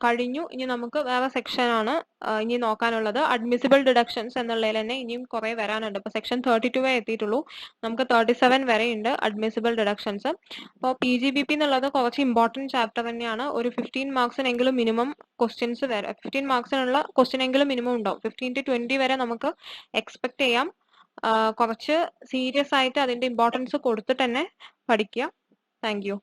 കഴിഞ്ഞു. ഇനി നമുക്ക് വേറെ സെക്ഷൻ ആണ് ഇനി നോക്കാനുള്ളത്. അഡ്മിസിബിൾ ഡിഡക്ഷൻസ് എന്നുള്ളതിൽ തന്നെ ഇനിയും കുറെ വരാനുണ്ട്. ഇപ്പൊ സെക്ഷൻ 32 എത്തിയിട്ടുള്ളൂ. നമുക്ക് 37 വരെ ഉണ്ട് അഡ്മിസിബിൾ ഡിഡക്ഷൻസ്. അപ്പോൾ PGBP എന്നുള്ളത് കുറച്ച് ഇമ്പോർട്ടൻറ്റ് ചാപ്റ്റർ തന്നെയാണ്. ഒരു 15 മാർക്സിനെങ്കിലും മിനിമം ക്വസ്റ്റ്യൻസ് വരെ 15 മാർക്സിനുള്ള ക്വസ്റ്റ്യൻ എങ്കിലും മിനിമം ഉണ്ടാവും. 15 to 20 വരെ നമുക്ക് എക്സ്പെക്ട് ചെയ്യാം. കുറച്ച് സീരിയസ് ആയിട്ട് അതിന്റെ ഇമ്പോർട്ടൻസ് കൊടുത്തിട്ട് തന്നെ പഠിക്കുക. Thank you.